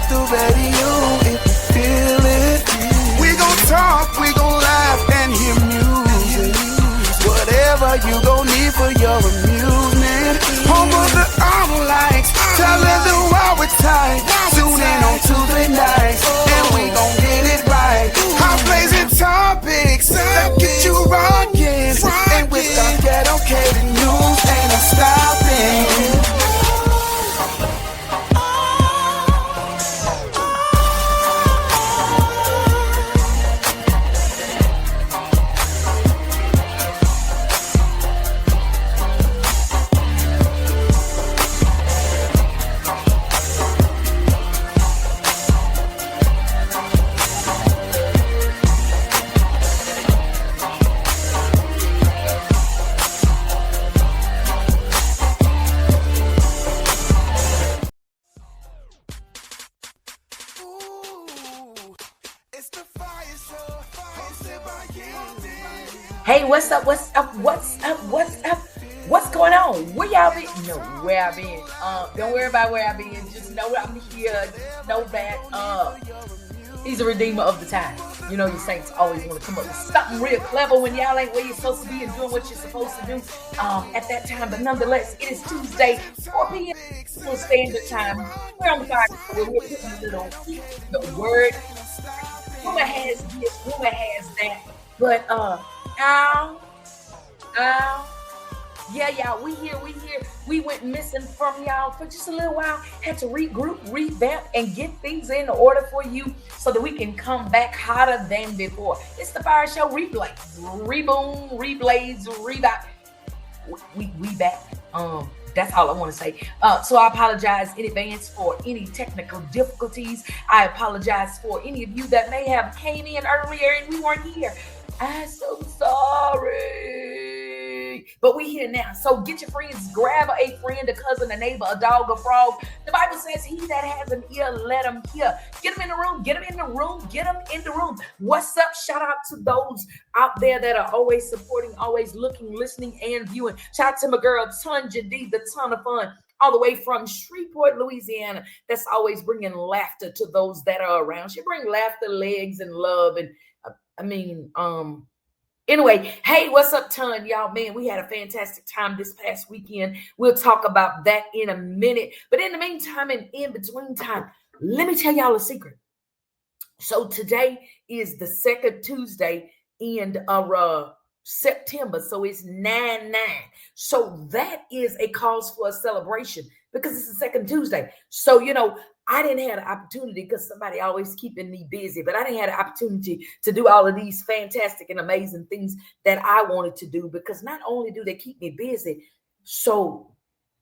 off the radio if you feel it. We gon' talk, we gon' laugh and hear music. Whatever you gon' need for your amusement. Home of the armor lights, telling the world we're tight. Tune in on Tuesday nights, and we gon' get it right. Hot blazing topics that get you rockin', and with our ghetto catered news, ain't no stopping. Hey, what's up? What's up? What's up? What's up? What's going on? Where y'all been? No, where I been. Don't worry about where I been. Just know that I'm here. Just know that he's a redeemer of the time. You know, you saints always want to come up with something real clever when y'all ain't where you're supposed to be and doing what you're supposed to do at that time. But nonetheless, it is Tuesday, 4 p.m. Central Standard Time. We're on the fire. We're putting a little the word. Rumor has this, rumor has that. But yeah, y'all, we here. We went missing from y'all for just a little while. Had to regroup, revamp, and get things in order for you so that we can come back hotter than before. It's the FIYAH Show replay. Reboom, reblaze, rebop. We back. That's all I want to say. So I apologize in advance for any technical difficulties. I apologize for any of you that may have came in earlier and we weren't here. I'm so sorry. But we here now. So get your friends, grab a friend, a cousin, a neighbor, a dog, a frog. The Bible says he that has an ear, let him hear. Get them in the room. Get them in the room. Get them in the room. What's up? Shout out to those out there that are always supporting, always looking, listening, and viewing. Shout out to my girl, Tunja D, the Ton of Fun, all the way from Shreveport, Louisiana. That's always bringing laughter to those that are around. She brings laughter, legs, and love. And anyway, hey, what's up, Ton? Y'all, man, we had a fantastic time this past weekend. We'll talk about that in a minute. But in the meantime and in between time, let me tell y'all a secret. So today is the second Tuesday in September. So it's 9/9. So that is a cause for a celebration because it's the second Tuesday. So, you know, I didn't have the opportunity because somebody always keeping me busy, but I didn't have the opportunity to do all of these fantastic and amazing things that I wanted to do because not only do they keep me busy, so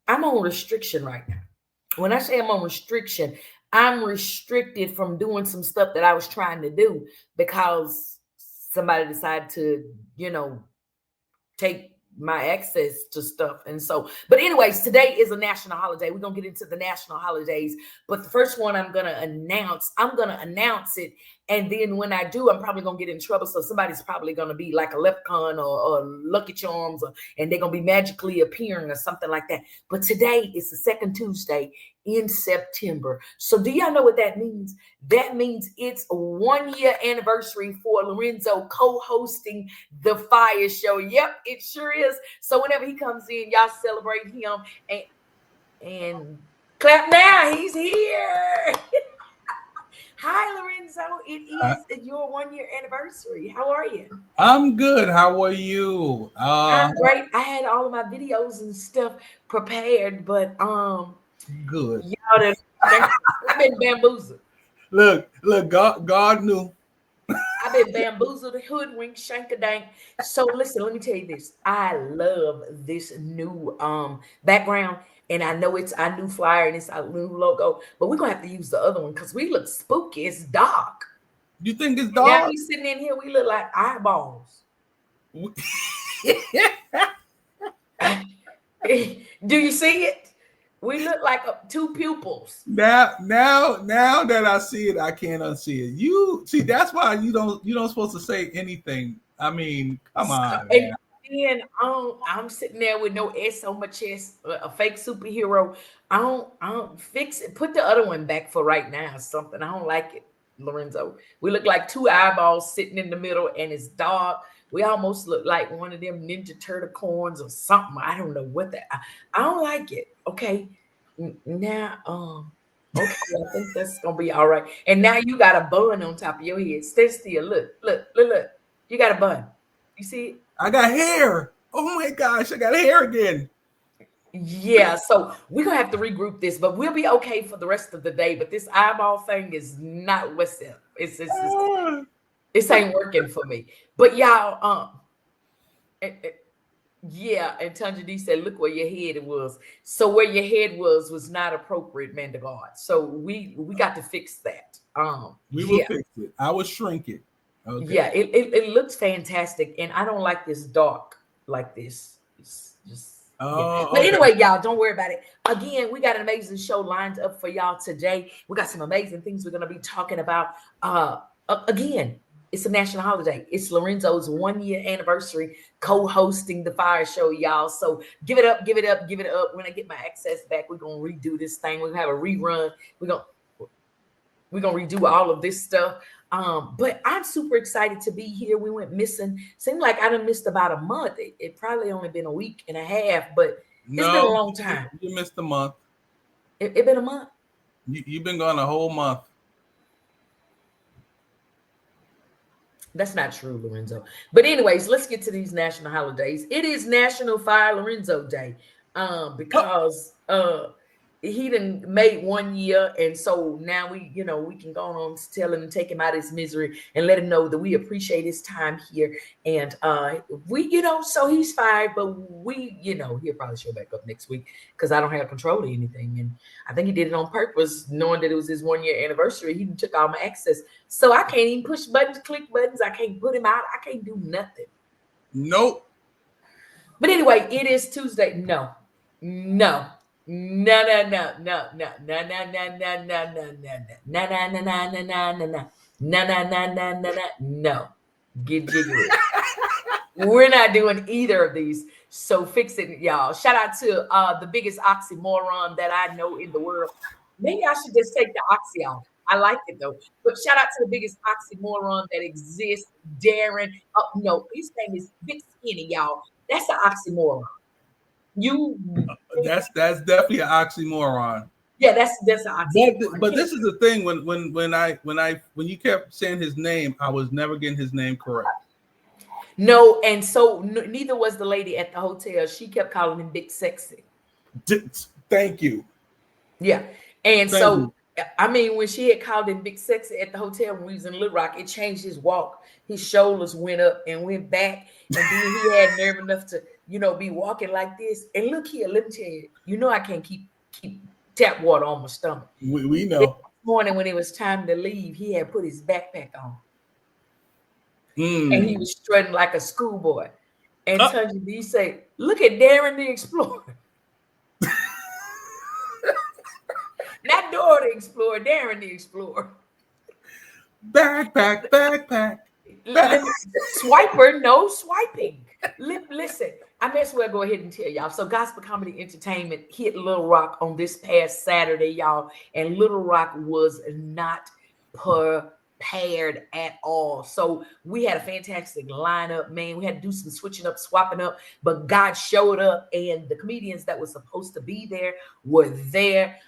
I'm on restriction right now. When I say I'm on restriction, I'm restricted from doing some stuff that I was trying to do because somebody decided to, you know, take my access to stuff. And so, but anyways, today is a national holiday. We're going to get into the national holidays, but the first one I'm going to announce it. And then when I do, I'm probably going to get in trouble. So somebody's probably going to be like a leprechaun or Lucky Charms, and they're going to be magically appearing or something like that. But today is the second Tuesday in September. So do y'all know what that means? That means it's a 1-year anniversary for Lorenzo co-hosting the FIYAH Show. Yep, it sure is. So whenever he comes in, y'all celebrate him and clap now. He's here. Hi, Lorenzo. It is your 1-year anniversary. How are you? I'm good. How are you? I'm great. I had all of my videos and stuff prepared, but good. Y'all, I've been bamboozled. Look, God knew. I've been bamboozled, hoodwinked, shankadank. So listen, let me tell you this. I love this new background. And I know it's our new flyer and it's our new logo, but we're going to have to use the other one because we look spooky. It's dark. You think it's dark? Now we sitting in here, we look like eyeballs. Do you see it? We look like two pupils. Now that I see it, I can't unsee it. You see, that's why you don't supposed to say anything. I mean, come on. then I'm sitting there with no S on my chest, a fake superhero. I don't fix it. Put the other one back for right now or something. I don't like it, Lorenzo. We look like two eyeballs sitting in the middle, and it's dark. We almost look like one of them Ninja Turtle corns or something. I don't know what that. I don't like it. Okay, now okay, I think that's gonna be all right. And now you got a bun on top of your head. Stay still. Look. You got a bun. You see it? I got hair. Oh my gosh, I got hair again. Yeah, so we're gonna have to regroup this, but we'll be okay for the rest of the day. But this eyeball thing is not what's up. Ah. This ain't working for me. But y'all, yeah, and Tanja D said, "Look where your head was." So where your head was not appropriate, man to God. So we got to fix that. We will fix it. I will shrink it. Okay. Yeah, it looks fantastic, and I don't like this dark like this. It's just. Yeah. But anyway, y'all, don't worry about it. Again, we got an amazing show lined up for y'all today. We got some amazing things we're going to be talking about. Again, it's a national holiday. It's Lorenzo's 1-year anniversary co-hosting the FIYAH Show, y'all. So give it up. When I get my access back, we're going to redo this thing. We're going to have a rerun. We're going to redo all of this stuff. But I'm super excited to be here. We went missing. Seemed like I done missed about a month. It probably only been a week and a half, but it's been a long time. You missed a month. It been a month. You've been gone a whole month. That's not true, Lorenzo. But anyways, let's get to these national holidays. It is National Fire Lorenzo Day. Because he done made 1 year, and so now we can go on to tell him and take him out of his misery and let him know that we appreciate his time here. And so he's fired, but he'll probably show back up next week because I don't have control of anything. And I think he did it on purpose, knowing that it was his 1-year anniversary. He took all my access, so I can't even push buttons, click buttons. I can't put him out. I can't do nothing. Nope. But anyway, it is Tuesday. No. Get jiggy. We're not doing either of these. So fix it, y'all. Shout out to the biggest oxymoron that I know in the world. Maybe I should just take the oxy off. I like it though. But shout out to the biggest oxymoron that exists, Darren. No, his name is Big Skinny, y'all. That's an oxymoron. That's definitely an oxymoron. Yeah, that's an oxymoron. But this is the thing. When you kept saying his name, I was never getting his name correct. No, and so neither was the lady at the hotel. She kept calling him Big Sexy. Thank you. Yeah, and I mean, when she had called him Big Sexy at the hotel when we was in Little Rock, it changed his walk. His shoulders went up and went back, and then he had nerve enough to, be walking like this. And look here, let me tell you, I can't keep tap water on my stomach. We know. This morning when it was time to leave, he had put his backpack on. And he was strutting like a schoolboy. And Tanja D say, "Look at Darren the Explorer." Not Dora the Explorer, Darren the Explorer. Backpack. Swiper, no swiping. Listen, I may as well go ahead and tell y'all. So Gospel Comedy Entertainment hit Little Rock on this past Saturday, y'all. And Little Rock was not prepared at all. So we had a fantastic lineup, man. We had to do some switching up, swapping up, but God showed up, and the comedians that were supposed to be there were there.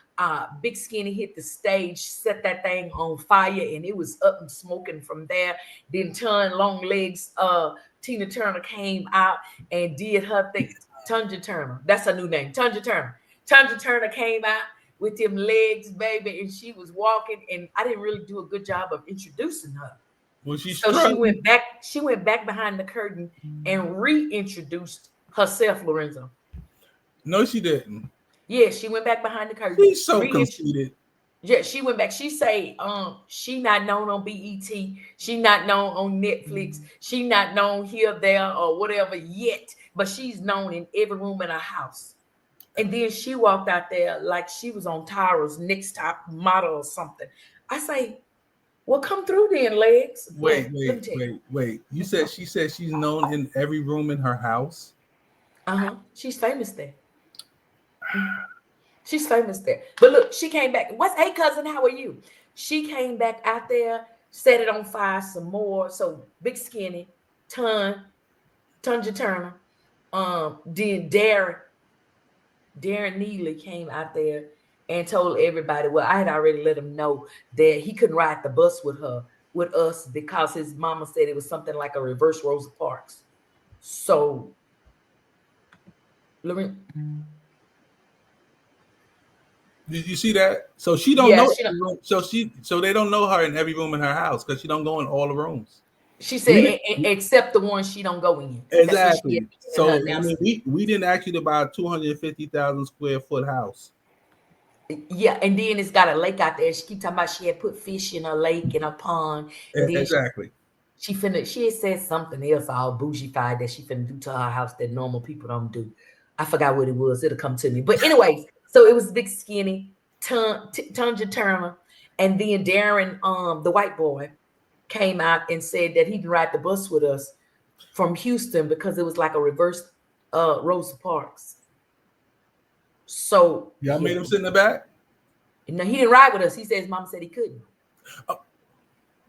Big Skinny hit the stage, set that thing on fire, and it was up and smoking from there. Then Long Legs, Tina Turner came out and did her thing. Tanja Turner, that's her new name, Tanja Turner. Tanja Turner came out with them legs, baby, and she was walking, and I didn't really do a good job of introducing her. Well, she went back behind the curtain and reintroduced herself, Lorenzo. No, she didn't. Yeah, she went back behind the curtain. She's so conceited. Yeah, she went back. She say, she not known on BET. She not known on Netflix. She not known here, there, or whatever yet. But she's known in every room in her house. And then she walked out there like she was on Tara's Next Top Model or something. I say, Well, come through then, legs. Wait. She said she's known in every room in her house. She's famous there. She's famous there. But look, she came back. Hey, cousin, how are you? She came back out there, set it on fire some more. So big skinny, Tanja Turner. Then Darren Neely came out there and told everybody. Well, I had already let him know that he couldn't ride the bus with us because his mama said it was something like a reverse Rosa Parks. So, Lorraine. Did you see that? So she don't know. So they don't know her in every room in her house because she don't go in all the rooms. She said, except the ones she don't go in. Exactly. So I mean, we didn't ask you to buy a 250,000 square foot house. Yeah, and then it's got a lake out there. She keep talking about she had put fish in a lake and a pond. And exactly. She had said something else all bougie-fied that she finna do to her house that normal people don't do. I forgot what it was. It'll come to me. But anyways, so it was big skinny, Tanja Turner, and then Darren, the white boy, came out and said that he'd ride the bus with us from Houston because it was like a reverse Rosa Parks. So y'all made him sit in the back? No, he didn't ride with us. He said his mom said he couldn't.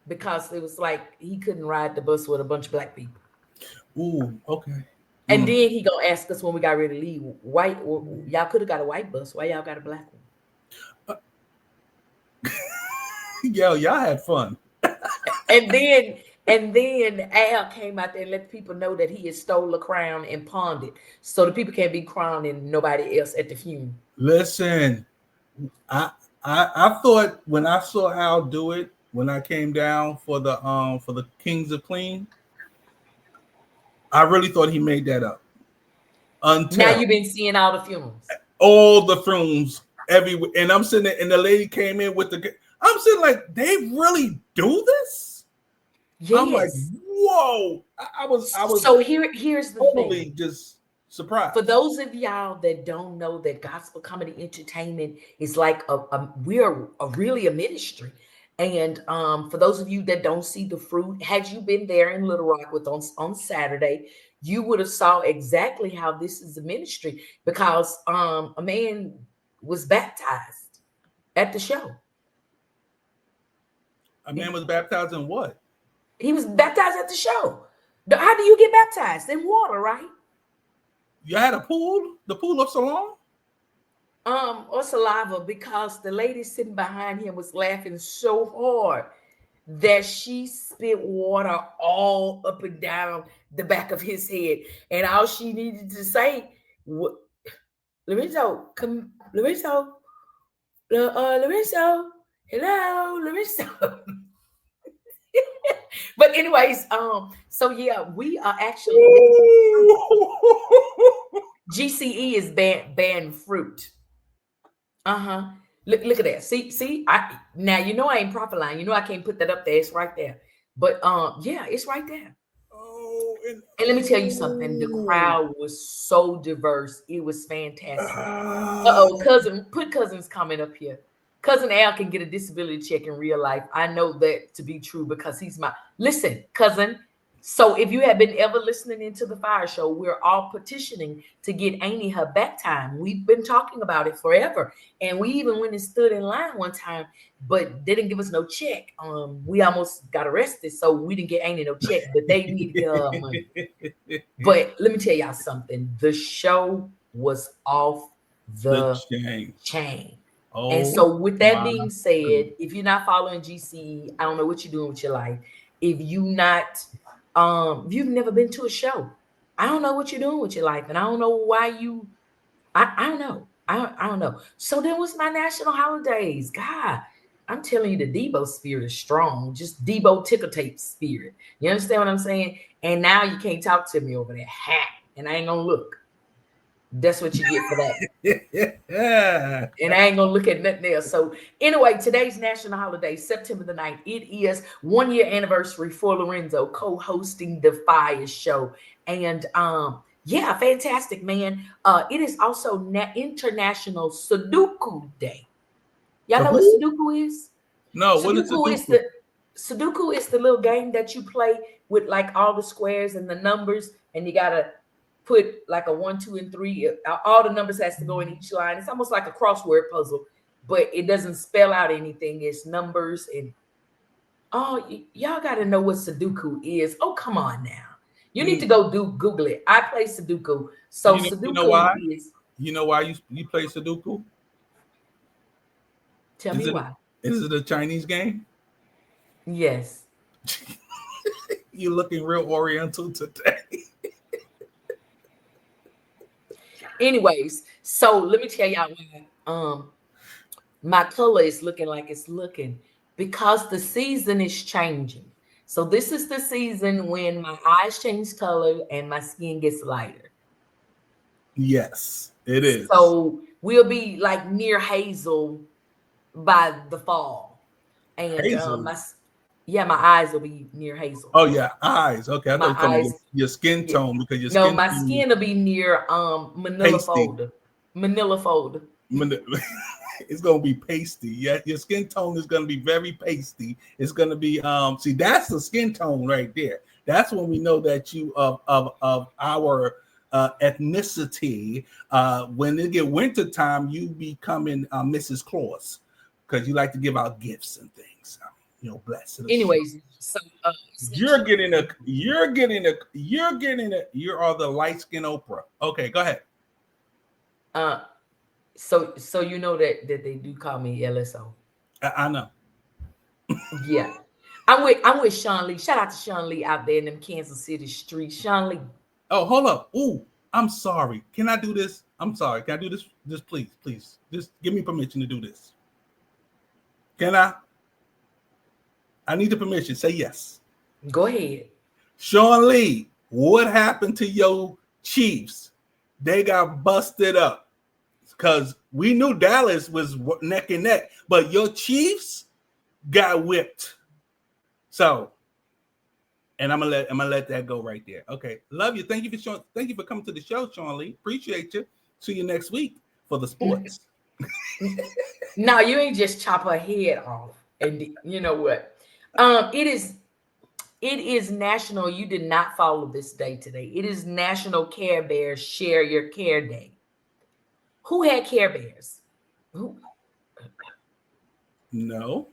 Because it was like he couldn't ride the bus with a bunch of black people. Ooh, okay. And then he gonna ask us when we got ready to leave, y'all could have got a white bus. Why y'all got a black one? Yo, y'all had fun. And then Al came out there and let the people know that he had stole the crown and pawned it. So the people can't be crowning nobody else at the funeral. Listen, I thought when I saw Al do it, when I came down for the Kings of Clean, I really thought he made that up. Now you've been seeing all the funerals. All the funerals everywhere. And I'm sitting there, and the lady came in with I'm sitting like, they really do this? Yes. I'm like, whoa. I was so here's the totally thing. Just surprised. For those of y'all that don't know that gospel comedy entertainment is like we're really a ministry. And for those of you that don't see the fruit, had you been there in Little Rock on Saturday, you would have saw exactly how this is a ministry, because a man was baptized at the show. A man was baptized in what? He was baptized at the show. How do you get baptized? In water, right? You had a pool? The pool of Siloam? Or saliva, because the lady sitting behind him was laughing so hard that she spit water all up and down the back of his head. And all she needed to say, Lorenzo, hello, Lorenzo. But anyways, so yeah, we are actually GCE is banned fruit. Look at that. See, now you know I ain't proper line. You know I can't put that up there. It's right there. But yeah, it's right there. Oh, and let me tell you something. The crowd was so diverse. It was fantastic. Cousin's comment up here. Cousin Al can get a disability check in real life. I know that to be true because he's listen, cousin. So if you have been ever listening into the FIYAH Show, we're all petitioning to get Amy her back time. We've been talking about it forever. And we even went and stood in line one time, but they didn't give us no check. We almost got arrested, so we didn't get Amy no check, but they need to get her money. But let me tell y'all something. The show was off the chain. Oh, and so with that being said, if you're not following GCE, I don't know what you're doing with your life. If you've never been to a show, I don't know what you're doing with your life. And I don't know why I don't know. I don't know. So then what's my national holidays? God, I'm telling you, the Debo spirit is strong. Just Debo ticker tape spirit. You understand what I'm saying? And now you can't talk to me over there. And I ain't gonna look. That's what you get for that. Yeah. And I ain't gonna look at nothing else. So anyway, today's national holiday, September the 9th. It is 1 year anniversary for Lorenzo co-hosting the FIYAH Show. And yeah, fantastic, man. It is also International Sudoku Day. Y'all know what Sudoku is? No, what is Sudoku? Sudoku is the little game that you play with like all the squares and the numbers, and you gotta put like a 1, 2, and 3. All the numbers has to go in each line. It's almost like a crossword puzzle, but it doesn't spell out anything. It's numbers and y'all gotta know what Sudoku is. Oh, come on now. You need to go Google it. I play Sudoku. So Sudoku you know why? is. You know why you play Sudoku? Tell me why. Is it a Chinese game? Yes. You're looking real Oriental today. Anyways, so let me tell y'all why. My color is looking like it's looking because the season is changing. So this is the season when my eyes change color and my skin gets lighter. Yes, it is. So we'll be like near hazel by the fall. And hazel. my eyes will be near hazel. Oh yeah, eyes. Okay, I thought you were your skin tone because your skin. No, my skin will be near Manila folder. Manila folder. It's gonna be pasty. Yeah, your skin tone is gonna be very pasty. It's gonna be see, that's the skin tone right there. That's when we know that you of our ethnicity. When it get winter time, you becoming Mrs. Claus because you like to give out gifts and things. Bless it. Anyways, so you are the light skin Oprah. Okay, go ahead. So you know that they do call me LSO. I know. Yeah. I'm with Sean Lee. Shout out to Sean Lee out there in them Kansas City streets. Sean Lee. Oh, hold up. Ooh, I'm sorry. Can I do this? I'm sorry. Can I do this? Just please. Just give me permission to do this. Can I? I need the permission. Say yes. Go ahead. Sean Lee, what happened to your Chiefs? They got busted up. Because we knew Dallas was neck and neck, but your Chiefs got whipped. So, and I'm gonna let that go right there. Okay, love you. Thank you for coming to the show, Sean Lee. Appreciate you. See you next week for the sports. No, you ain't just chop her head off. And you know what? It is national. You did not follow this day today. It is National Care Bears Share Your Care Day. Who had Care Bears? Who? No.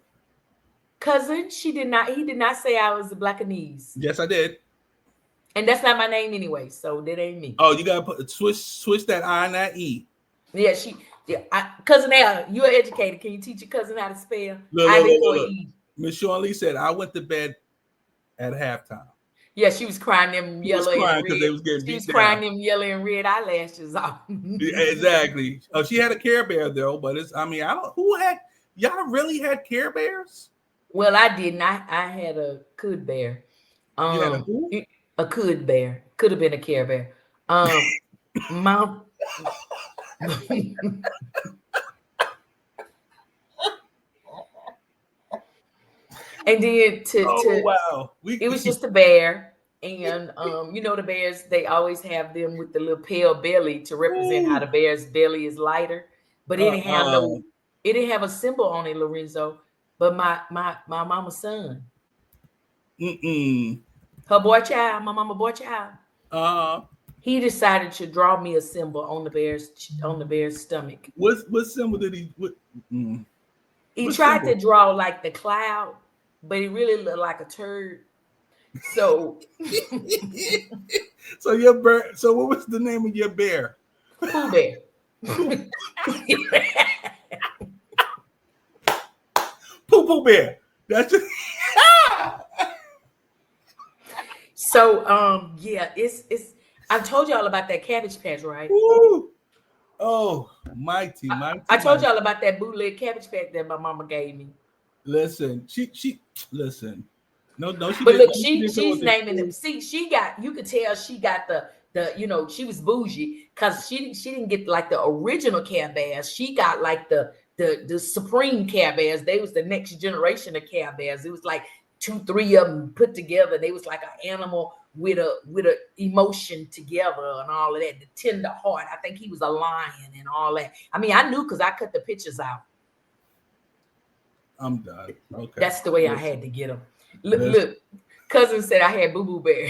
Cousin, he did not say I was the Blackanese. Yes, I did. And that's not my name anyway, so that ain't me. Oh, you gotta switch that I and that E. Yeah, Cousin Al, you're educated. Can you teach your cousin how to spell? Look. Miss Sean Lee said I went to bed at halftime. Yeah, she was crying them yellow and red. They was getting beat down. Crying them yellow and red eyelashes off. Yeah, exactly. Oh, she had a Care Bear though, but y'all really had Care Bears? Well, I didn't. I had a Could Bear. A Could Bear. Could have been a Care Bear. Mom. And then wow. It was just a bear. And the bears, they always have them with the little pale belly to represent how the bear's belly is lighter. But it didn't have a symbol on it, Lorenzo. But my mama's son. Her boy child, my mama boy child. He decided to draw me a symbol on the bear's stomach. What symbol did he? He tried to draw like the cloud, but it really looked like a turd. So, so your bear. So what was the name of your bear? Pooh Bear. Poo Bear. That's it. So it's. I told y'all about that Cabbage Patch, right? Woo. Oh, mighty. I told y'all about that bootleg Cabbage Patch that my mama gave me. Listen, she listen. No, she. But look, she's naming them. See, you could tell she got the she was bougie because she didn't get like the original Care Bears. She got like the Supreme Care Bears. They was the next generation of Care Bears. It was like 2-3 of them put together. They was like an animal with a emotion together and all of that. The tender heart. I think he was a lion and all that. I mean, I knew because I cut the pictures out. I'm done. Okay. That's the way I had to get them. Look, cousin said I had boo-boo bear.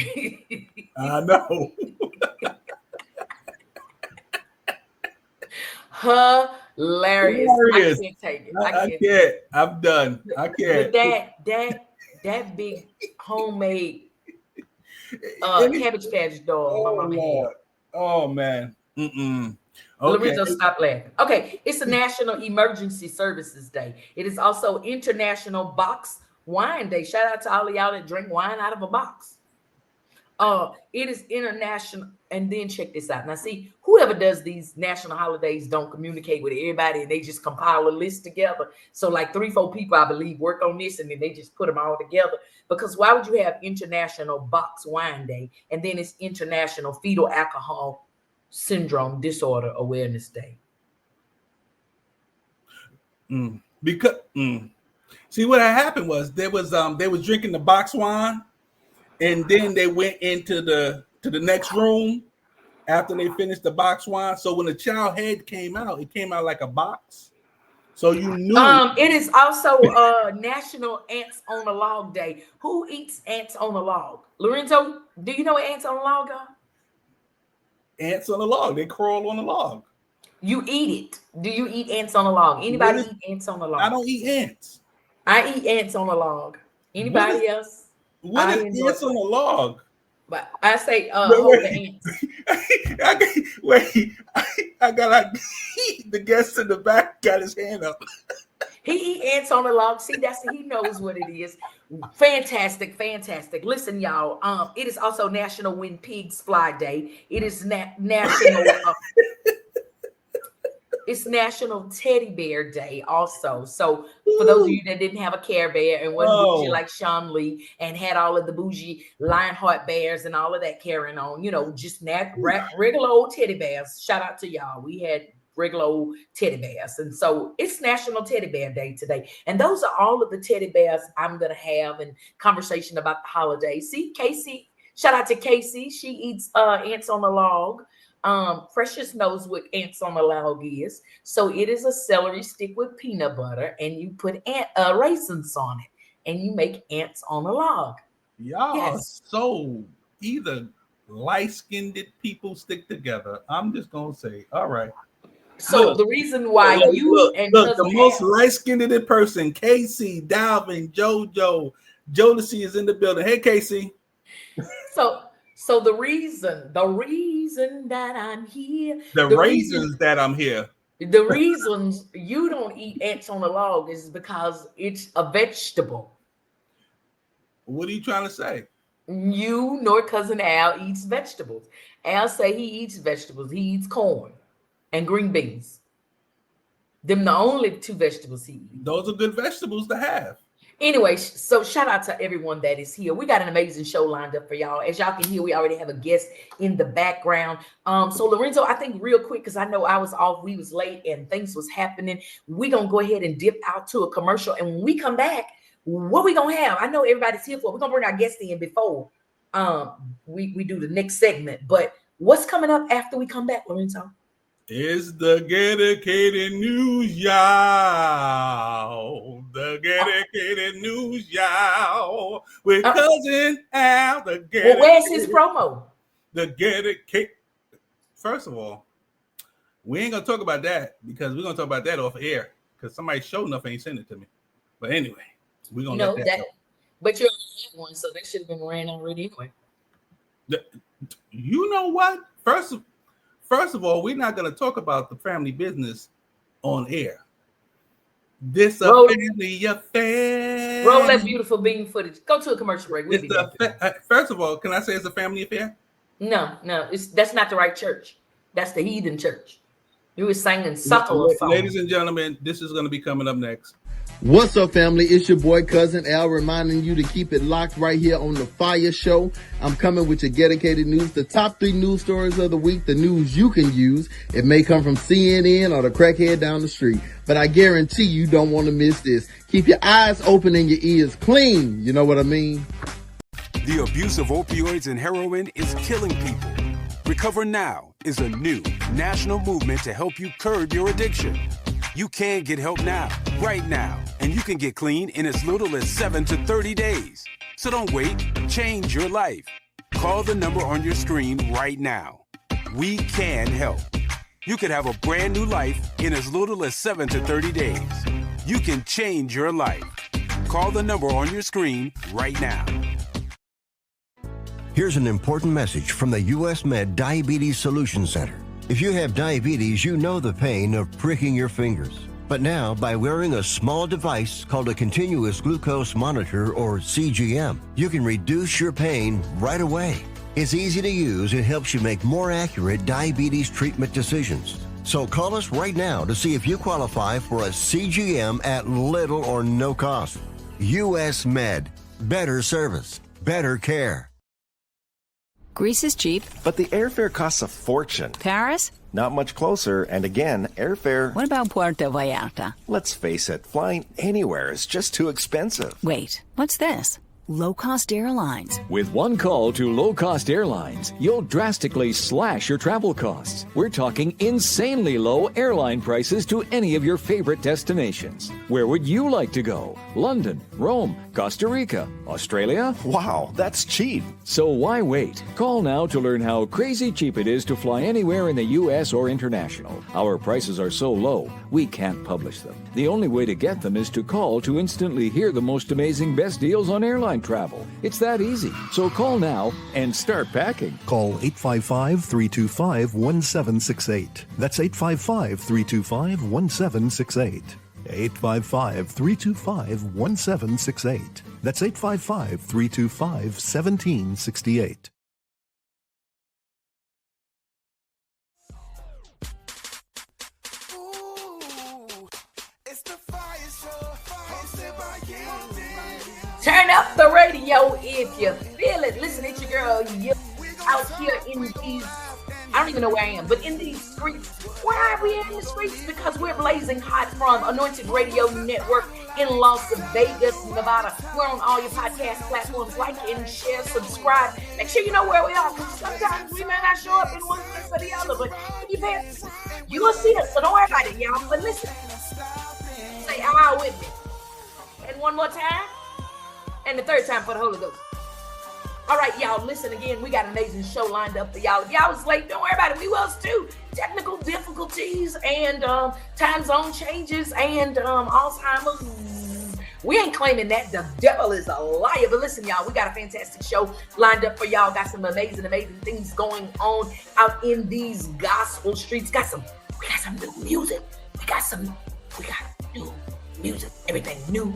I know. Hilarious. I can't take it. I can't. I'm done. I can't. But that big homemade Cabbage Patch doll my mama had. Oh man. Okay. Lorenzo, stop laughing. Okay, it's a National Emergency Services Day. It is also International Box Wine Day. Shout out to all of y'all that drink wine out of a box. It is international, and then check this out. Now, see, whoever does these national holidays don't communicate with everybody, and they just compile a list together. So, like 3-4 people, I believe, work on this, and then they just put them all together. Because why would you have International Box Wine Day, and then it's International Fetal Alcohol Syndrome Disorder Awareness Day? Because see, what had happened was they was drinking the box wine. And then they went into the next room after they finished the box wine. So when the child head came out, it came out like a box. So you knew. It is also National Ants on a Log Day. Who eats ants on a log? Lorenzo, do you know what ants on a log are? Ants on a log. They crawl on a log. You eat it. Do you eat ants on a log? Anybody eat ants on a log? I don't eat ants. I eat ants on a log. Anybody else? What is ants on a log? But I say, hold the ants. I got the guest in the back got his hand up. He eat ants on a log. See, he knows what it is. Fantastic. Listen, y'all. It is also National When Pigs Fly Day. It is national. It's National Teddy Bear Day also. So for those of you that didn't have a Care Bear and wasn't bougie like Sean Lee and had all of the bougie Lionheart bears and all of that carrying on, just regular old teddy bears. Shout out to y'all. We had regular old teddy bears. And so it's National Teddy Bear Day today. And those are all of the teddy bears I'm going to have in conversation about the holiday. See, Casey, shout out to Casey. She eats ants on a log. Precious knows what ants on a log is. So it is a celery stick with peanut butter, and you put raisins on it, and you make ants on a log. Y'all so either light-skinned people stick together. I'm just gonna say, all right. So the reason why the most light-skinned person, Casey, Dalvin, JoJo, Jodeci is in the building. Hey, Casey. So the reason that I'm here, the reasons that I'm here, the reasons you don't eat ants on a log is because it's a vegetable. What are you trying to say? You nor cousin Al eats vegetables. Al say he eats vegetables. He eats corn and green beans. Them the only 2 vegetables he eats. Those are good vegetables to have. Anyway, so shout out to everyone that is here. We got an amazing show lined up for y'all. As y'all can hear, we already have a guest in the background. So Lorenzo, I think real quick, because I know I was off, we was late and things was happening. We're going to go ahead and dip out to a commercial. And when we come back, what we going to have? I know everybody's here for. We're going to bring our guest in before we do the next segment. But what's coming up after we come back, Lorenzo? It's the dedicated news, y'all. The dedicated news, y'all. With cousin Al. The well, where's his promo? The dedicated. First of all, we ain't gonna talk about that because we're gonna talk about that off air because somebody sure enough ain't sent it to me. But anyway, we're gonna let that go. But you're one, so that should have been ran already anyway. You know what? First of all, we're not going to talk about the family business on air. This a family affair. Roll that beautiful bean footage. Go to a commercial break. First of all, can I say it's a family affair? No, that's not the right church. That's the heathen church. You were singing suckle song. Ladies and gentlemen, this is going to be coming up next. What's up, family? It's your boy, Cousin Al, reminding you to keep it locked right here on the FIYAH Show. I'm coming with your dedicated news, the top 3 news stories of the week, the news you can use. It may come from CNN or the crackhead down the street, but I guarantee you don't want to miss this. Keep your eyes open and your ears clean. You know what I mean? The abuse of opioids and heroin is killing people. Recover Now is a new national movement to help you curb your addiction. You can get help now, right now. And you can get clean in as little as 7 to 30 days. So don't wait. Change your life. Call the number on your screen right now. We can help. You could have a brand new life in as little as 7 to 30 days. You can change your life. Call the number on your screen right now. Here's an important message from the U.S. Med Diabetes Solutions Center. If you have diabetes, you know the pain of pricking your fingers. But now, by wearing a small device called a continuous glucose monitor, or CGM, you can reduce your pain right away. It's easy to use and helps you make more accurate diabetes treatment decisions. So call us right now to see if you qualify for a CGM at little or no cost. U.S. Med. Better service. Better care. Greece is cheap. But the airfare costs a fortune. Paris? Not much closer, and again, airfare... What about Puerto Vallarta? Let's face it, flying anywhere is just too expensive. Wait, what's this? Low-cost airlines. With one call to low-cost airlines, you'll drastically slash your travel costs. We're talking insanely low airline prices to any of your favorite destinations. Where would you like to go? London, Rome, Costa Rica, Australia? Wow, that's cheap. So why wait? Call now to learn how crazy cheap it is to fly anywhere in the U.S. or international. Our prices are so low, we can't publish them. The only way to get them is to call to instantly hear the most amazing best deals on airline travel. It's that easy. So call now and start packing. Call 855-325-1768. That's 855-325-1768. 855-325-1768. That's 855-325-1768. Turn up the radio if you feel it. Listen, it's your girl, you out here in these, I don't even know where I am, but in these streets. Why are we in the streets? Because we're blazing hot from Anointed Radio Network in Las Vegas, Nevada. We're on all your podcast platforms. Like and share, subscribe. Make sure you know where we are, because sometimes we may not show up in one place or the other, but if you pay attention, you will see us. So don't worry about it, y'all. But listen, say "ah" with me. And one more time. And the third time for the Holy Ghost. All right, y'all, listen again. We got an amazing show lined up for y'all. If y'all was late, don't worry about it. We was too. Technical difficulties and time zone changes and Alzheimer's. We ain't claiming that. The devil is a liar. But listen, y'all, we got a fantastic show lined up for y'all. Got some amazing things going on out in these gospel streets. We got some new music. We got new music, everything new.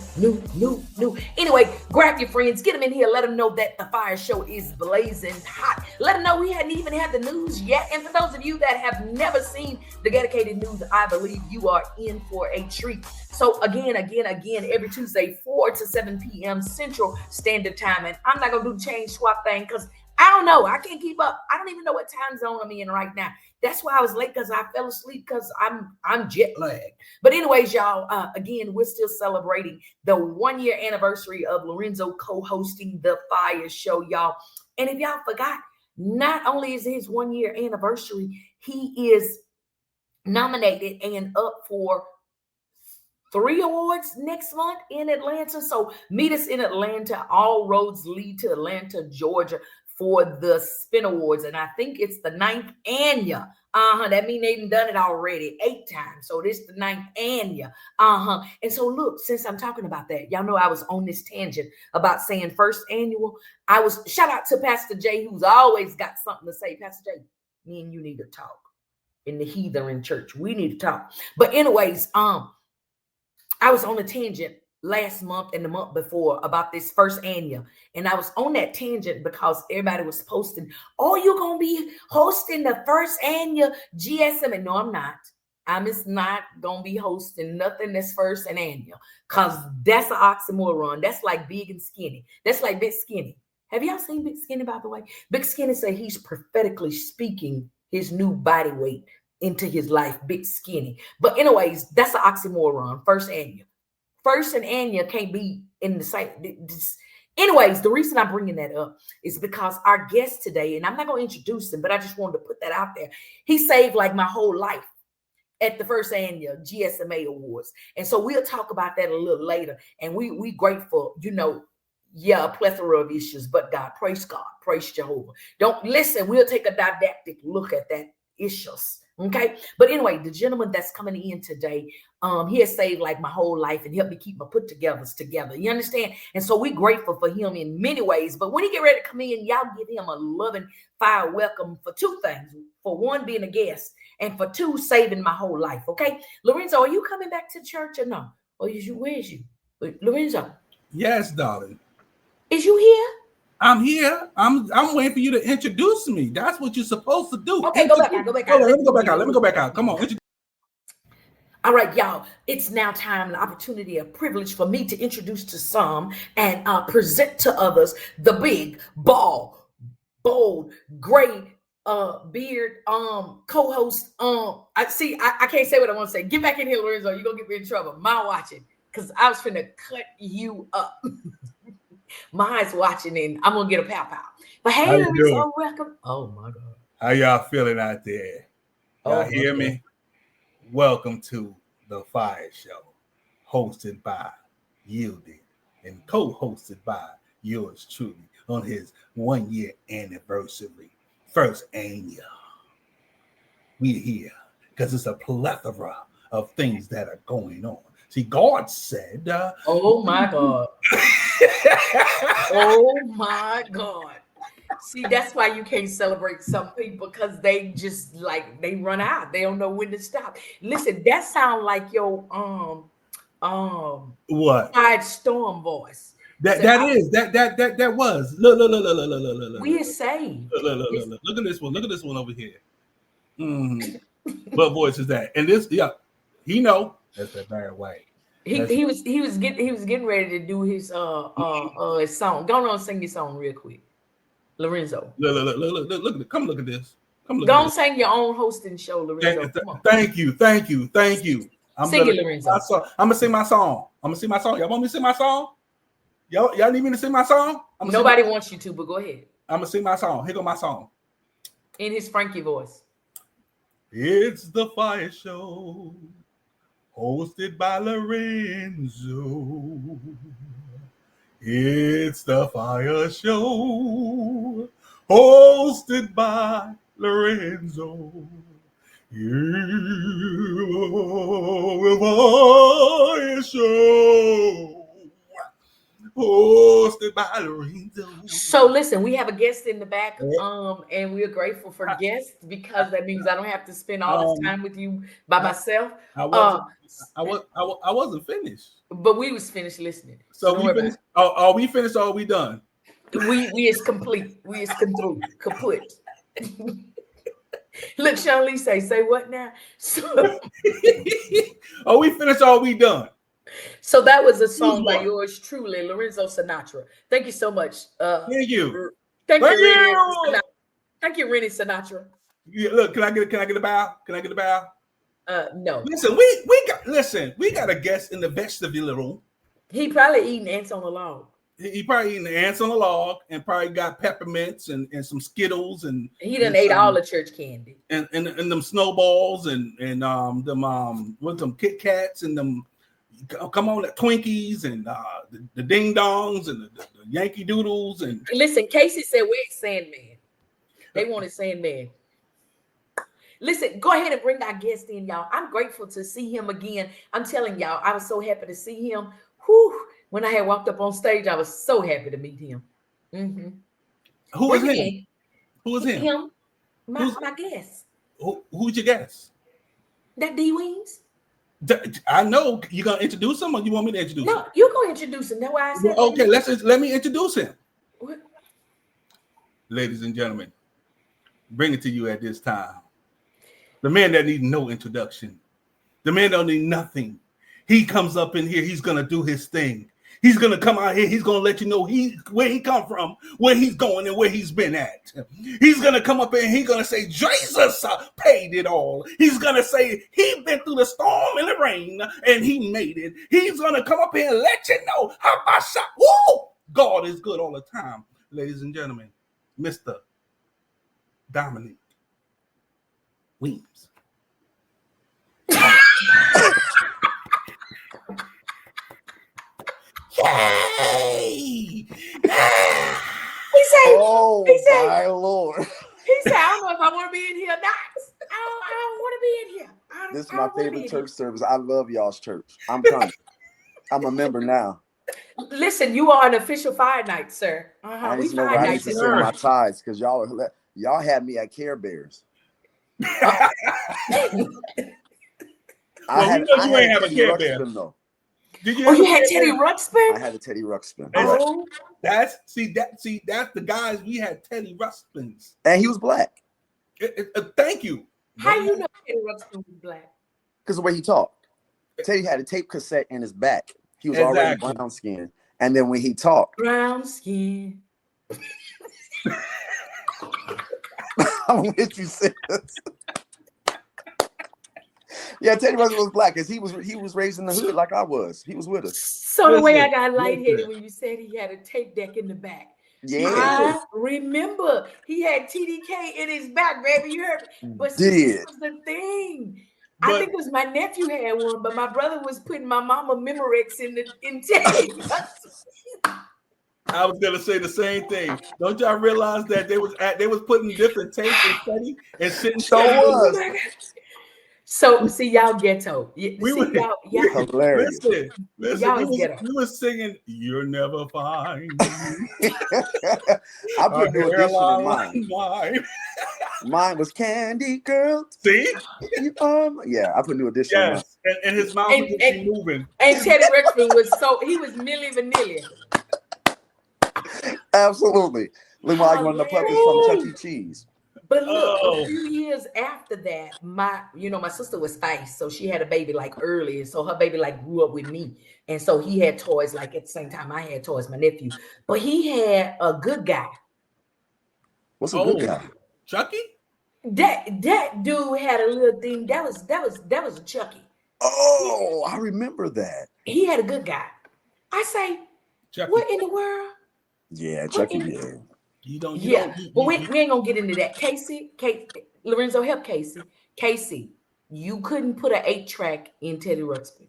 Anyway, grab your friends, get them in here, let them know that the Fire Show is blazing hot. Let them know we hadn't even had the news yet. And for those of you that have never seen the dedicated news, I believe you are in for a treat. So again, every Tuesday, 4 to 7 p.m. Central Standard Time. And I'm not going to do the change swap thing because I don't know. I can't keep up. I don't even know what time zone I'm in right now. That's why I was late, because I fell asleep because I'm jet lagged. But anyways, y'all, again, we're still celebrating the 1-year anniversary of Lorenzo co-hosting the Fire Show, y'all. And if y'all forgot, not only is his 1-year anniversary, he is nominated and up for 3 awards next month in Atlanta. So meet us in Atlanta. All roads lead to Atlanta, Georgia, for the Spin Awards. And I think it's the 9th annual. That means they've done it already 8 times. So this is the 9th annual. And so look, since I'm talking about that, y'all know I was on this tangent about saying first annual. Shout out to Pastor Jay, who's always got something to say. Pastor Jay, me and you need to talk in the Heathen church. We need to talk. But anyways, I was on a tangent last month and the month before about this first annual. And I was on that tangent because everybody was posting, oh, you're going to be hosting the first annual GSM. And no, I'm not. I'm just not going to be hosting nothing that's first and annual, because that's an oxymoron. That's like big and skinny. That's like Big Skinny. Have y'all seen Big Skinny, by the way? Big Skinny said he's prophetically speaking his new body weight into his life, Big Skinny. But anyways, that's an oxymoron, first annual. First and annual can't be in the same. Anyways, the reason I'm bringing that up is because our guest today, and I'm not going to introduce him, but I just wanted to put that out there. He saved like my whole life. at the first annual GSMA Awards. And so we'll talk about that a little later. And we grateful, a plethora of issues, but God, praise Jehovah. Don't listen, we'll take a didactic look at that issues. Okay. But anyway, the gentleman that's coming in today, he has saved like my whole life and helped me keep my put-togethers together. You understand? And so we're grateful for him in many ways. But when he get ready to come in, y'all give him a loving fire welcome for two things. For one, being a guest, and for two, saving my whole life. Okay. Lorenzo, are you coming back to church or no? Or where is you? Lorenzo. Yes, darling. Is you here? I'm here. I'm waiting for you to introduce me. That's what you're supposed to do. Okay, go back out. Let me go back out. Come on. All right, y'all. It's now time, an opportunity, a privilege for me to introduce to some and present to others the big, bold, gray beard co-host. I can't say what I want to say. Get back in here, Lorenzo. You're gonna get me in trouble. My watching, because I was finna cut you up. Mine's watching, and I'm gonna get a pow. But hey, Lorenzo, welcome. Oh my God. How y'all feeling out there? Y'all hear me? Welcome to the FIYAH Show, hosted by Yielded and co-hosted by yours truly on his 1 year anniversary, first annual. We're here because it's a plethora of things that are going on. See, God said, oh my God. Oh my God. See, that's why you can't celebrate some people, because they just they run out. They don't know when to stop. Listen, that sound like your what? Quiet Storm voice. That was. Look. We are saved. Look at this one. Look at this one over here. What voice is that? And this, he know. That's that bad way. He was getting ready to do his song. Go on, sing your song real quick, Lorenzo. Look. Come look at this. Go on, sing your own hosting show, Lorenzo. Thank you. Sing it, Lorenzo. I'm gonna sing my song. Y'all want me to sing my song? Y'all need me to sing my song? Nobody wants you to, but go ahead. I'm gonna sing my song. Here go my song. In his Frankie voice. It's the FIYAH Show, hosted by Lorenzo. It's the FIYAH Show, hosted by Lorenzo. The FIYAH Show, hosted by Lorenzo. So listen, we have a guest in the back, and we're grateful for guests, because that means I don't have to spend all this time with you by myself. I wasn't finished, but we was finished listening. So we finished. Are we finished? Or are we done? We is complete. We is complete. Look, Sean Lee say what now? So, are we finished? Or are we done? So that was a song by yours truly, Lorenzo Sinatra. Thank you so much. Thank you. Thank you. Thank you, Rennie Sinatra. Yeah, look, can I get a bow? Can I get a bow? No. Listen, we got a guest in the vestibule room. He probably eating ants on the log. He probably eating the ants on the log, and probably got peppermints and some Skittles, and he done ate all the church candy and them snowballs and them with them Kit Kats and them. Come on, the Twinkies and the Ding Dongs and the Yankee Doodles. And listen, Casey said, "Where's Sandman?" They wanted Sandman. Listen, go ahead and bring our guest in, y'all. I'm grateful to see him again. I'm telling y'all, I was so happy to see him. Whew. When I had walked up on stage, I was so happy to meet him. Mm-hmm. Who was him? Who was him? Him, my guest. Who's your guest? That D Wings. I know. You gonna introduce him, or you want me to introduce him? No, you're gonna introduce him. That's why I said. Okay, let me introduce him. What? Ladies and gentlemen, bring it to you at this time. The man that needs no introduction. The man don't need nothing. He comes up in here. He's gonna do his thing. He's gonna come out here. He's gonna let you know where he come from, where he's going, and where he's been at. He's gonna come up and he's gonna say Jesus paid it all. He's gonna say he been through the storm and the rain and he made it. He's gonna come up here and let you know how my shot. Woo! God is good all the time, ladies and gentlemen. Mr. Dominic Weems. Hey! He said, Oh my Lord. He said, I don't know if I want to be in here or not. I don't want to be in here. This is my favorite church service. I love y'all's church. I'm coming. I'm a member now. Listen, you are an official fire night, sir. I need to send my tithes because y'all had me at Care Bears. I had Care Bear. Did you had Teddy Ruxpin? I had a Teddy Ruxpin. Oh, that's the guys. We had Teddy Ruxpins, and he was black. Thank you. How you know Teddy Ruxpin was black? Because the way he talked. Teddy had a tape cassette in his back. He was already brown skinned, and then when he talked, brown skin. I'm with you, sis. Yeah, Teddy Ruxpin was black because he was raised in the hood like I was. He was with us. So the way I got lightheaded when you said he had a tape deck in the back. Yeah, I remember he had TDK in his back, baby. You heard? But this was the thing. I think it was my nephew had one, but my brother was putting my mama Memorex in Teddy. I was gonna say the same thing. Don't y'all realize that they was putting different tapes in Teddy and sitting? So see y'all ghetto. Hilarious. Listen, we was singing "You're Never Fine." I put new edition in mine. Mine was Candy Girl. See? Yeah, I put new edition in mine. And his mouth was moving. And Teddy Ruxpin he was Milli Vanilli. Absolutely. Look like one of the puppies from Chuck E. Cheese. But look, a few years after that, my sister was Spice, so she had a baby like early, and so her baby like grew up with me, and so he had toys like at the same time I had toys, my nephew. But he had a good guy. What's a good guy? Chucky? That dude had a little thing. That was a Chucky. Oh, I remember that. He had a good guy. I say, Chucky. What in the world? Yeah, Chucky. Yeah. But we ain't gonna get into that. Casey, Lorenzo, help Casey. Casey, you couldn't put an 8-track in Teddy Ruxpin.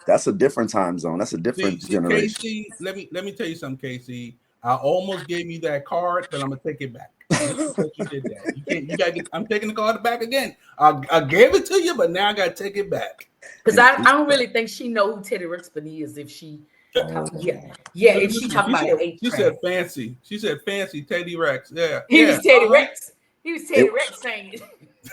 That's a different time zone. That's a different generation. Casey, let me tell you something, Casey. I almost gave you that card, but I'm gonna take it back. You did that. I'm taking the card back again. I gave it to you, but now I gotta take it back. Because I don't really think she know who Teddy Ruxpin is if she. If she talking about it. She said fancy. She said fancy Teddy Rex. Yeah. He was Teddy Rex. He was Teddy Rex saying it.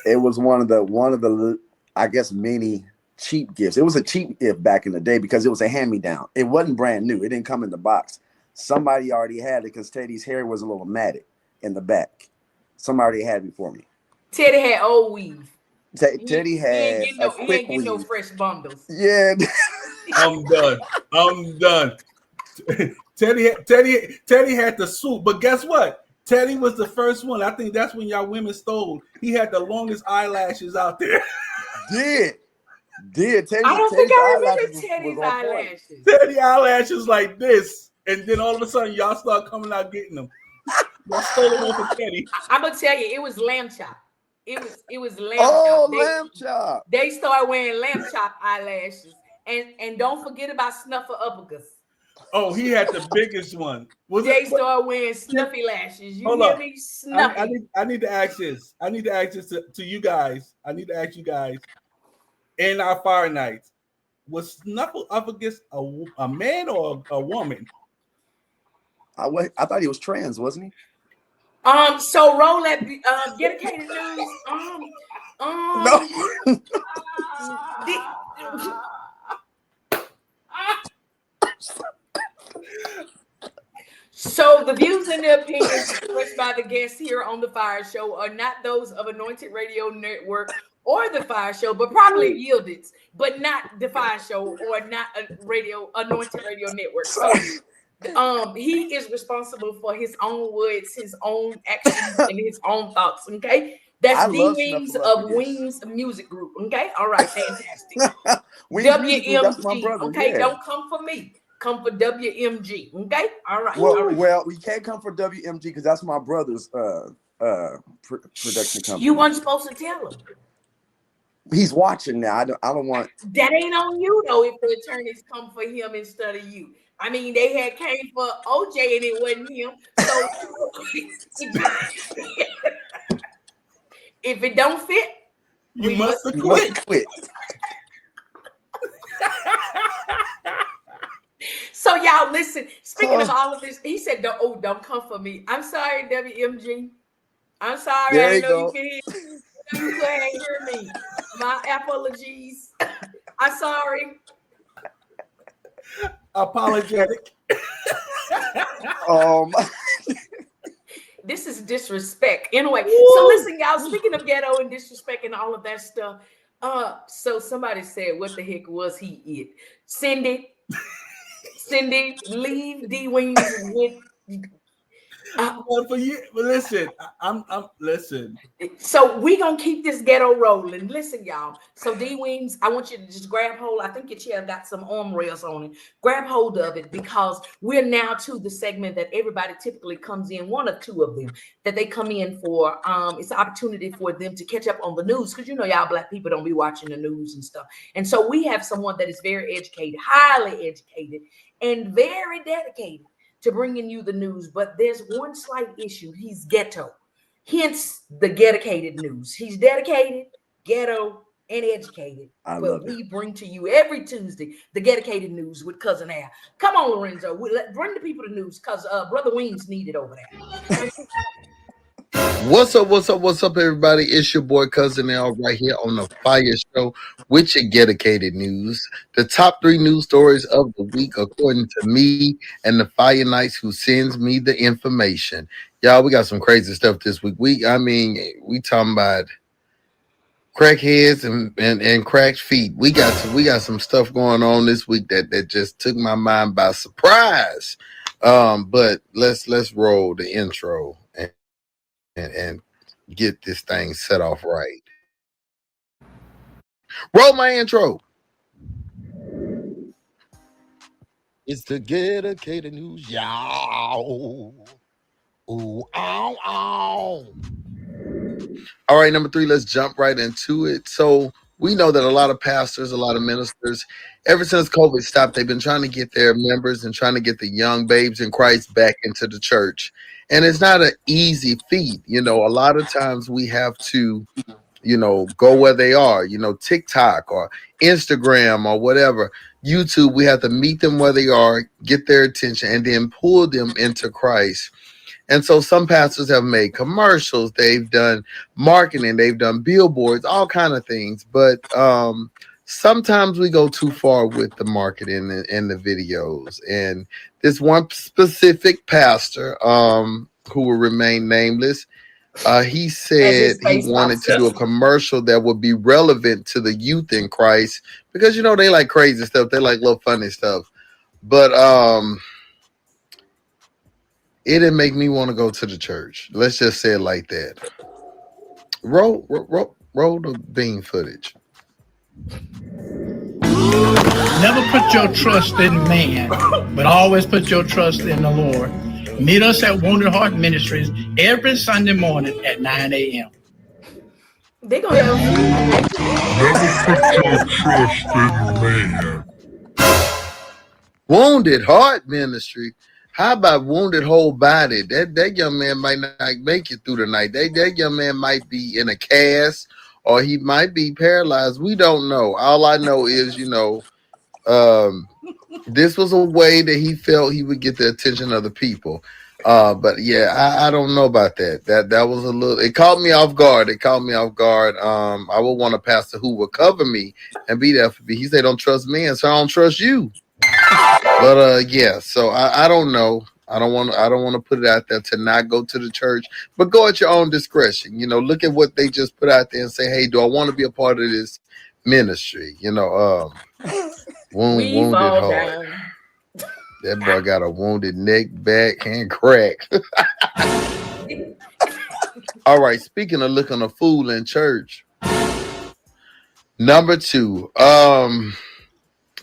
It was one of the I guess many cheap gifts. It was a cheap gift back in the day because it was a hand-me-down. It wasn't brand new. It didn't come in the box. Somebody already had it because Teddy's hair was a little matted in the back. Somebody already had it before me. Teddy had old weave. Teddy had he ain't get no fresh bundles. Yeah. I'm done. Teddy had the suit, but guess what? Teddy was the first one. I think that's when y'all women stole. He had the longest eyelashes out there. Did Teddy? I don't think I remember Teddy's eyelashes. Teddy eyelashes like this, and then all of a sudden y'all start coming out getting them. Y'all stole them off of Teddy. I'm gonna tell you, it was lamb chop. It was lamb chop. Oh, lamb chop. They started wearing lamb chop eyelashes. And don't forget about Snuffer Uppercuts. Oh, he had the biggest one. They started wearing snuffy lashes. You hear me? Snuffy. I need to ask this. I need to ask this to you guys. I need to ask you guys. In our fire nights, was Snuffle Uppercuts a man or a woman? I thought he was trans, wasn't he? So roll that dedicated news. No. So the views and the opinions expressed by the guests here on the Fire Show are not those of Anointed Radio Network or the Fire Show, but probably yielded, but not the Fire Show or not Anointed Radio Network. So he is responsible for his own words, his own actions, and his own thoughts. Okay. That's the Wings of Wings Music Group. Okay. All right. Fantastic. WMG. Okay. Yeah. Don't come for me. Come for WMG. Okay. All right. Well, we can't come for WMG because that's my brother's production company. You weren't supposed to tell him. He's watching now. I don't want. That ain't on you though. If the attorneys come for him instead of you, I mean, they had came for OJ and it wasn't him. So if it don't fit, You must quit. So y'all listen. Speaking of all of this, he said, "Don't come for me." I'm sorry, WMG. I'm sorry. There I you know go. you can hear. You couldn't hear me. My apologies. I'm sorry. Apologetic. This is disrespect. Anyway, so listen, y'all. Speaking of ghetto and disrespect and all of that stuff, so somebody said, "What the heck was he it?" Cindy, leave D Wings with. For you, but listen, I'm listen. So we gonna keep this ghetto rolling. Listen, y'all. So D Wings, I want you to just grab hold. I think your chair got some arm rails on it. Grab hold of it because we're now to the segment that everybody typically comes in. One or two of them that they come in for. It's an opportunity for them to catch up on the news because you know y'all black people don't be watching the news and stuff. And so we have someone that is very educated, highly educated, and very dedicated to bringing you the news. But there's one slight issue. He's ghetto. Hence the dedicated news. He's dedicated, ghetto, and educated. But we bring to you every Tuesday the dedicated news with Cousin Al. Come on, Lorenzo. Bring the people the news because Brother Wings need it over there. What's up, everybody? It's your boy Cousin Al right here on the FIYAH Show with your dedicated news. The top 3 news stories of the week, according to me and the FIYAH Knights who sends me the information. Y'all, we got some crazy stuff this week. We talking about crackheads and cracked feet. We got some stuff going on this week that just took my mind by surprise. But let's roll the intro and get this thing set off right. Roll my intro. It's the dedicated news, y'all. Ooh, ow, ow. All right, number 3, let's jump right into it. So we know that a lot of pastors, a lot of ministers, ever since COVID stopped, they've been trying to get their members and trying to get the young babes in Christ back into the church. And it's not an easy feat. You know, a lot of times we have to, go where they are, TikTok or Instagram or whatever, YouTube. We have to meet them where they are, get their attention, and then pull them into Christ. And so some pastors have made commercials, they've done marketing, they've done billboards, all kind of things. But sometimes we go too far with the marketing and the videos. And this one specific pastor, who will remain nameless, he said he wanted to do a commercial that would be relevant to the youth in Christ because, they like crazy stuff. They like little funny stuff. But it didn't make me want to go to the church. Let's just say it like that. Roll the bean footage. Never put your trust in man, but always put your trust in the Lord. Meet us at Wounded Heart Ministries every Sunday morning at 9 a.m. They're going to Never put your trust in man. Wounded Heart Ministry. How about wounded whole body? That young man might not make it through the night. That young man might be in a cast or he might be paralyzed. We don't know. All I know is, this was a way that he felt he would get the attention of the people. But yeah, I don't know about that. That was a little. It caught me off guard. I would want a pastor who would cover me and be there for me. He said, "Don't trust me, and so I don't trust you." But yeah, so I don't know. I don't want to put it out there to not go to the church, but go at your own discretion. Look at what they just put out there and say, "Hey, do I want to be a part of this ministry?" Wounded heart. That boy got a wounded neck, back, and crack. All right. Speaking of looking a fool in church, number 2.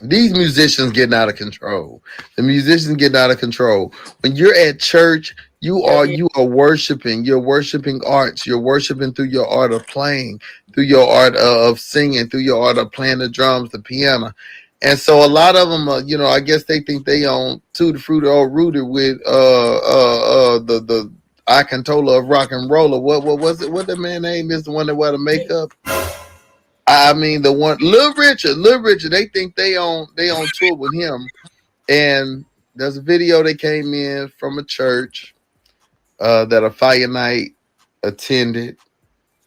These musicians getting out of control. The musicians getting out of control. When you're at church, you are worshiping. You're worshiping arts. You're worshiping through your art of playing, through your art of singing, through your art of playing the drums, the piano. And so a lot of them, I guess they think they own Tutti Frutti or rooted with the Icontola of rock and roll. What was it? What the man name is? The one that wear the makeup? I mean, the one Lil Richard. They think they on tour with him. And there's a video that came in from a church that a fire night attended.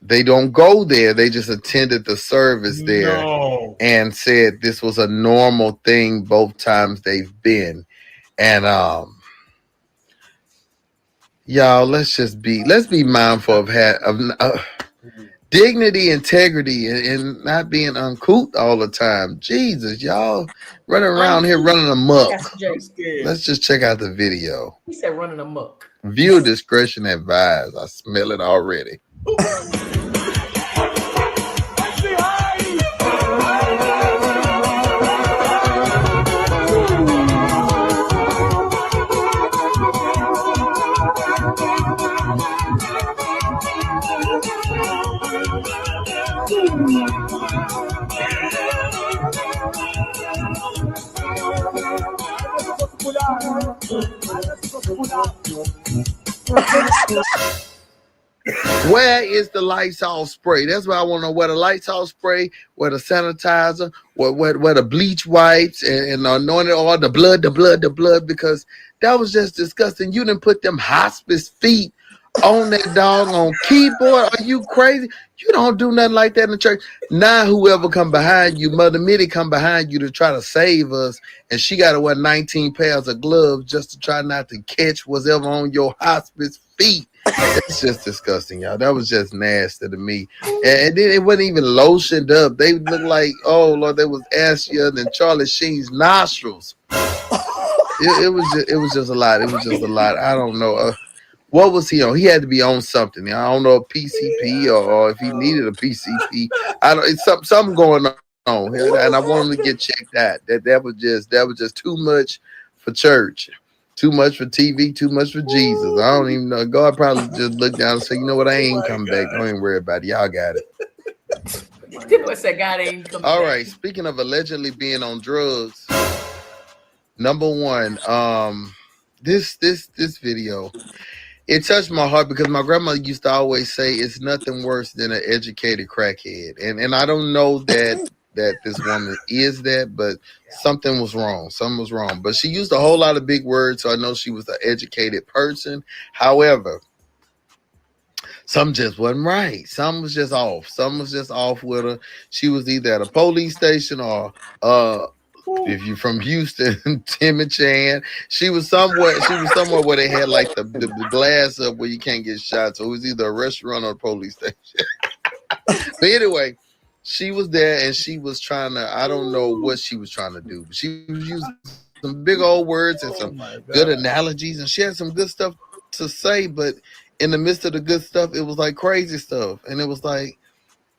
They don't go there. They just attended the service there and said this was a normal thing both times they've been. And y'all, let's be mindful of dignity, integrity, and not being uncouth all the time. Jesus, y'all running around here running amok. Let's just check out the video. He said running amok. Viewer discretion advised. I smell it already. Where is the Lysol spray? That's why I want to know where the Lysol spray, where the sanitizer, where the bleach wipes and the anointed oil, the blood, because that was just disgusting. You didn't put them hospice feet on that doggone keyboard. Are you crazy? You don't do nothing like that in the church. Now whoever come behind you, Mother Mitty come behind you to try to save us, and she got to wear 19 pairs of gloves just to try not to catch whatever on your hospice feet. It's just disgusting, y'all. That was just nasty to me. And then it wasn't even lotioned up. They looked like, oh Lord, they was ashier than Charlie Sheen's nostrils. It was just a lot. It was just a lot. I don't know. What was he on? He had to be on something. I don't know, a PCP or if he needed a PCP. It's something going on, and I want him to get checked out. That was just too much for church. Too much for TV, too much for Jesus. I don't even know. God probably just looked down and said, you know what? I ain't coming back. Don't even worry about it. Y'all got it. People said God ain't coming back. All right. Speaking of allegedly being on drugs, number one, this video, it touched my heart because my grandmother used to always say it's nothing worse than an educated crackhead. And I don't know that this woman is that, but something was wrong. Something was wrong. But she used a whole lot of big words, so I know she was an educated person. However, something just wasn't right. Something was just off. Something was just off with her. She was either at a police station or if you're from Houston, Tim and Chan, she was somewhere where they had like the glass up where you can't get shot. So it was either a restaurant or a police station. But anyway, she was there and she was trying to, I don't know what she was trying to do, but she was using some big old words and some good analogies, and she had some good stuff to say, but in the midst of the good stuff, it was like crazy stuff. And it was like,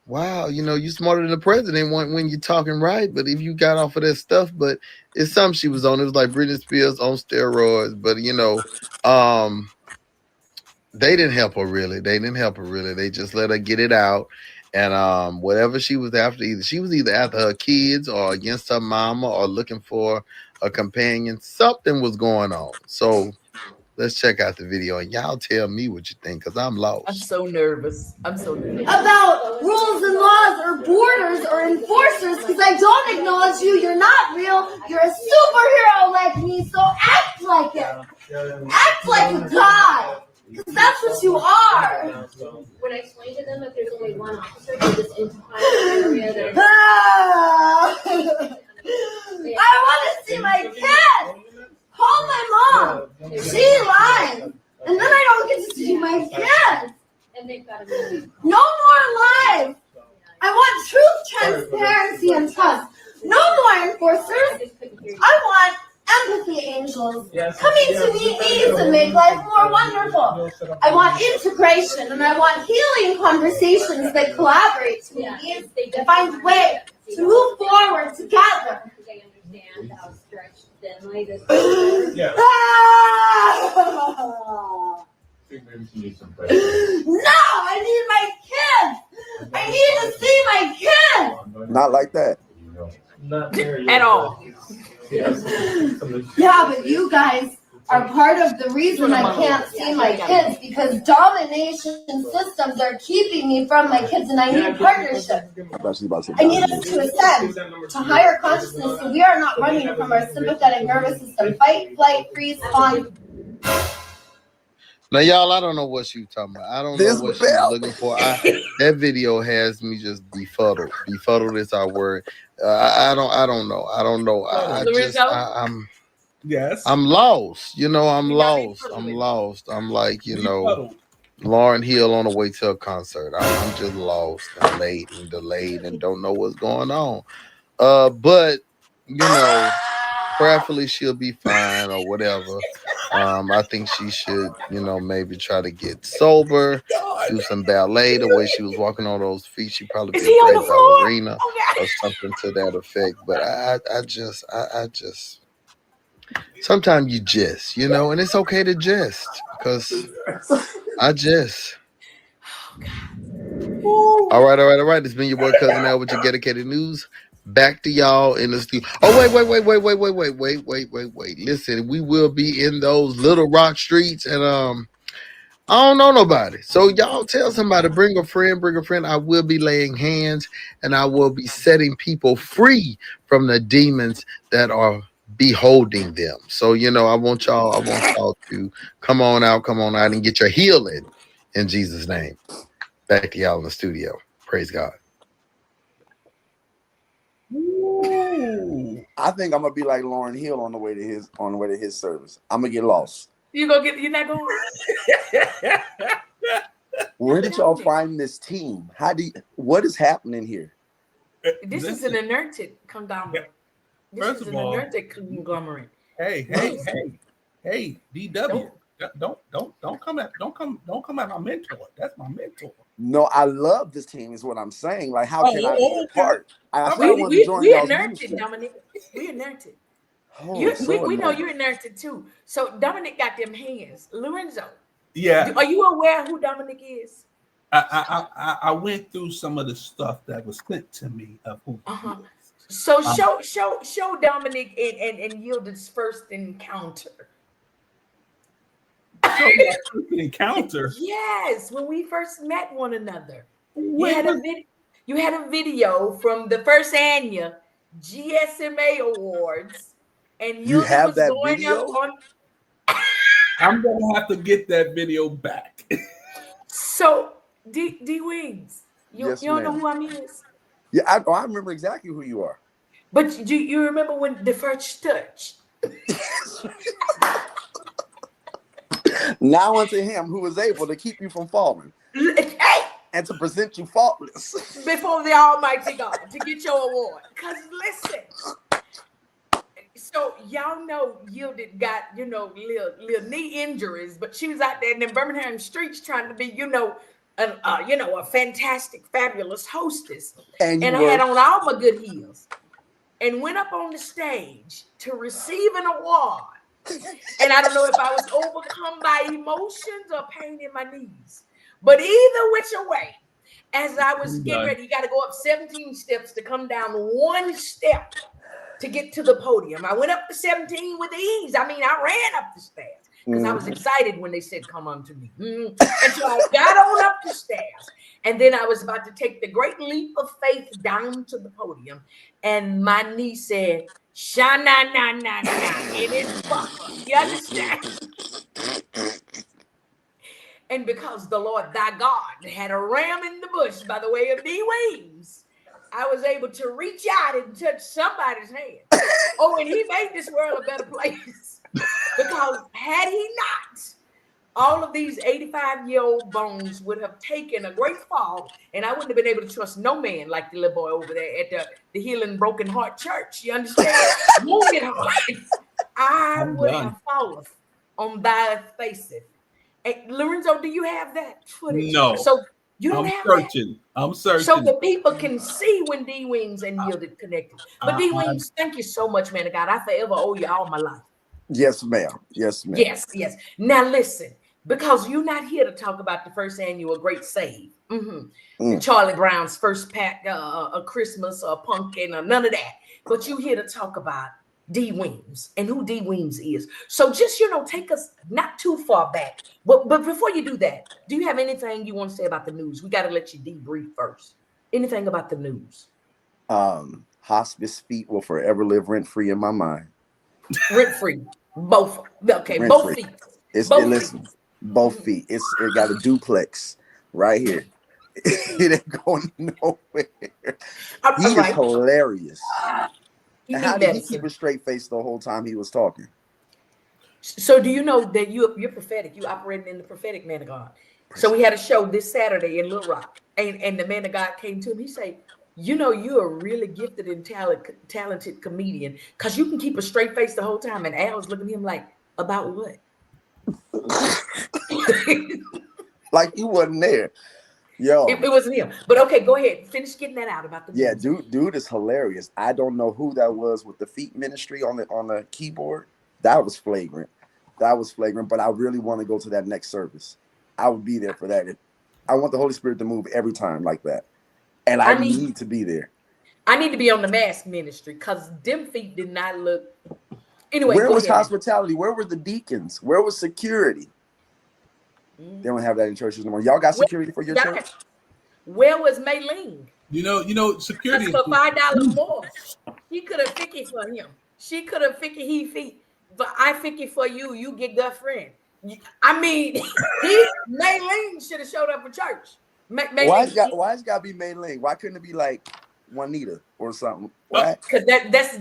wow, you smarter than the president when you're talking right, but if you got off of that stuff, but it's something she was on. It was like Britney Spears on steroids, but they didn't help her really. They just let her get it out. And whatever she was after, she was either after her kids or against her mama or looking for a companion. Something was going on. So let's check out the video and y'all tell me what you think, because I'm lost. I'm so nervous. About rules and laws or borders or enforcers, because I don't acknowledge you. You're not real. You're a superhero like me, so act like it. Act like a god. Because that's what you are. When I explain to them that there's only one officer for this entire area, I want to see my kid. Call my mom. She lied. And then I don't get to see my kid. No more lies. I want truth, transparency, and trust. No more enforcers. I want empathy angels coming to meet needs and make life more wonderful. I want integration, and I want healing conversations that collaborate to meet needs and find ways to move forward together. latest. Yeah. No, I need my kids. I need to see my kids. Not like that. At all. Yeah, but you guys are part of the reason I can't see my kids because domination systems are keeping me from my kids, and I need partnership. I need us to ascend to higher consciousness so we are not running from our sympathetic nervous system. Fight, flight, freeze, fawn. Now, y'all, I don't know what she was talking about. I don't know what she was looking for. That video has me just befuddled. Befuddled is our word. I don't know. I'm lost. You know, I'm lost. I'm like, you know, Lauryn Hill on the way to a concert. I'm just lost and late and delayed and don't know what's going on. But you know, prayerfully she'll be fine or whatever. I think she should, you know, maybe try to get sober, do some ballet. The way she was walking on those feet, she probably be a great ballerina or something to that effect. But I just sometimes you jest, you know, and it's okay to jest because I jest. All right. It's been your boy Cousin Al with your dedicated news. Back to y'all in the studio. Oh, wait. Listen, we will be in those Little Rock streets, and I don't know nobody. So y'all tell somebody, bring a friend. I will be laying hands, and I will be setting people free from the demons that are beholding them. So, you know, I want y'all to come on out and get your healing in Jesus' name. Back to y'all in the studio. Praise God. Ooh. I think I'm gonna be like Lauryn Hill on the way to his service. I'm gonna get lost. You're not going. Where did y'all find this team? What is happening here? This is an anointed conglomerate. First of all, conglomerate. Hey, DW. Don't come at my mentor. That's my mentor. No, I love this team. Is what I'm saying. Like, how can I be a part? We anointed, Dominic. We anointed. We know you're anointed too. So Dominic got them hands. Lorenzo. Yeah. Are you aware who Dominic is? I went through some of the stuff that was sent to me of who. So show Dominic and Yielded's first encounter. Encounter. Yes, when we first met one another. You had a video from the first annual GSMA Awards, and you have that going video. Up on... I'm gonna have to get that video back. So D Wings, you don't know who I mean? Yeah, I remember exactly who you are. But do you remember when the first touch? Now unto him who is able to keep you from falling and to present you faultless before the Almighty God to get your award. Because listen, so y'all know Yielded got, you know, little knee injuries, but she was out there in the Birmingham streets trying to be, you know, a fantastic, fabulous hostess. And I had on all my good heels and went up on the stage to receive an award. And I don't know if I was overcome by emotions or pain in my knees. But either which way, as I was getting ready, you got to go up 17 steps to come down one step to get to the podium. I went up to 17 with ease. I mean, I ran up the stairs because I was excited when they said, come unto me. And so I got on up the stairs. And then I was about to take the great leap of faith down to the podium. And my knee said, Sha-na-na-na-na, and it's buckled. You understand? And because the Lord thy God had a ram in the bush by the way of D Wings, I was able to reach out and touch somebody's hand. Oh, and he made this world a better place. Because had he not, all of these 85-year-old bones would have taken a great fall, and I wouldn't have been able to trust no man like the little boy over there at the Healing Broken Heart Church. You understand? Wounded heart. I would have fallen on thy faces. Hey, Lorenzo, do you have that footage? No. So You don't I'm have searching. that? I'm searching. So the people can see when D Wings and Yielded connected. But D Wings, thank you so much, man of God. I forever owe you all my life. Yes, ma'am. Yes, ma'am. Yes, yes. Now listen, because you're not here to talk about the first annual Great Save. Charlie Brown's first pack, a Christmas, or pumpkin, or none of that. But you're here to talk about D Weems and who D Weems is. So just, take us not too far back. But before you do that, do you have anything you want to say about the news? We got to let you debrief first. Anything about the news? Hospice feet will forever live rent-free in my mind. Rent-free. Both. Okay, Rent both free. feet. Both feet. It got a duplex right here. It ain't going nowhere. He is hilarious. How did he keep a straight face the whole time he was talking? So do you know that you're prophetic? You operating in the prophetic, man of God. So we had a show this Saturday in Little Rock, and the man of God came to him. He said, you're a really gifted and talented comedian because you can keep a straight face the whole time. And Al was looking at him like, about what? Like you wasn't there. Yo, it wasn't him. But okay, go ahead. Finish getting that out about the music. Dude is hilarious. I don't know who that was with the feet ministry on the keyboard. That was flagrant. But I really want to go to that next service. I would be there for that. I want the Holy Spirit to move every time like that. And I need to be there. I need to be on the mask ministry because them feet did not look. Anyway, where was hospitality? Where were the deacons? Where was security? They don't have that in churches no more. Y'all got security for your church? Where was Maylene? Security for $5 more. She could have fixed it for him. She could have fixed he feet. But I fix it for you. You get girlfriend. I mean, Maylene should have showed up for church. Why it's got to be Maylene? Why couldn't it be like Juanita or something? Why? Because that's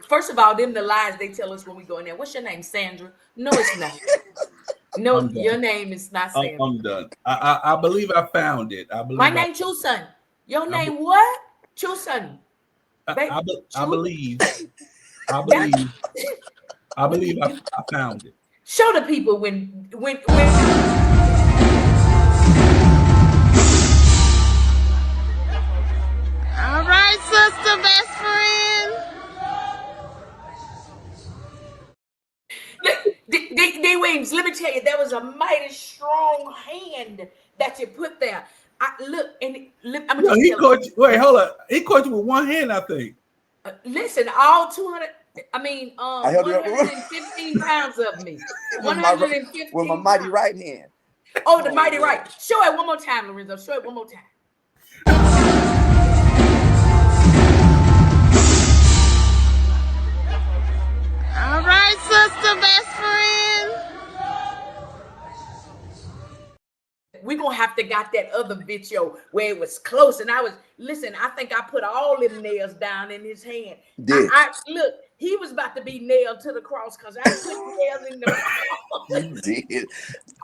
first of all, them the lies they tell us when we go in there. What's your name, Sandra? No, it's not. No, your name is not Sandra. I'm done. I believe I found it. My name Chuson. Your name what? Chuson. I believe I found it. Show the people when. All right, sister, best friend. D Wings, let me tell you, that was a mighty strong hand that you put there. I'm gonna he caught you. Wait, hold up. He caught you with one hand, I think. Listen, all 200. I mean, 115 pounds of me. 115 with my mighty right hand. Oh, the mighty right. Show it one more time, Lorenzo. Show it one more time. All right, sister, best friend. We're going to have to got that other video where it was close. And I think I put all them nails down in his hand. Look, he was about to be nailed to the cross because I put nails in the cross. You did.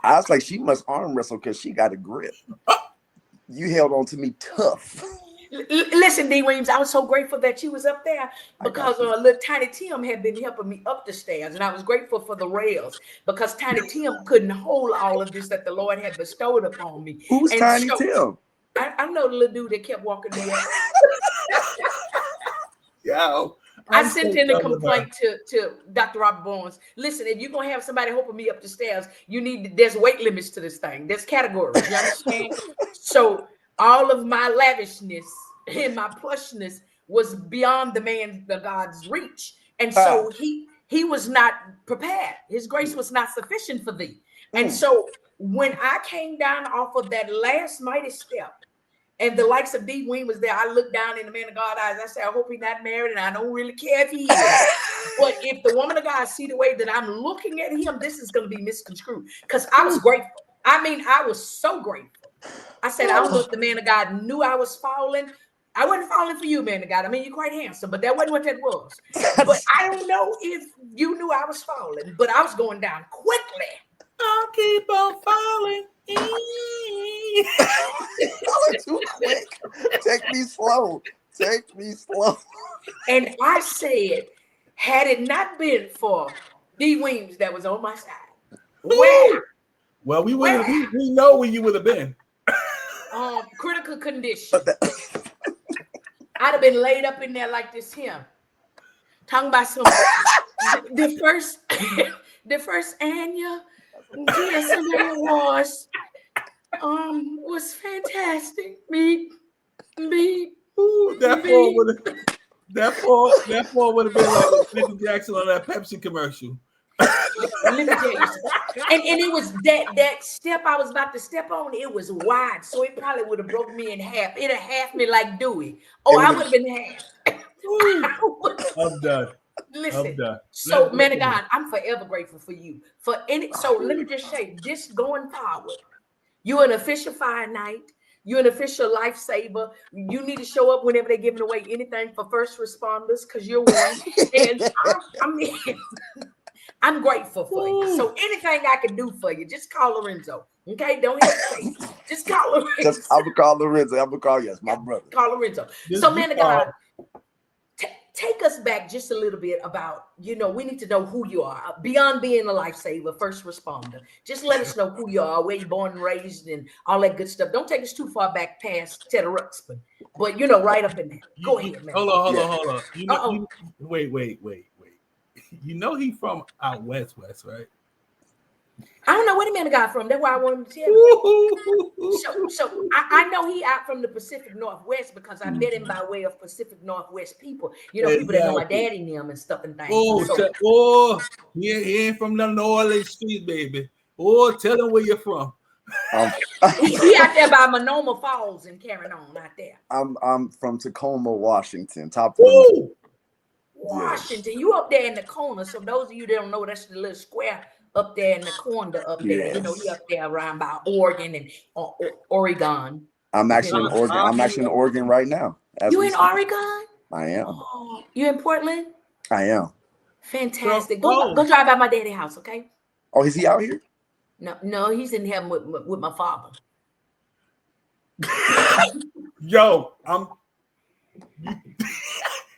I was like, she must arm wrestle because she got a grip. You held on to me tough. Listen, D. Weems, I was so grateful that you was up there because little Tiny Tim had been helping me up the stairs, and I was grateful for the rails because Tiny Tim couldn't hold all of this that the Lord had bestowed upon me. Who's Tiny Tim? I know the little dude that kept walking there. Yo, I sent in a complaint to Dr. Robert Barnes. Listen, if you're going to have somebody helping me up the stairs, there's weight limits to this thing. There's categories. You understand? So all of my lavishness and my plushness was beyond the God's reach. And so he was not prepared. His grace was not sufficient for thee. And so when I came down off of that last mighty step, and the likes of D. Wing was there, I looked down in the man of God's eyes. I said, I hope he's not married, and I don't really care if he is. But if the woman of God see the way that I'm looking at him, this is going to be misconstrued. Because I was grateful. I mean, I was so grateful. I said, I don't know if the man of God knew I was falling. I wasn't falling for you, man of God. I mean, you're quite handsome, but that wasn't what that was. But I don't know if you knew I was falling, but I was going down quickly. I'll keep on falling. Too quick. Take me slow. And I said, had it not been for D. Weems that was on my side, where? Well, we know where you would have been. critical condition. I'd have been laid up in there like this here. Talking about some the first annual GSMA Awards was fantastic. Ooh, that fall would have been like Michael Jackson on that Pepsi commercial. Let me tell you, and it was that step I was about to step on. It was wide, so it probably would have broke me in half. It'd have half me like Dewey. Oh, I would have been half. I'm done. Listen, I'm done. so man of God, I'm forever grateful for you. So let me just say this going forward. You're an official fire night. You're an official lifesaver. You need to show up whenever they're giving away anything for first responders because you're one. And I'm grateful for you. So anything I can do for you, just call Lorenzo. Okay? Don't hesitate. Just call Lorenzo. I'm going to call Lorenzo. I'm going to call, yes, my brother. Call Lorenzo. So, man of God, take us back just a little bit about, we need to know who you are. Beyond being a lifesaver, first responder. Just let us know who you are, where you're born and raised, and all that good stuff. Don't take us too far back past Ted Ruxpin. But, right up in there. Go ahead, man. Hold on. Wait. You know he from out west, right? I don't know where the man got from. That's why I wanted to tell you. So I know he out from the Pacific Northwest because I met him by way of Pacific Northwest people. People that know my daddy and them and stuff and things. He ain't from the New Orleans street, baby. Oh, tell him where you're from. He out there by Monoma Falls and carrying on out there. I'm from Tacoma, Washington. Washington, you up there in the corner. So those of you that don't know, that's the little square up there in the corner up there. Yes. You up there around by Oregon and Oregon. I'm actually in Oregon. I'm actually in Oregon right now. You in Oregon? I am. Oh, you in Portland? I am. Fantastic. Go drive by my daddy's house, okay? Oh, is he out here? No, he's in heaven with my father. Yo,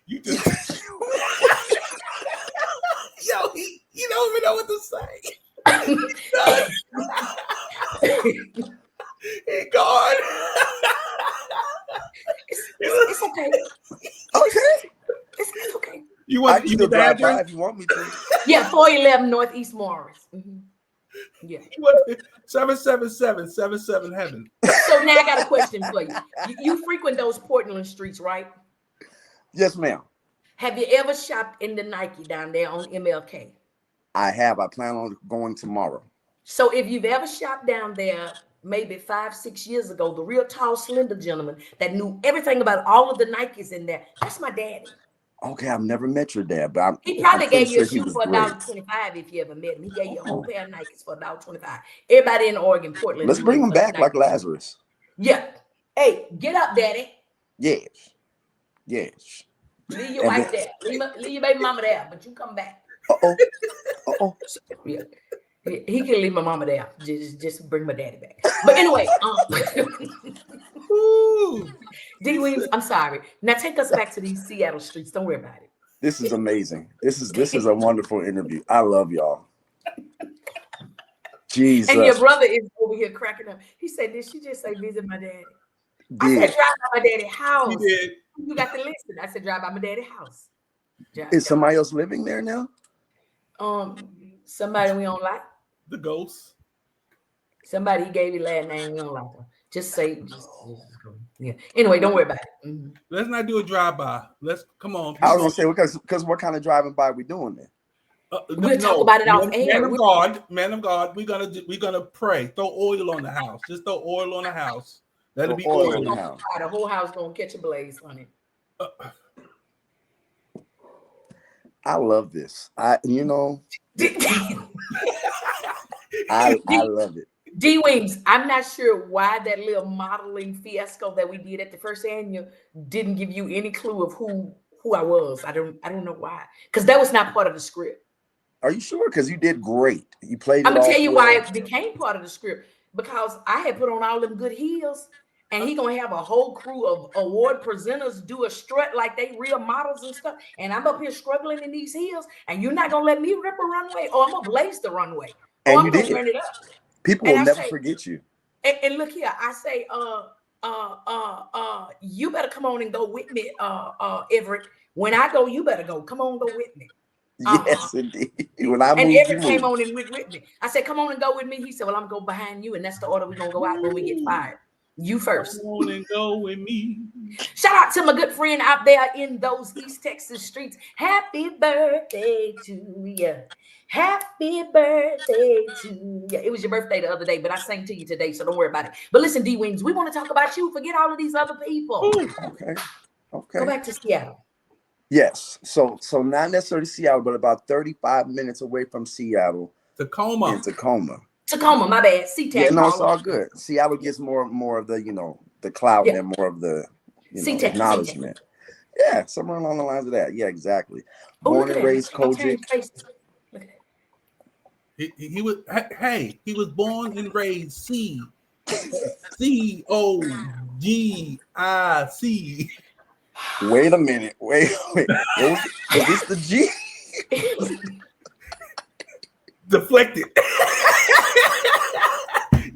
you just yo, he don't even know what to say. He gone. It's okay. Okay. It's okay. You want to drive by if you want me to? Yeah, 411 Northeast Morris. Mm-hmm. Yeah. 777 heaven. So now I got a question for you. You frequent those Portland streets, right? Yes, ma'am. Have you ever shopped in the Nike down there on MLK? I have. I plan on going tomorrow. So if you've ever shopped down there, maybe 5-6 years ago, the real tall, slender gentleman that knew everything about all of the Nikes in there, that's my daddy. Okay, I've never met your dad, but he probably gave you a shoe for $1.25 if you ever met him. He gave you a whole pair of Nikes for $1.25. Everybody in Oregon, Portland. Let's bring him back like Lazarus. Yeah. Hey, get up, daddy. Yes. Leave your wife there. Leave your baby mama there, but you come back. Uh-oh. Yeah. He can leave my mama there. Just bring my daddy back. But anyway, D. Williams, I'm sorry. Now take us back to these Seattle streets. Don't worry about it. This is amazing. This is a wonderful interview. I love y'all. Jesus. And your brother is over here cracking up. He said, "Did she just say visit my daddy?" I said, "Drive by my daddy's house." He did. You got to listen. I said, "Drive by my daddy's house." Is somebody else living there now? Somebody we don't like. The ghost. Somebody gave you last name we don't like her. Just say, yeah. Anyway, don't worry about it. Mm-hmm. Let's not do a drive-by. Come on. I was gonna say because what kind of driving by we doing there? We'll talk about it off air. Man of God, we're gonna pray. Throw oil on the house. Just throw oil on the house. That'll be oil on the house. The whole house gonna catch a blaze, honey. I love this. I love it. D Wings, I'm not sure why that little modeling fiasco that we did at the first annual didn't give you any clue of who I was. I don't know why. Because that was not part of the script. Are you sure? Because you did great. You played. I'm gonna tell you why it became part of the script. Because I had put on all them good heels, and he gonna have a whole crew of award presenters do a strut like they real models and stuff. And I'm up here struggling in these heels, and you're not gonna let me rip a runway, or I'm gonna blaze the runway. And I'm you gonna did. turn it up. People will never forget you. And look here, I say, you better come on and go with me, Everett. When I go, you better go. Come on, go with me. Yes, indeed. When I And moved, Everett came on and went with me. I said, come on and go with me. He said, well, I'm going to go behind you. And that's the order we're going to go out when we get fired. You first. Come on and go with me. Shout out to my good friend out there in those East Texas streets. Happy birthday to you. Happy birthday to you. It was your birthday the other day, but I sang to you today, so don't worry about it. But listen, D-Wings, we want to talk about you. Forget all of these other people. Ooh, okay. Go back to Seattle. Yes. So not necessarily Seattle, but about 35 minutes away from Seattle. Tacoma. In Tacoma. Tacoma, my bad. SeaTac. Yeah, no, it's all good. Seattle gets more of the, the clout and more of the acknowledgement. Yeah, somewhere along the lines of that. Yeah, exactly. Born and raised Kojic. He was born and raised C-O-G-I-C. Wait a minute. Wait. Is this the G? Deflected.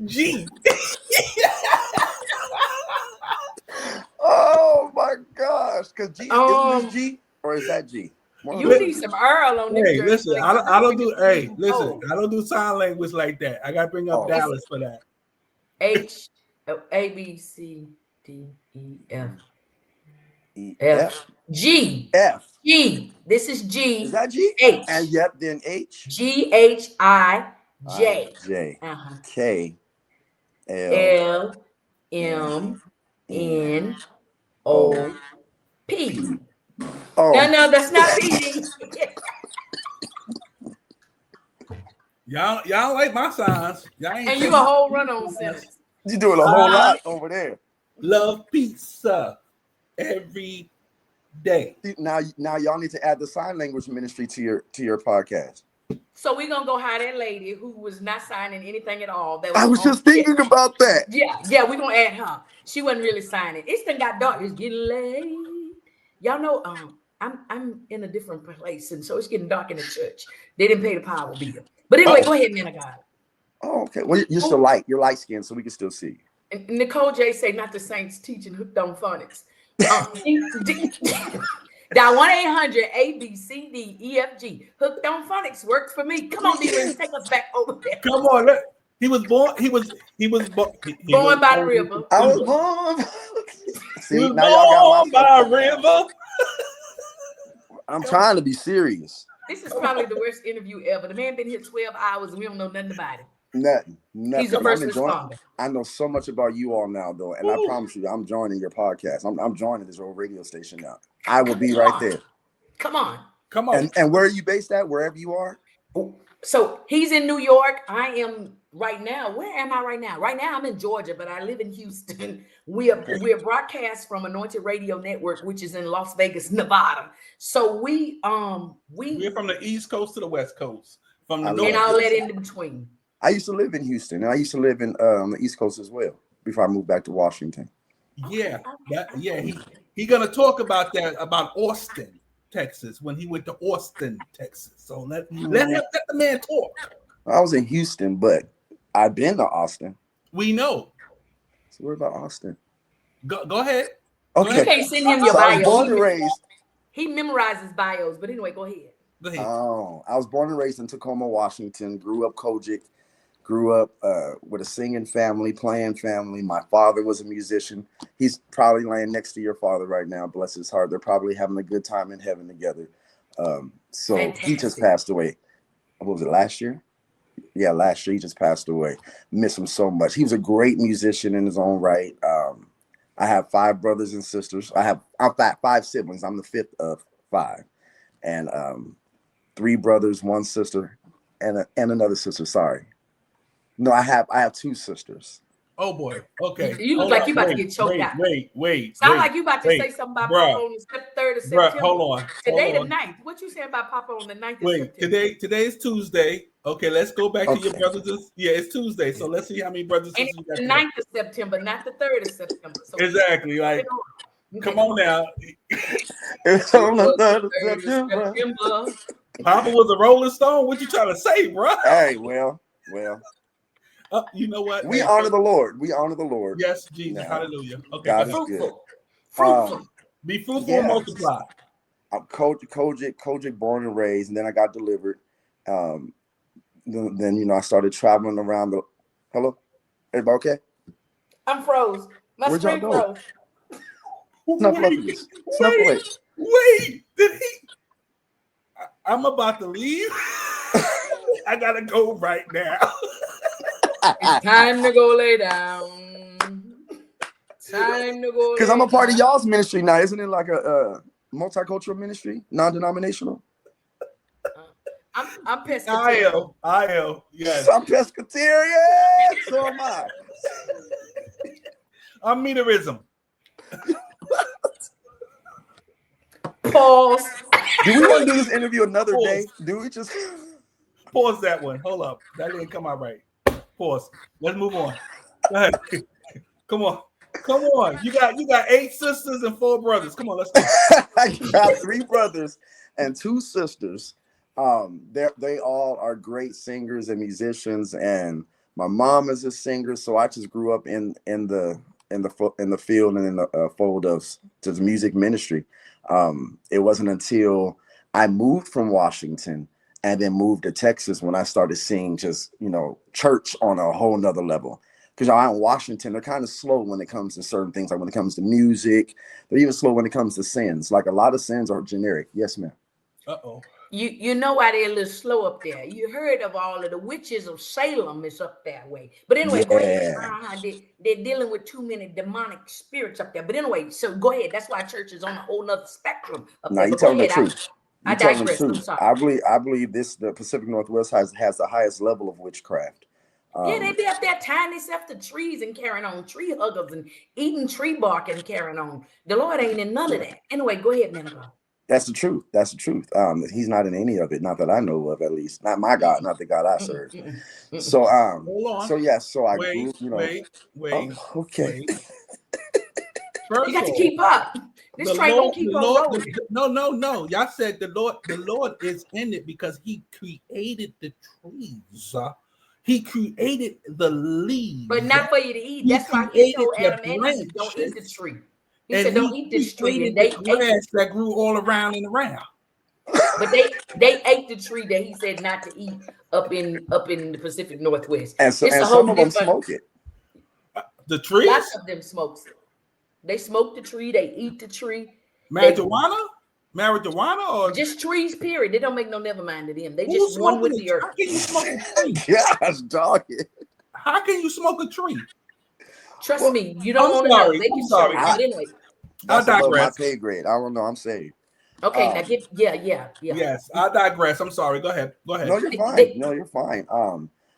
G. Oh my gosh. Because G is this G or is that G? You need some Earl on this. Hey, listen, I don't do I don't do sign language like that. I gotta bring up Dallas for that. H A B C D E F. F. G. F. G. This is G. Is that G? H. And then H. G-H-I-J. J. K. L. M. N. O. P. Oh. No, that's not P. Y'all like my signs. Y'all ain't and you a whole run-on sentence. You doing a whole lot over there. Love pizza every day. Now y'all need to add the sign language ministry to your podcast. So we're gonna go hire that lady who was not signing anything at all. I was just thinking about that. Yeah, we're gonna add her. She wasn't really signing. It's done got dark. It's getting late. Y'all know I'm in a different place, and so it's getting dark in the church. They didn't pay the power bill. But anyway, go ahead, man of God. Oh, okay. Well, you're still light. You're light skinned, so we can still see you. And Nicole J say not the saints teaching hooked on phonics. Dial 1-800-ABCDEFG. Hooked on phonics worked for me. Come on, D-Wings, take us back over there. Come on, look. He was born by the river. I was born. See, now y'all got by a river. I'm trying to be serious. This is probably the worst interview ever. The man been here 12 hours and we don't know nothing about him. Nothing. He's a first responder. I know so much about you all now, though, and I promise you, I'm joining your podcast. I'm joining this old radio station now. I will be right there. Come on. And where are you based at? Wherever you are. So he's in New York. I am right now. Where am I right now? Right now I'm in Georgia, but I live in Houston. We're broadcast from Anointed Radio Network, which is in Las Vegas, Nevada. So we're from the East Coast to the West Coast, from the and all that in between. I used to live in Houston, and I used to live in the East Coast as well before I moved back to Washington. Yeah, he gonna talk about that, about Austin, Texas, when he went to Austin, Texas. So let the man talk. I was in Houston, but I've been to Austin. We know. So what about Austin? Go ahead. Okay. You can't send him your bio. I was bio. born and raised. He memorizes bios, but anyway, go ahead. Oh, I was born and raised in Tacoma, Washington. Grew up Kojic. Grew up with a singing family, playing family. My father was a musician. He's probably laying next to your father right now. Bless his heart. They're probably having a good time in heaven together. So fantastic. He just passed away. What was it, last year? Yeah, last year he just passed away. Miss him so much. He was a great musician in his own right. I have 5 brothers and sisters. I'm 5 siblings. I'm the 5th of 5. And 3 brothers, 1 sister, and another sister. Sorry. No, I have 2 sisters. Oh boy. Okay. You look like you about to get choked out. Wait. Sound like you about to say something about Papa on the 3rd of September. Hold on. Today the 9th. What you saying about Papa on the 9th of September? Today is Tuesday. Okay, let's go back to your brothers. Yeah, it's Tuesday. So let's see how many brothers and sisters you got. The 9th of September, not the 3rd of September. So exactly. Like, come on now. It's on the 3rd of September. Papa was a Rolling Stone. What you trying to say, bro? Hey, well. You know what? We honor the Lord. We honor the Lord. Yes, Jesus. Now, Hallelujah. Okay. God is good. Fruitful. Be fruitful and multiply. I'm Kojic, born and raised, and then I got delivered. Then I started traveling around the. Hello, everybody okay? I'm froze. My Where'd y'all screen go? froze. Wait, did he? I'm about to leave. I gotta go right now. It's time to go lay down. Time to go. Because I'm a part of y'all's ministry now, isn't it? Like a multicultural ministry, non-denominational. I'm Pescatarian. I am. Yes. I'm Pescatarian. So am I. I'm meterism. Pause. Do we want to do this interview another day? Do we just pause that one? Hold up. That didn't come out right. Pause. Let's move on. Go ahead. Come on. You got 8 sisters and 4 brothers. Come on, let's go. I got 3 brothers and 2 sisters. They all are great singers and musicians, and my mom is a singer, so I just grew up in the field and in the fold of to the music ministry. It wasn't until I moved from Washington and then moved to Texas when I started seeing just church on a whole nother level. Because out in Washington, they're kind of slow when it comes to certain things, like when it comes to music. They're even slow when it comes to sins. Like a lot of sins are generic. Yes, ma'am. Uh-oh. You know why they're a little slow up there. You heard of all of the witches of Salem is up that way. But anyway, go ahead. They're dealing with too many demonic spirits up there. But anyway, so go ahead. That's why church is on a whole nother spectrum up there. You're telling the truth. I digress. I'm sorry. I believe the Pacific Northwest has the highest level of witchcraft. Yeah, they be up there tying themselves to trees and carrying on, tree huggers and eating tree bark and carrying on. The Lord ain't in none of that. Anyway, go ahead, man. That's the truth. He's not in any of it, not that I know of, at least. Not my God, not the God I serve. So hold on. So I grew, wait. Okay. You got to keep up. This train gonna keep on rolling. No. Y'all said the Lord is in it because he created the trees. He created the leaves. But not for you to eat. That's why he told Adam and Eve, don't eat the tree. He said, don't eat this tree. And they grass that grew all around and around. But they ate the tree that he said not to eat up in the Pacific Northwest. And some of them smoke it. The trees? Lots of them smokes it. They smoke the tree. They eat the tree. Marijuana? Marijuana or just trees, period. They don't make no never mind to them. They just one with the earth. How can you smoke a tree? Gosh, dog. How can you smoke a tree? Trust me, you don't want to know. They can sorry. But anyway. I digress. My pay grade. I don't know. I'm saved. Okay, now get yeah. Yes, I digress. I'm sorry. Go ahead. No, you're fine. You're fine.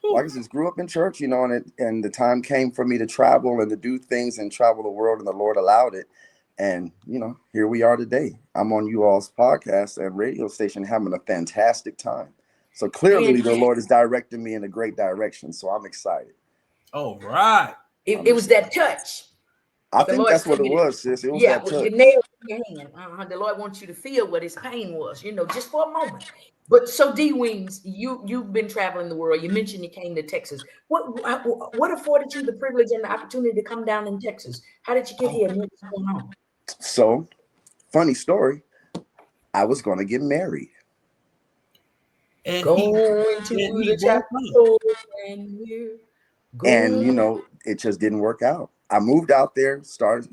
Like I said, grew up in church, and the time came for me to travel and to do things and travel the world, and the Lord allowed it. And, here we are today. I'm on you all's podcast and radio station having a fantastic time. So clearly the Lord is directing me in a great direction. So I'm excited. All right. It was that touch. I think that's what it was, sis. It was that touch. Your nail in your hand. The Lord wants you to feel what his pain was, just for a moment. But so D Wings, you've been traveling the world. You mentioned you came to Texas. What afforded you the privilege and the opportunity to come down in Texas? How did you get here? What's going on? So, funny story. I was going to get married. And it just didn't work out. I moved out there,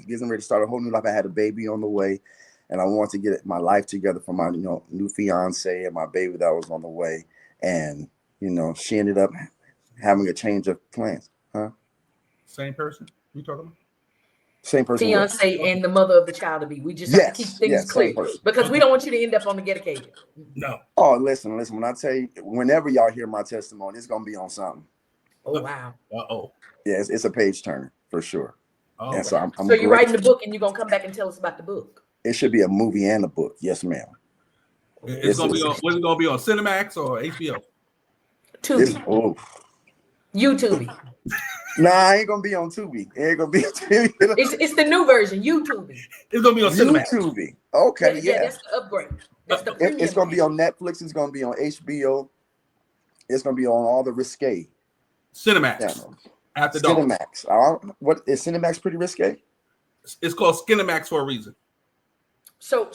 getting ready to start a whole new life. I had a baby on the way, and I wanted to get my life together for my new fiance and my baby that was on the way. And she ended up having a change of plans. Same person you talking about? Same person. Fiance and the mother of the child to be. We just have to keep things clear because we don't want you to end up on the get occasion. No. Oh, listen. When I tell you, whenever y'all hear my testimony, it's gonna be on something. Oh wow. Uh-oh. Yeah, it's a page turner for sure. Oh, and so so you're writing the book and you're gonna come back and tell us about the book. It should be a movie and a book. Yes, ma'am. It's gonna be on. What's it gonna be on? Cinemax or HBO? Tubi. YouTube. Nah, I ain't gonna be on Tubi. It ain't gonna be on Tubi. It's the new version, YouTube. It's gonna be on Cinemax. YouTube. Okay, yeah. That's the upgrade. That's the it's gonna be on Netflix. It's gonna be on HBO. It's gonna be on all the risque. Cinemax. Yeah. After dark. Cinemax. What is Cinemax? Pretty risque. It's called Skinemax for a reason. So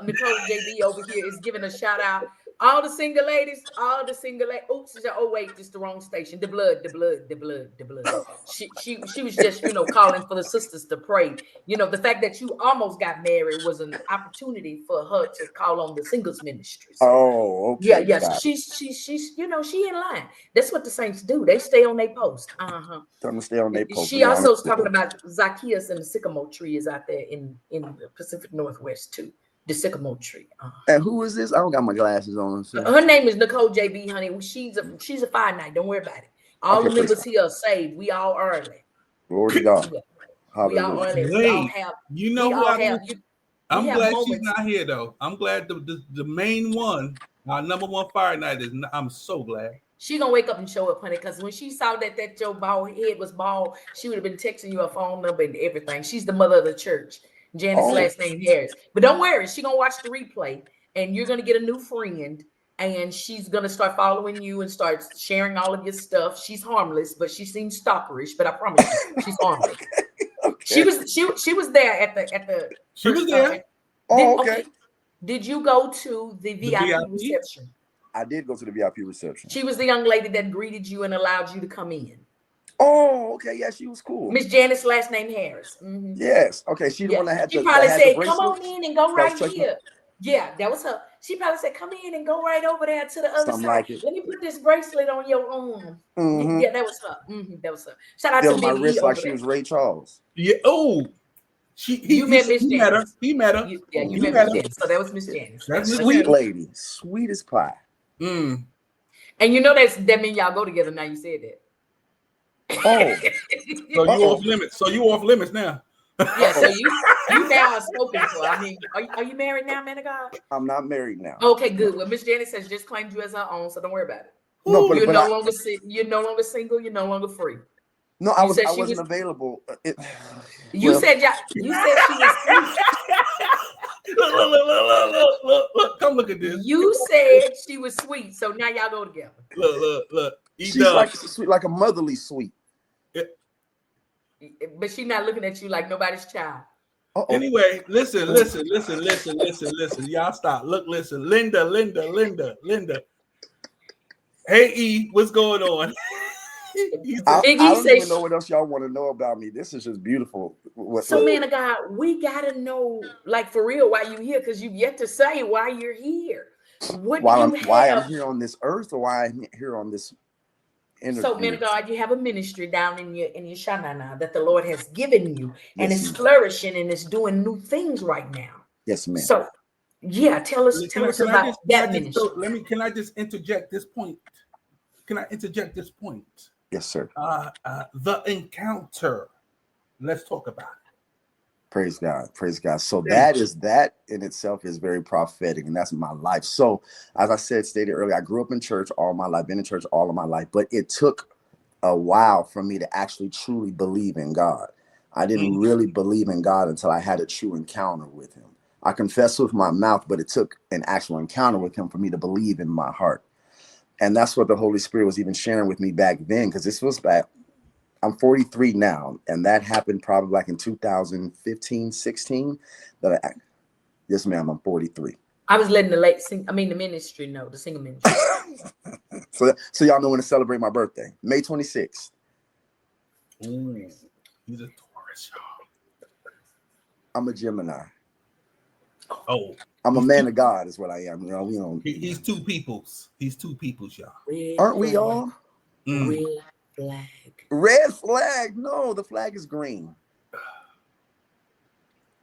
Nicole JB over here is giving a shout out. All the single ladies. Oops, oh wait, just the wrong station. The blood. She was just, calling for the sisters to pray. The fact that you almost got married was an opportunity for her to call on the singles ministry. So, okay. Yeah. So she's she in line. That's what the saints do. They stay on their post. Tell them to stay on their post. She also was talking about Zacchaeus and the sycamore tree is out there in the Pacific Northwest too. The sycamore tree. And who is this? I don't got my glasses on. So. Her name is Nicole JB, honey. She's a fire night. Don't worry about it. All the members here are saved. We all early. Glory to God. We all early. Wait, I'm glad she's not here though. I'm glad the main one, our number one fire night is. I'm so glad. She gonna wake up and show up, honey. Because when she saw that your bald head was bald, she would have been texting you a phone number and everything. She's the mother of the church. Janice's last name Harris. But don't worry, she's gonna watch the replay and you're gonna get a new friend and she's gonna start following you and start sharing all of your stuff. She's harmless, but she seems stalkerish, but I promise you, she's harmless. Okay. She was there at the She was there. Okay. Did you go to the VIP reception? I did go to the VIP reception. She was the young lady that greeted you and allowed you to come in. Oh, okay. Yeah, she was cool. Miss Janice's last name Harris. Mm-hmm. Yes. Okay. She the one that had She probably said, "Come on in and go right here." Yeah, that was her. She probably said, "Come in and go right over there to the other side. Like it. Let me put this bracelet on your arm." Mm-hmm. Yeah, that was her. Mm-hmm. That was her. Shout out to my wrist like she was Ray Charles. Yeah. Oh. You met Miss Janice. He met her. You met Miss Janice. So that was Miss Janice. That's a sweet lady. Sweet as pie. Mm. And that means y'all go together now. You said that. Oh, so you off limits. So you off limits now. Yeah, so you now are spoken for. I mean, are you married now, man of God? I'm not married now. Okay, good. Well, Miss Janice has just claimed you as her own, so don't worry about it. No, you're no longer single. You're no longer free. No, I wasn't available. You said she was. Look, come look at this. You said she was sweet, so now y'all go together. Look. She's like a motherly sweet. Yeah. But she's not looking at you like nobody's child. Uh-oh. Anyway, listen. Y'all stop. Look, listen. Linda. Hey, E, what's going on? I don't even know what else y'all want to know about me. This is just beautiful. So, man of God, we gotta know, like for real, why you here? Because you've yet to say why you're here. Why I'm here on this earth, or why I'm here on this interview. So, man of God, you have a ministry down in your shanana that the Lord has given you, and it's flourishing and it's doing new things right now. Yes, ma'am. So, yeah, tell us about that ministry. Can I just interject this point? Yes, sir. The encounter. Let's talk about it. Praise God. So that in itself is very prophetic, and that's my life. So as I stated earlier, I grew up in church all my life, been in church all of my life, but it took a while for me to actually truly believe in God. I didn't really believe in God until I had a true encounter with him. I confess with my mouth, but it took an actual encounter with him for me to believe in my heart. And that's what the Holy Spirit was even sharing with me back then, because this was back, I'm 43 now, and that happened probably like in 2015, 16. Yes, ma'am, I'm 43. I was letting the ministry know, the singing ministry. So y'all know when to celebrate my birthday, May 26th. Ooh, he's a Taurus, y'all. I'm a Gemini. Oh, I'm a man of God, is what I am. You know. He's two peoples. Y'all. Aren't we all? Red flag. Red flag. No, the flag is green.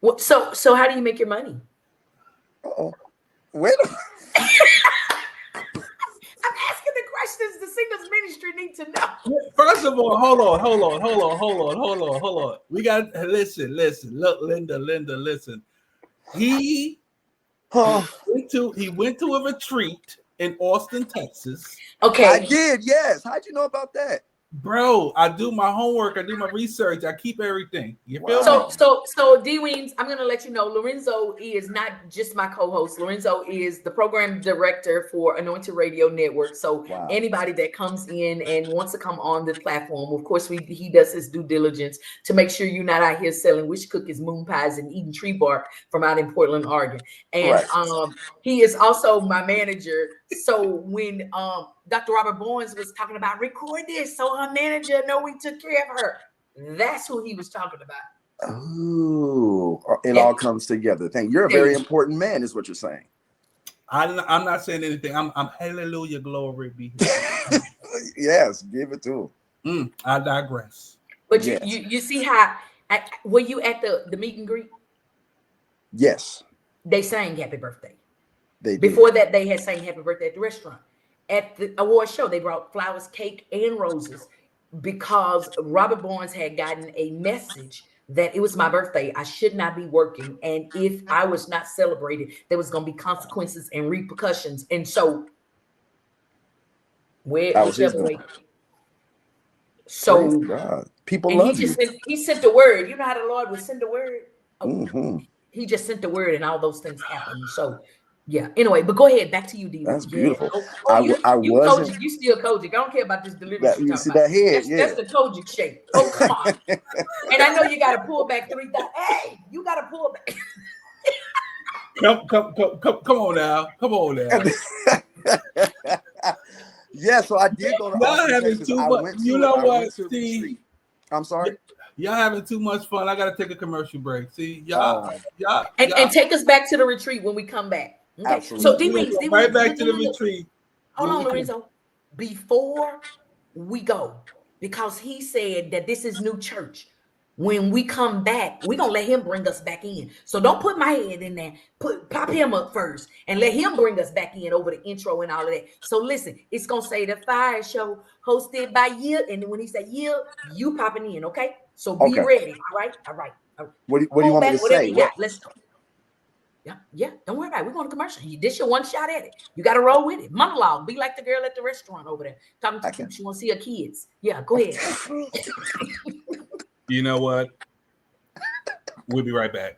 What? So how do you make your money? Uh-oh. Wait a minute. I'm asking the questions the singles ministry need to know. First of all, hold on. We got listen. Look, Linda, listen. He went to a retreat in Austin, Texas. Okay. I did, yes. How'd you know about that? Bro, I do my homework. I do my research. I keep everything. You feel me? So D Weens, I'm gonna let you know Lorenzo is not just my co-host. Lorenzo is the program director for Anointed Radio Network. So anybody that comes in and wants to come on this platform, of course, he does his due diligence to make sure you're not out here selling wish cookies, moon pies, and eating tree bark from out in Portland, Oregon. And he is also my manager. So when Dr. Robert Bowens was talking about record this so her manager know we took care of her, that's who he was talking about. Oh, it all comes together. You're a very important man, is what you're saying. I'm not saying anything. I'm hallelujah, glory be. Yes, give it to him. I digress. But you see how were you at the meet and greet? Yes. They sang happy birthday. They did. Before that, they had sang happy birthday at the restaurant. At the award show, they brought flowers, cake, and roses because Robert Bowens had gotten a message that it was my birthday. I should not be working. And if I was not celebrated, there was going to be consequences and repercussions. And so, whichever way. So, God. People love you. He sent the word. You know how the Lord would send the word? He just sent the word and all those things happened. So, yeah. Anyway, but go ahead. Back to you, D. That's beautiful. You Kojic. You still Kojic. I don't care about this delivery. You see that head? That's the Kojic shape. Oh, come on. And I know you got to pull back 3,000. Hey, you got to pull back. Come on now. Come on now. Yeah, so I did go to Y'all having too much. You know what, Steve? I'm sorry. Y'all having too much fun. I gotta take a commercial break. See, y'all. And take us back to the retreat when we come back. Okay. Absolutely. So D-Wings, right back to the retreat. Hold on, Lorenzo. Before we go, because he said that this is new church. When we come back, we're gonna let him bring us back in. So don't put my head in there. Pop him up first and let him bring us back in over the intro and all of that. So listen, it's gonna say the FIYAH Show hosted by Yil, and then when he said Yil, you popping in, okay? So be ready. All right. What do you want me to say? Let's go. Yeah. Don't worry about it. We're going to commercial. This your one shot at it. You got to roll with it. Monologue. Be like the girl at the restaurant over there talking to kids. She want to see her kids. Yeah, go ahead. You know what? We'll be right back.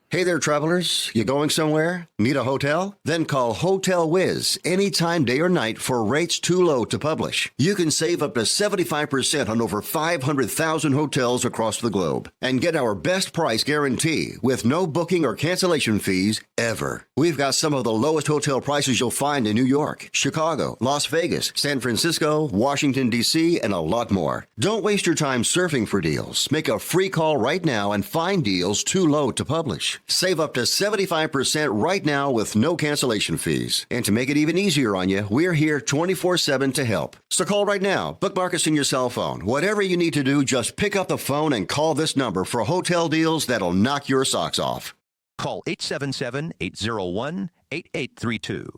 Hey there, travelers. You going somewhere? Need a hotel? Then call Hotel Wiz anytime, day or night, for rates too low to publish. You can save up to 75% on over 500,000 hotels across the globe and get our best price guarantee with no booking or cancellation fees ever. We've got some of the lowest hotel prices you'll find in New York, Chicago, Las Vegas, San Francisco, Washington, D.C., and a lot more. Don't waste your time surfing for deals. Make a free call right now and find deals too low to publish. Save up to 75% right now with no cancellation fees. And to make it even easier on you, we're here 24/7 to help. So call right now. Bookmark us in your cell phone. Whatever you need to do, just pick up the phone and call this number for hotel deals that'll knock your socks off. Call 877-801-8832.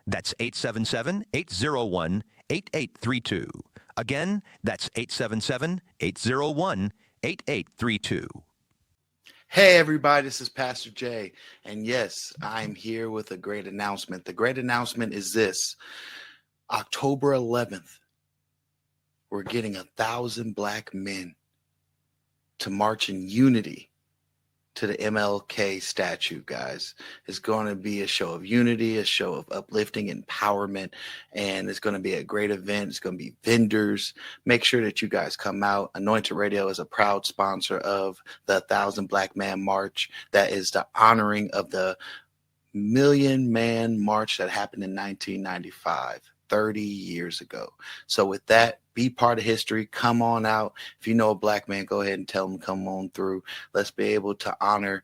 That's 877-801-8832. Again, that's 877-801-8832. Hey everybody, this is Pastor Jay, and yes, I'm here with a great announcement. The great announcement is this: October 11th, we're getting 1,000 black men to march in unity to the MLK statue, guys. It's going to be a show of unity, a show of uplifting, empowerment, and it's going to be a great event. It's going to be vendors. Make sure that you guys come out. Anointed Radio is a proud sponsor of the 1,000 Black Man March. That is the honoring of the Million Man March that happened in 1995. 30 years ago. So with that, be part of history. Come on out. If you know a black man, go ahead and tell them come on through. Let's be able to honor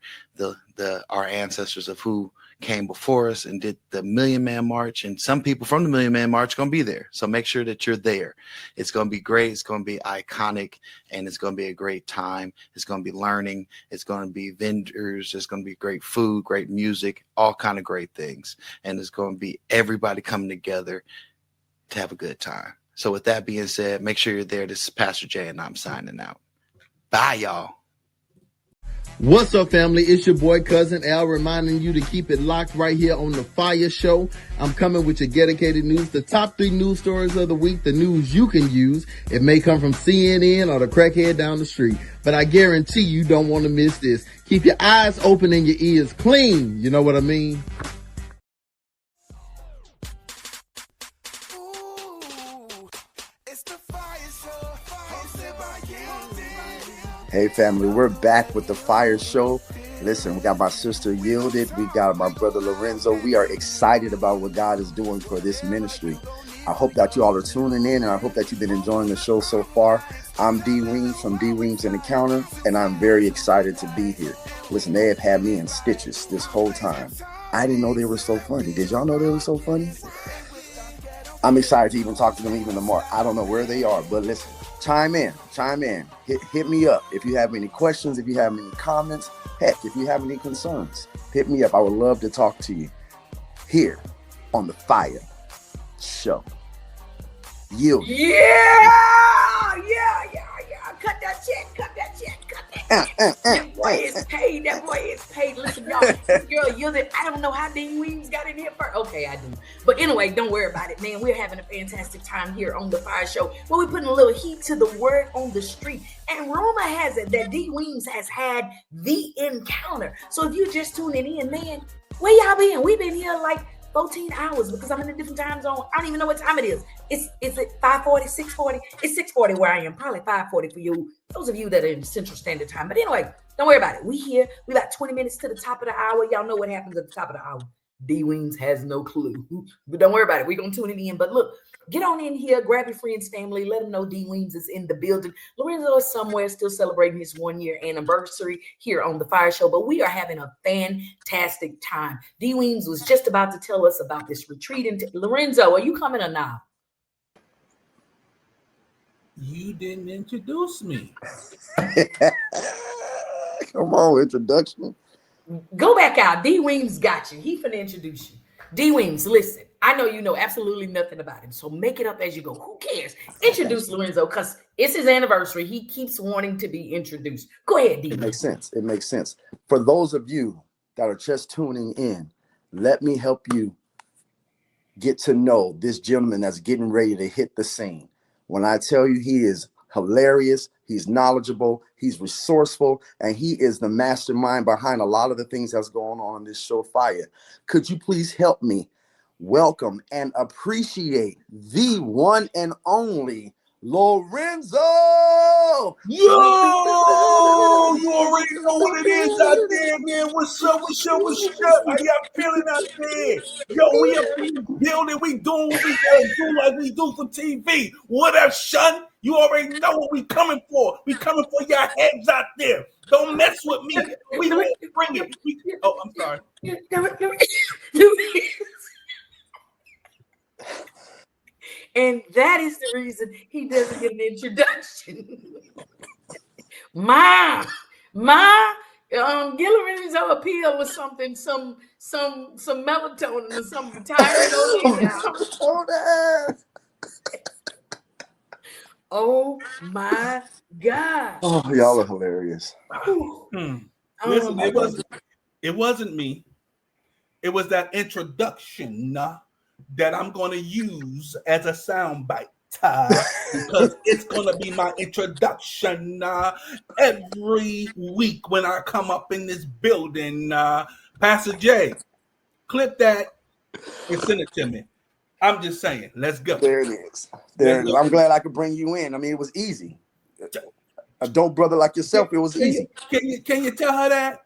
our ancestors of who came before us and did the Million Man March. And some people from the Million Man March are going to be there. So make sure that you're there. It's going to be great. It's going to be iconic, and it's going to be a great time. It's going to be learning. It's going to be vendors. It's going to be great food, great music, all kind of great things. And it's going to be everybody coming together to have a good time. So with that being said, make sure you're there. This is Pastor Jay, and I'm signing out. Bye, y'all. What's up, family? It's your boy, Cousin Al, reminding you to keep it locked right here on the FIYAH Show. I'm coming with your dedicated news, the top 3 news stories of the week, the news you can use. It may come from CNN or the crackhead down the street, but I guarantee you don't want to miss this. Keep your eyes open and your ears clean. You know what I mean? Hey family, we're back with the FIYAH Show. Listen, we got my sister Yielded, we got my brother Lorenzo. We are excited about what God is doing for this ministry. I hope that you all are tuning in, and I hope that you've been enjoying the show so far. I'm D Weems from D Weems and the Counter, and I'm very excited to be here. Listen, they have had me in stitches this whole time. I didn't know they were so funny. Did y'all know they were so funny? I'm excited to even talk to them even more. I don't know where they are, but listen. Chime in, hit me up. If you have any questions, if you have any comments, heck, if you have any concerns, hit me up. I would love to talk to you here on the FIYAH Show. Yield. Yeah. Cut that check. That boy is paid. Listen, y'all, girl, Yielded, I don't know how Dean Weems got in here first. Okay, I do. But anyway, don't worry about it, man. We're having a fantastic time here on the FIYAH Show. Well, we're putting a little heat to the word on the street. And rumor has it that D Weems has had the encounter. So if you're just tuning in, man, where y'all been? We've been here like 14 hours because I'm in a different time zone. I don't even know what time it is. Is it 5:40, 6:40? It's 6:40 where I am. Probably 5:40 for you. Those of you that are in Central Standard Time. But anyway, don't worry about it. We here. We got 20 minutes to the top of the hour. Y'all know what happens at the top of the hour. D Weems has no clue. But don't worry about it. We're going to tune it in. But look, get on in here. Grab your friends, family. Let them know D Weems is in the building. Lorenzo is somewhere still celebrating his 1-year anniversary here on the FIYAH Show. But we are having a fantastic time. D Weems was just about to tell us about this retreat. Lorenzo, are you coming or not? You didn't introduce me. Come on, introduction. Go back out. D Weems got you. He finna introduce you. D Weems, listen. I know you know absolutely nothing about him, so make it up as you go. Who cares? Introduce Lorenzo because it's his anniversary. He keeps wanting to be introduced. Go ahead, D. It makes sense. For those of you that are just tuning in, let me help you get to know this gentleman that's getting ready to hit the scene. When I tell you he is hilarious, he's knowledgeable, he's resourceful, and he is the mastermind behind a lot of the things that's going on in this show, FIYAH. Could you please help me welcome and appreciate the one and only Lorenzo? Yo, you already know what it is out there, man. What's up? How y'all feeling out there? Yo, we up in the building. We doing what we gotta do like we do for TV. What up, son? You already know what we coming for. We coming for your heads out there. Don't mess with me. We won't bring it. I'm sorry. And that is the reason he doesn't get an introduction. Ma, Lorenzo appeal was something, some melatonin or something. Oh my God! Oh, y'all are hilarious. Listen, it wasn't me. It was that introduction that I'm going to use as a soundbite because it's going to be my introduction every week when I come up in this building. Pastor J, clip that and send it to me. I'm just saying, let's go. There it is. I'm glad I could bring you in. I mean, it was easy. A dope brother like yourself, it was easy. Can you tell her that?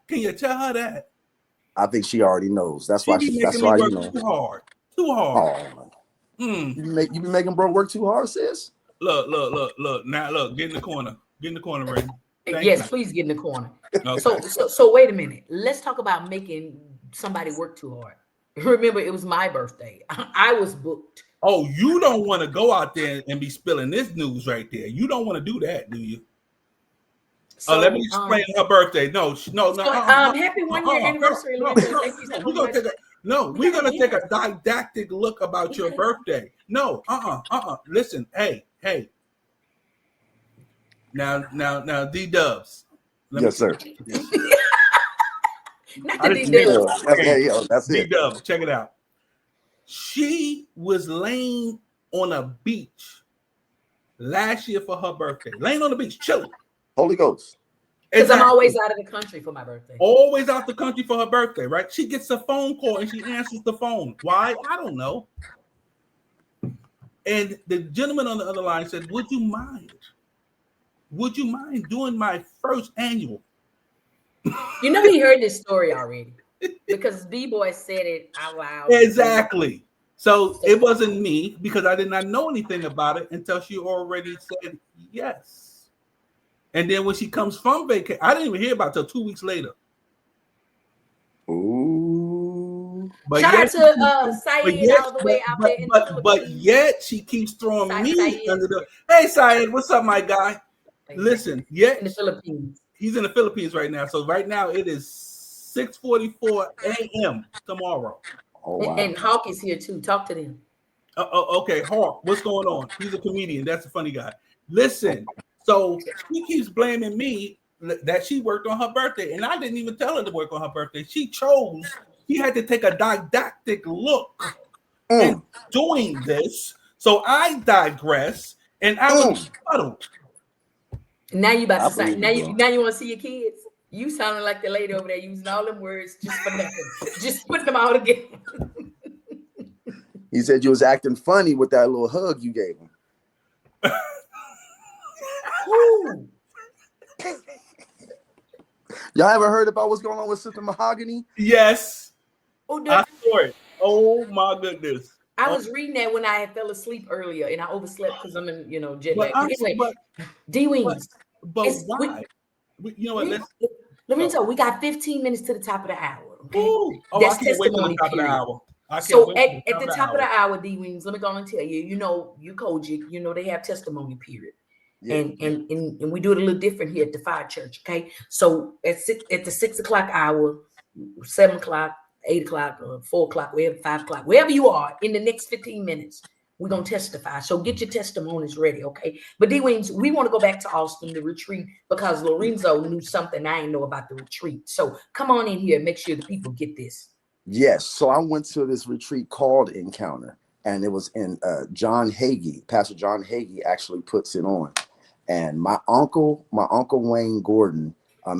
I think she already knows. That's why you know. Too hard. Oh, you be making bro work too hard, sis. Look. Now look, get in the corner. Ray. Yes, please get in the corner. Okay. So wait a minute. Let's talk about making somebody work too hard. Remember, it was my birthday. I was booked. Oh, you don't want to go out there and be spilling this news right there. You don't want to do that, do you? So, let me explain her birthday. No. Happy 1-year anniversary. We're gonna take a didactic look about your birthday. No, Listen, hey. Now, D Dubs. Yes, sir. Not I the didn't D-Dub. That's it. D-Dub, check it out. She was laying on a beach last year for her birthday. Laying on the beach, chilling. Holy Ghost. Because I'm always out of the country for my birthday. Always out the country for her birthday, right? She gets a phone call and she answers the phone. Why? I don't know. And the gentleman on the other line said, would you mind doing my first annual? You know he heard this story already because B-Boy said it out loud. Exactly. So it wasn't me because I did not know anything about it until she already said yes. And then when she comes from vacation, I didn't even hear about it until 2 weeks later. Ooh. But shout out to Syed all the way out there in the Philippines. But yet she keeps throwing me under the. Hey Syed, what's up, my guy? Listen, in the Philippines. He's in the Philippines right now. So right now it is 6:44 a.m. tomorrow. Oh, wow. And Hawk is here too. Talk to them. Okay, Hawk, what's going on? He's a comedian. That's a funny guy. Listen, so she keeps blaming me that she worked on her birthday, and I didn't even tell her to work on her birthday. She had to take a didactic look in doing this. So I digress, and I was fuddled. Now you about to say, now you want to see your kids? You sounding like the lady over there using all them words just for nothing. Just putting them all together. He said you was acting funny with that little hug you gave him. Y'all ever heard about what's going on with Sister Mahogany? Yes. I saw it. Oh my goodness. I was reading that when I fell asleep earlier and I overslept because I'm in, jet lag. D-Wings. But why? You know what? Lorenzo, we got 15 minutes to the top of the hour. Okay. That's I can't wait to the top of the hour. So at the top of the hour, D-Wings, let me go and tell you, you Kojic, they have testimony period. Yeah. And we do it a little different here at the Fire Church. Okay. So at the 6 o'clock hour, 7 o'clock, 8 o'clock, 4 o'clock, wherever, 5 o'clock, wherever you are, in the next 15 minutes, we're going to testify. So get your testimonies ready, okay? But D-Wings, we want to go back to Austin, the retreat, because Lorenzo knew something I didn't know about the retreat. So come on in here and make sure the people get this. Yes. So I went to this retreat called Encounter, and it was in John Hagee. Pastor John Hagee actually puts it on. And my uncle Wayne Gordon,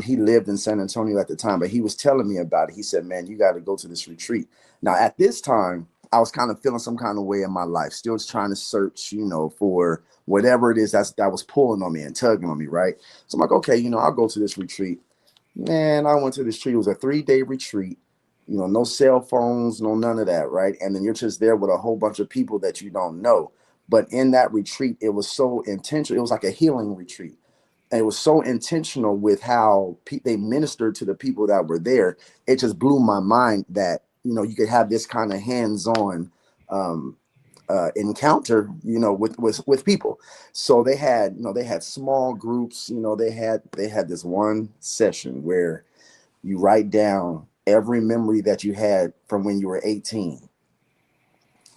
he lived in San Antonio at the time, but he was telling me about it. He said, man, you got to go to this retreat. Now, at this time, I was kind of feeling some kind of way in my life, still trying to search, for whatever it is that was pulling on me and tugging on me, right? So I'm like, okay, I'll go to this retreat. Man, I went to this retreat. It was a 3-day retreat, no cell phones, no none of that, right? And then you're just there with a whole bunch of people that you don't know. But in that retreat, it was so intentional. It was like a healing retreat. And it was so intentional with how they ministered to the people that were there. It just blew my mind that, you could have this kind of hands-on encounter, with people. So they had small groups, they had this one session where you write down every memory that you had from when you were 18.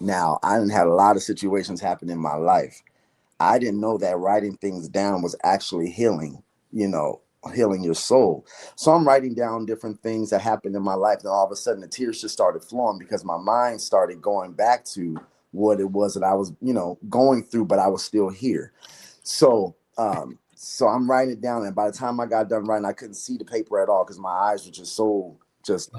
Now, I didn't have a lot of situations happen in my life. I didn't know that writing things down was actually healing, healing your soul. So I'm writing down different things that happened in my life. And all of a sudden the tears just started flowing because my mind started going back to what it was that I was, going through, but I was still here. So I'm writing it down. And by the time I got done writing, I couldn't see the paper at all because my eyes were just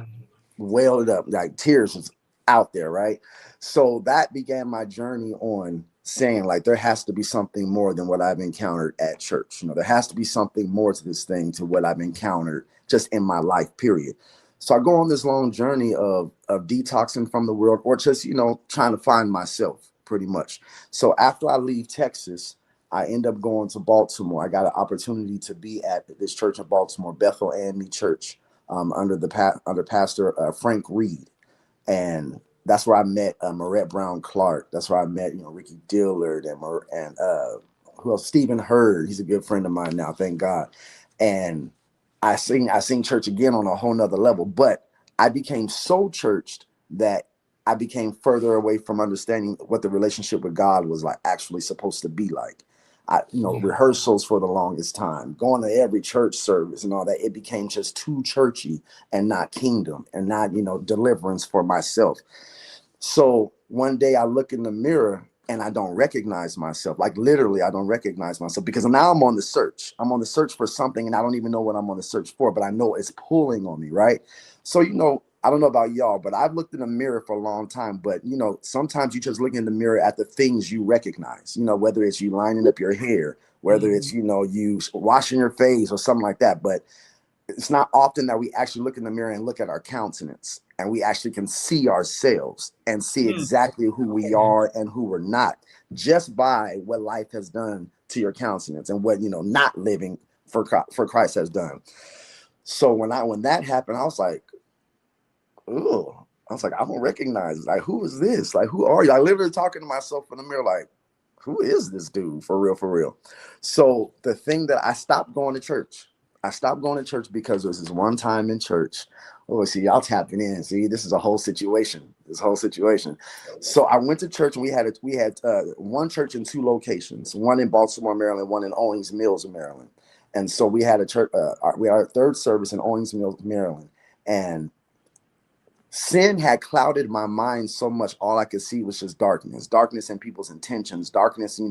welled up, like tears was out there. Right. So that began my journey on saying, like, there has to be something more than what I've encountered at church. There has to be something more to this thing, to what I've encountered just in my life, period. So I go on this long journey of detoxing from the world, or just, trying to find myself, pretty much. So after I leave Texas, I end up going to Baltimore. I got an opportunity to be at this church in Baltimore, Bethel AME Church, under Pastor Frank Reed. And that's where I met Marette Brown Clark. That's where I met, Ricky Dillard and who else? Stephen Hurd. He's a good friend of mine now, thank God. And I sing church again on a whole nother level. But I became so churched that I became further away from understanding what the relationship with God was like, actually supposed to be like. rehearsals for the longest time, going to every church service and all that. It became just too churchy and not kingdom and not, deliverance for myself. So one day I look in the mirror and I don't recognize myself. Like literally, I don't recognize myself because now I'm on the search. I'm on the search for something and I don't even know what I'm on the search for, but I know it's pulling on me, right? So, I don't know about y'all, but I've looked in the mirror for a long time. But, sometimes you just look in the mirror at the things you recognize, whether it's you lining up your hair, whether it's, you washing your face or something like that. But it's not often that we actually look in the mirror and look at our countenance and we actually can see ourselves and see exactly who we are and who we're not just by what life has done to your countenance and what, not living for Christ has done. So when that happened, I was like, oh, I don't recognize it. Like, who is this? Like, who are you? I literally talking to myself in the mirror, like, who is this dude for real, for real? So the thing that I stopped going to church. I stopped going to church because there was this one time in church. Oh, see, y'all tapping in. See, this is a whole situation. So I went to church and we had one church in 2 locations, one in Baltimore, Maryland, one in Owings Mills, Maryland. And so we had a church, we had our third service in Owings Mills, Maryland. And sin had clouded my mind so much. All I could see was just darkness in people's intentions, darkness, and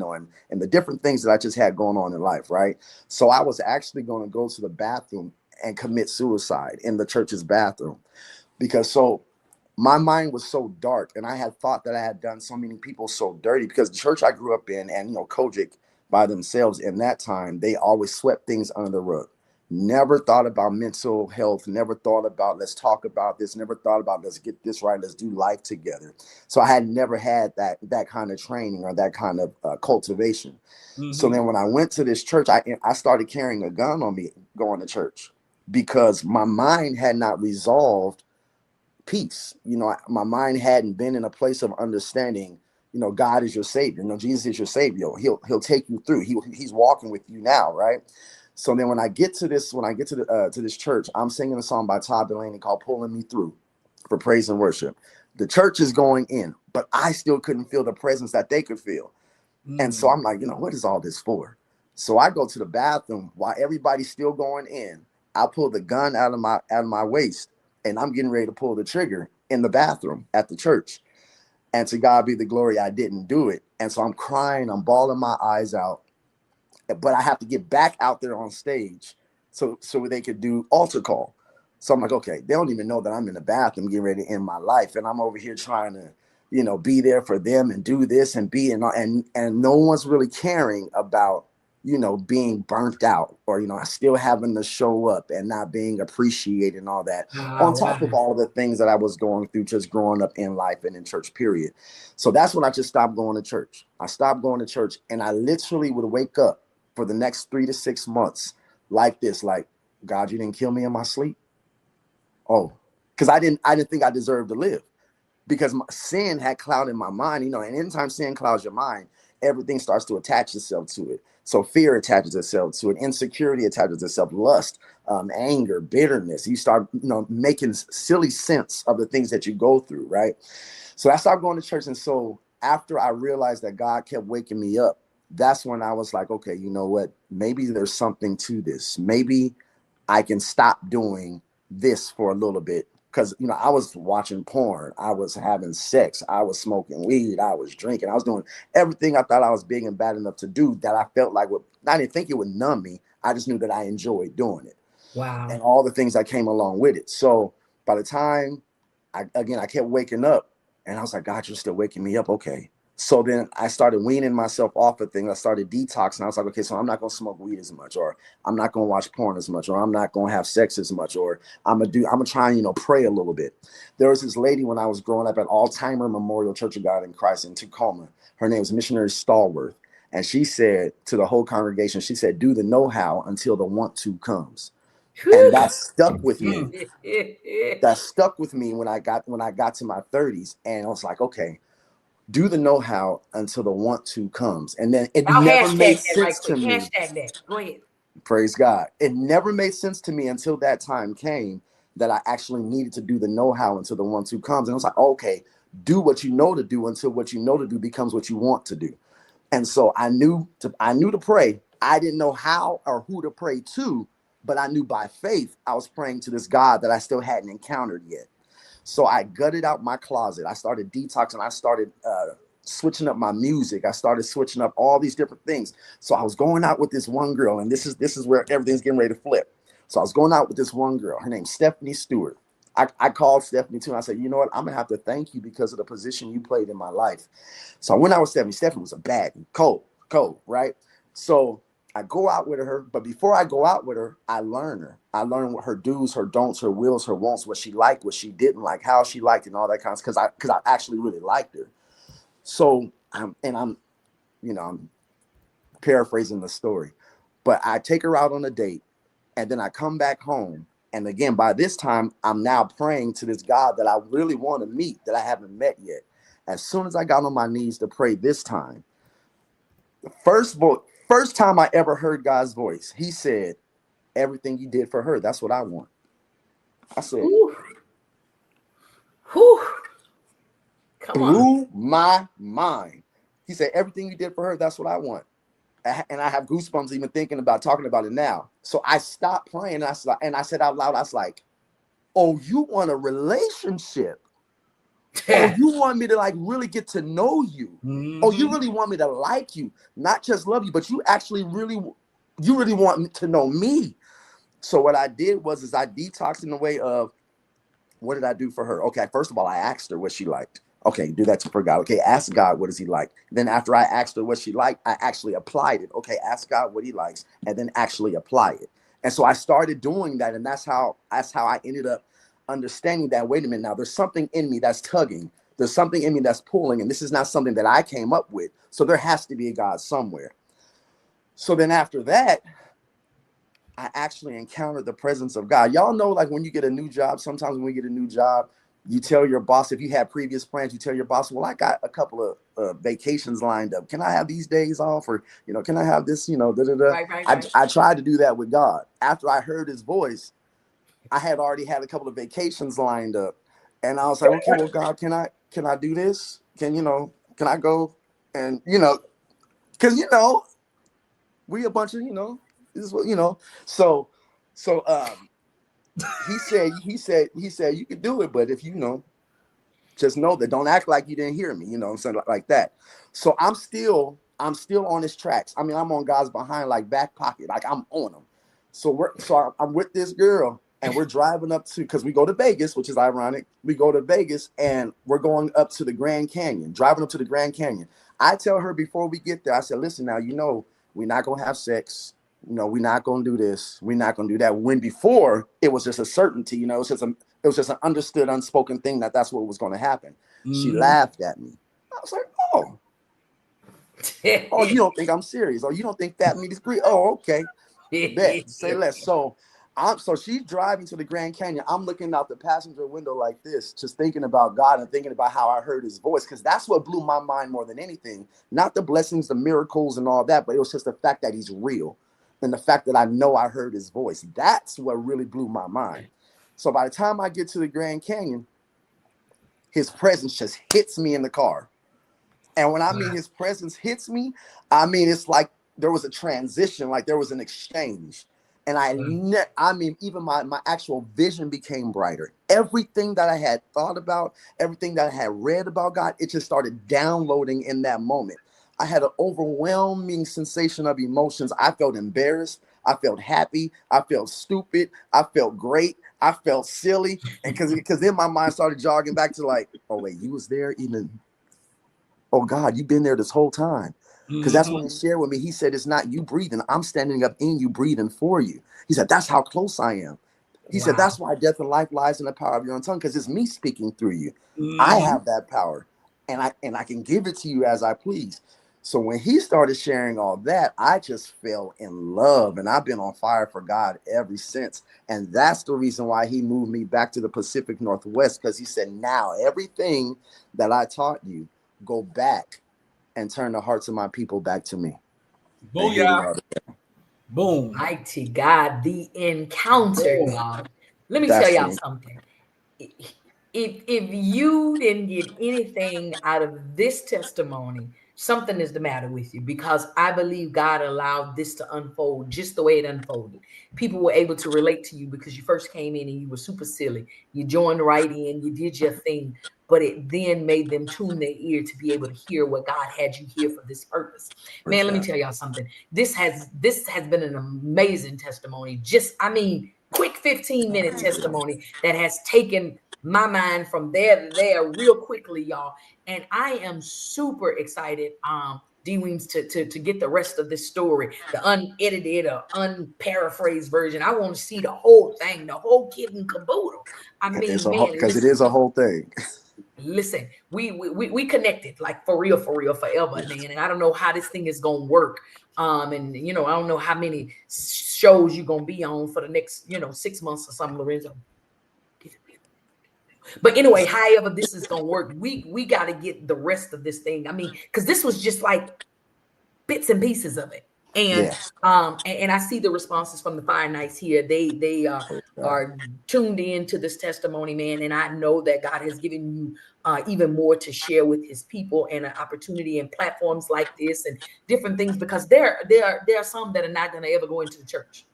the different things that I just had going on in life. Right. So I was actually going to go to the bathroom and commit suicide in the church's bathroom because my mind was so dark and I had thought that I had done so many people so dirty because the church I grew up in and, Kojic by themselves in that time, they always swept things under the rug. Never thought about mental health, never thought about let's talk about this, never thought about let's get this right, let's do life together. So I had never had that kind of training or that kind of cultivation. Mm-hmm. So then when I went to this church, I started carrying a gun on me going to church because my mind had not resolved peace. My mind hadn't been in a place of understanding, God is your savior. Jesus is your savior. He'll take you through. He's walking with you now, right? So then when I get to this church, I'm singing a song by Todd Delaney called Pulling Me Through for praise and worship. The church is going in, but I still couldn't feel the presence that they could feel. And so I'm like, what is all this for? So I go to the bathroom while everybody's still going in. I pull the gun out of my waist and I'm getting ready to pull the trigger in the bathroom at the church. And to God be the glory, I didn't do it. And so I'm crying, I'm bawling my eyes out. But I have to get back out there on stage so they could do altar call. So I'm like, okay, they don't even know that I'm in the bathroom getting ready to end my life. And I'm over here trying to, be there for them and do this and be and no one's really caring about, being burnt out or, still having to show up and not being appreciated and all that on top of all of the things that I was going through just growing up in life and in church, period. So that's when I just stopped going to church. I stopped going to church and I literally would wake up for the next 3 to 6 months like this, like, God, you didn't kill me in my sleep. Oh, because I didn't think I deserved to live because my sin had clouded my mind, and anytime sin clouds your mind, everything starts to attach itself to it. So fear attaches itself to it. Insecurity attaches itself, lust, anger, bitterness. You start, making silly sense of the things that you go through. Right. So I stopped going to church. And so after I realized that God kept waking me up, that's when I was like, okay, you know what? Maybe there's something to this. Maybe I can stop doing this for a little bit. Because, I was watching porn. I was having sex. I was smoking weed. I was drinking. I was doing everything I thought I was big and bad enough to do that I felt like I didn't think it would numb me. I just knew that I enjoyed doing it. Wow. And all the things that came along with it. So by the time I kept waking up and I was like, God, you're still waking me up. Okay. So then I started weaning myself off of things. I started detoxing. I was like, okay, so I'm not going to smoke weed as much, or I'm not going to watch porn as much, or I'm not going to have sex as much, or I'm going to try and, pray a little bit. There was this lady when I was growing up at Alzheimer Memorial Church of God in Christ in Tacoma. Her name was Missionary Stallworth. And she said to the whole congregation, she said, do the know-how until the want-to comes. And that stuck with me. That stuck with me when I got to my 30s. And I was like, okay, do the know-how until the want-to comes. And then it never made sense to me. Hashtag that. Go ahead. Praise God. It never made sense to me until that time came that I actually needed to do the know-how until the want-to comes. And I was like, okay, do what you know to do until what you know to do becomes what you want to do. And so I knew to pray. I didn't know how or who to pray to, but I knew by faith I was praying to this God that I still hadn't encountered yet. So I gutted out my closet. I started detoxing. I started switching up my music. I started switching up all these different things. So I was going out with this one girl, and this is where everything's getting ready to flip. So I was going out with this one girl. Her name's Stephanie Stewart. I called Stephanie too. And I said, you know what? I'm gonna have to thank you because of the position you played in my life. So I went out with Stephanie. Stephanie was a bad, cold, right? So I go out with her, but before I go out with her, I learn her. I learn what her do's, her don'ts, her wills, her wants, what she liked, what she didn't like, how she liked it, and all that kind of stuff. Because I actually really liked her. So I'm paraphrasing the story, but I take her out on a date, and then I come back home. And again, by this time, I'm now praying to this God that I really want to meet, that I haven't met yet. As soon as I got on my knees to pray this time, the first time I ever heard God's voice, he said, everything you did for her, that's what I want. I said, blew my mind. He said, everything you did for her, that's what I want. And I have goosebumps even thinking about talking about it now. So I stopped playing. And I said out loud, I was like, oh, you want a relationship? Oh, you want me to like really get to know you? Oh, you really want me to like you, not just love you, but you actually really want to know me. So what I did was I detoxed in the way of, what did I do for her? Okay, first of all, I asked her what she liked. Okay, do that for God. Okay, ask God, what does he like? Then after I asked her what she liked, I actually applied it. Okay, ask God what he likes, and then actually apply it. And so I started doing that, and that's how I ended up understanding that, wait a minute, now there's something in me that's tugging. There's something in me that's pulling, and this is not something that I came up with. So there has to be a God somewhere. So then after that, I actually encountered the presence of God. Y'all know, like when you get a new job, sometimes when we get a new job, you tell your boss, if you had previous plans, you tell your boss, well, I got a couple of vacations lined up. Can I have these days off? Or, can I have this, Right. I tried to do that with God. After I heard his voice, I had already had a couple of vacations lined up. And I was like, okay, well, God, can I do this? Can I go? And, because, we a bunch of, this is what, so he said you can do it, but if just know that, don't act like you didn't hear me, something like that. So I'm still on his tracks. I mean, I'm on God's behind, like back pocket, like I'm on him. So I'm with this girl, and we're driving up to, because we go to Vegas, which is ironic. We go to Vegas, and we're going up to the Grand Canyon, driving up to the Grand Canyon. I tell her before we get there, I said, listen, now, we're not gonna have sex. We're not going to do this. We're not going to do that. When before it was just a certainty, it was just an understood, unspoken thing that's what was going to happen. She laughed at me. I was like, oh, you don't think I'm serious? Or you don't think that means agree? Oh, okay. Bet. Say less. So she's driving to the Grand Canyon. I'm looking out the passenger window like this, just thinking about God and thinking about how I heard his voice, because that's what blew my mind more than anything. Not the blessings, the miracles and all that, but it was just the fact that he's real. And the fact that I know I heard his voice, that's what really blew my mind. So by the time I get to the Grand Canyon, his presence just hits me in the car. And when I mean his presence hits me, I mean, it's like there was a transition, like there was an exchange. And even my actual vision became brighter. Everything that I had thought about, everything that I had read about God, it just started downloading in that moment. I had an overwhelming sensation of emotions. I felt embarrassed. I felt happy. I felt stupid. I felt great. I felt silly. And because then my mind started jogging back to like, oh, wait, you was there even. Oh, God, you've been there this whole time. Because that's when he shared with me. He said, it's not you breathing. I'm standing up in you, breathing for you. He said, that's how close I am. He said, that's why death and life lies in the power of your own tongue, because it's me speaking through you. I have that power, and I can give it to you as I please. So when he started sharing all that, I just fell in love, and I've been on fire for God ever since. And that's the reason why he moved me back to the Pacific Northwest, because he said, now everything that I taught you, go back and turn the hearts of my people back to me. Booyah. Boom. Mighty God, the encounter, y'all. Let me tell y'all something. If you didn't get anything out of this testimony, something is the matter with you, because I believe God allowed this to unfold just the way it unfolded. People were able to relate to you because you first came in and you were super silly. You joined right in, you did your thing, but it then made them tune their ear to be able to hear what God had you here for this purpose. Man, let me tell y'all something. This has been an amazing testimony. Quick 15-minute testimony that has taken my mind from there to there real quickly, y'all. And I am super excited, D Weems, to get the rest of this story, the unedited or unparaphrased version. I want to see the whole thing, the whole kit and caboodle. Because it is a whole thing. Listen, we connected, like for real, forever, man. And I don't know how this thing is gonna work. And I don't know how many shows you're gonna be on for the next 6 months or something, Lorenzo. But anyway, however this is gonna work, we got to get the rest of this thing. Because this was just like bits and pieces of it. And and I see the responses from the Fire Knights here. They are tuned in to this testimony, man. And I know that God has given you even more to share with his people, and an opportunity and platforms like this and different things, because there are some that are not going to ever go into the church.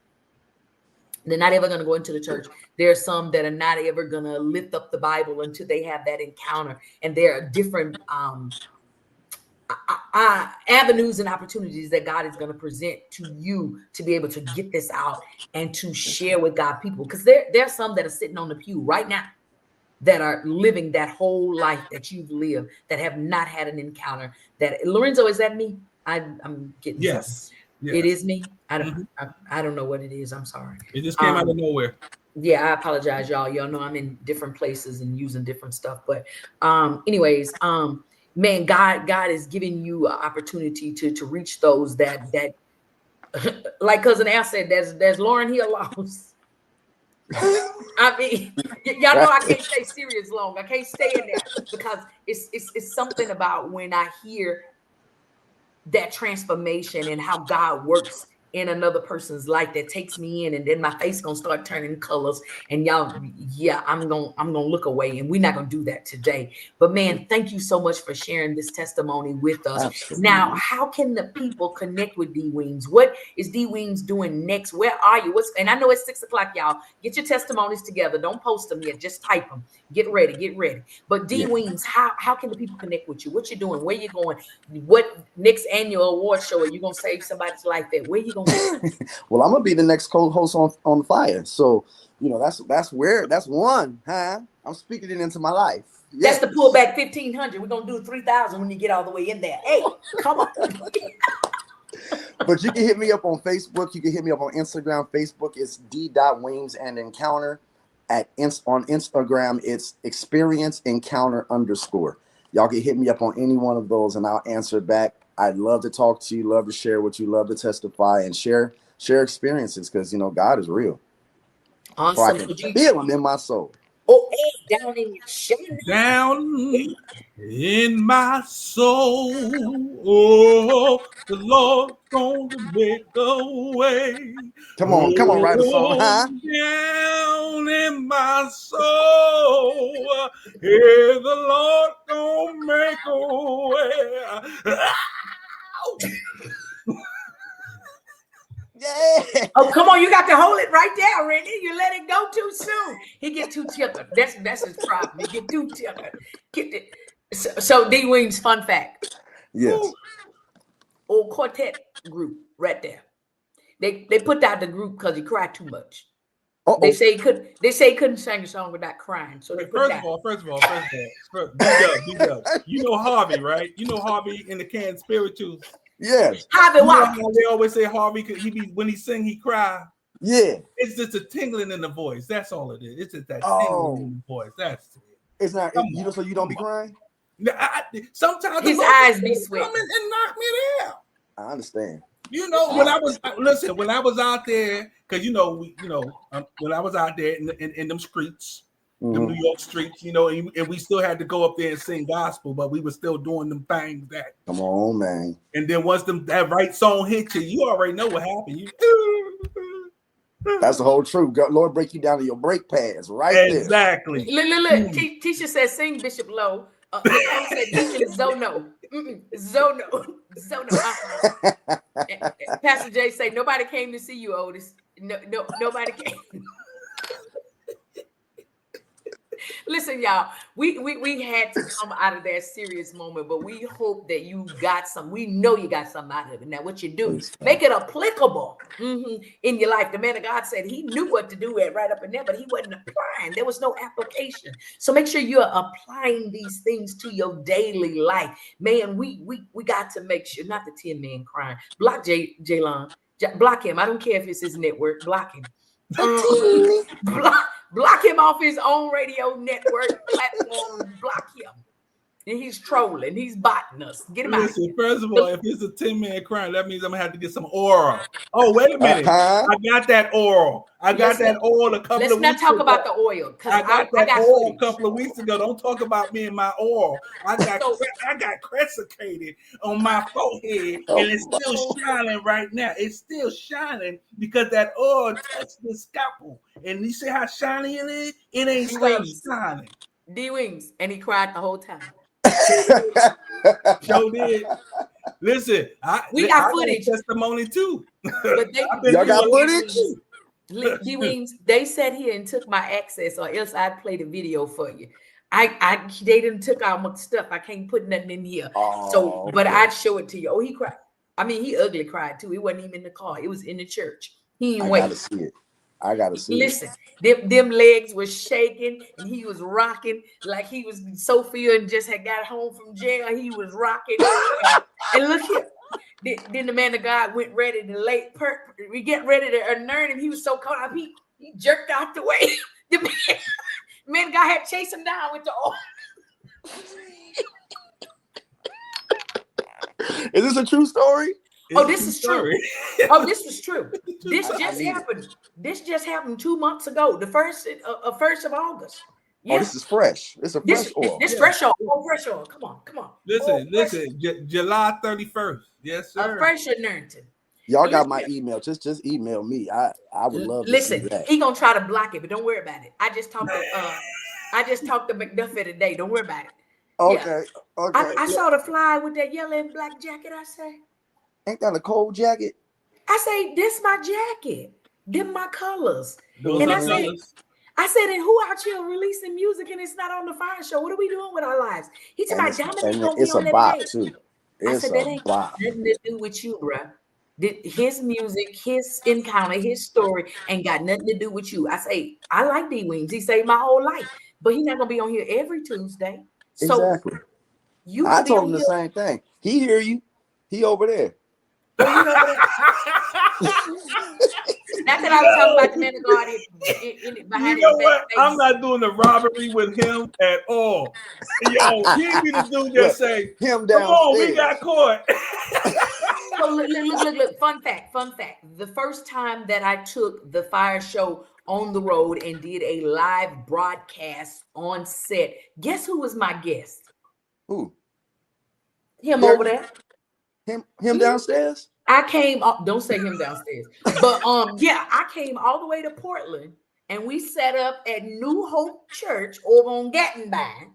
They're not ever going to go into the church. There are some that are not ever going to lift up the Bible until they have that encounter. And there are different avenues and opportunities that God is going to present to you to be able to get this out and to share with God people. Because there are some that are sitting on the pew right now that are living that whole life that you've lived, that have not had an encounter. That Lorenzo, is that me? I'm getting yes. Yes. It is me. I don't know what it is. I'm sorry. It just came out of nowhere. Yeah, I apologize, y'all. Y'all know I'm in different places and using different stuff. But anyways, man, God is giving you an opportunity to reach those that like Cousin Al said, there's Lauren here lost. Y'all know I can't stay serious long. I can't stay in there because it's something about when I hear that transformation and how God works in another person's life that takes me in, and then my face gonna start turning colors, and y'all, I'm gonna look away, and we're not gonna do that today. But man, thank you so much for sharing this testimony with us. Absolutely. Now, how can the people connect with D Weems? What is D Weems doing next? Where are you? And I know it's 6 o'clock, y'all. Get your testimonies together. Don't post them yet. Just type them. Get ready. But D Weems, how can the people connect with you? What you doing? Where you going? What next annual award show are you gonna save somebody's life at? Where you going? Well, I'm gonna be the next co-host on Fire, so that's one, huh? I'm speaking it into my life. Yes. That's the pullback 1,500. We're gonna do 3,000 when you get all the way in there. Hey, come on. But you can hit me up on Facebook. You can hit me up on Instagram. Facebook it's d.weems and encounter. On Instagram it's experience encounter _. Y'all can hit me up on any one of those and I'll answer back. I'd love to talk to you, love to share with you, love to testify and share experiences, because God is real. Awesome. I can feel him in my soul. Oh, hey, down in your soul. Down in my soul. Oh, the Lord's gonna make a way. Come on, write a song, huh? Down in my soul. Yeah, the Lord gonna make a way. Yeah. Oh, come on, you got to hold it right there, Randy. You let it go too soon. He get too tickled. That's his problem. He get too tickled. So D Weems, fun fact. Yes. Old quartet group right there. They put out the group because he cried too much. Uh-oh. They say he couldn't sing a song without crying. So they put First of all, B-Dub. You know Harvey, right? You know Harvey in the Can Spirituals. Yes. Harvey Walker. They always say Harvey when he sing, he cry. Yeah. It's just a tingling in the voice. That's all it is. It's just that tingling in the voice. That's it. It's not. So you don't be crying. Sometimes his eyes be sweating and knock me down. I understand. When I was out there, because when I was out there in them streets. Mm-hmm. The New York streets, and we still had to go up there and sing gospel, but we were still doing them things that. Come on, man. And then once that right song hit you, you already know what happened. That's the whole truth. Lord, break you down to your brake pads, right exactly. there. Look. Tisha says, "Sing Bishop Lowe, Nicole said Deacon Zono. Zono. Pastor Jay say nobody came to see you, Otis. No, nobody came. Listen, y'all, we had to come out of that serious moment, but we hope that you got some. We know you got something out of it. Now, what you do, make it applicable in your life. The man of God said he knew what to do right up in there, but he wasn't applying. There was no application. So make sure you're applying these things to your daily life. Man, we got to make sure, not the 10 men crying. Block Jaylon. Block him. I don't care if it's his network. Block him. Block him off his own radio network platform. Block him. And he's trolling. He's botting us. Get him out. First of all, if it's a 10-man crime, that means I'm gonna have to get some oil. Oh, wait a minute. I got that oil. I got that oil a couple of weeks ago. Let's not talk about the oil. I got that oil a couple of weeks ago. Don't talk about me and my oil. I got crescicated on my forehead, and it's still shining right now. It's still shining because that oil touched the scalpel. And you see how shiny it is? It ain't stopped shining. D-Wings. And he cried the whole time. Joe did. Listen, we got footage. Testimony too. But y'all got footage? D-Wings, they sat here and took my access, or else I'd play the video for you. They didn't took all my stuff. I can't put nothing in here. But I'd show it to you. Oh, he cried. I mean, he ugly cried too. It wasn't even in the car. It was in the church. He ain't wait. I gotta see Listen, them legs was shaking and he was rocking like he was Sophia and just had got home from jail. He was rocking. And look here. Then the man of God went ready to we get ready to anoint him. He was so caught up. He jerked out the way. The man of God had chased him down with the oil. Is this a true story? This is true. This was true. This just happened. This just happened 2 months ago, the 1st of August. Yeah. Oh, this is fresh. It's a fresh oil. This fresh oil. Fresh oil. Come on. Listen. July 31st. Yes, sir. A fresh anointing. Y'all got my email. Just email me. I would love to see that. He gonna try to block it, but don't worry about it. I just talked to McDuffie today. Don't worry about it. Okay. Yeah. Okay. I saw the fly with that yellow and black jacket. I say, ain't that a cold jacket? I say, this my jacket. Them my colors. And I said, and who out here releasing music and it's not on the Fire Show? What are we doing with our lives? He said, my Dominic gonna be on that bop too. I said, that ain't nothing to do with you, bro. His music, his encounter, his story ain't got nothing to do with you. I say, I like D-Wings. He saved my whole life, but he's not gonna be on here every Tuesday. So exactly. I told him the same thing. He hear you. He over there. Not that I was talking about the man of God behind you know what? I'm not doing the robbery with him at all. Yo, he be the dude that say, him down. Come on, we got caught. So look. Fun fact. The first time that I took the Fire Show on the road and did a live broadcast on set, guess who was my guest? Who? Him over there. Him downstairs? I came up, don't say him downstairs. But I came all the way to Portland and we set up at New Hope Church over on Gattenby.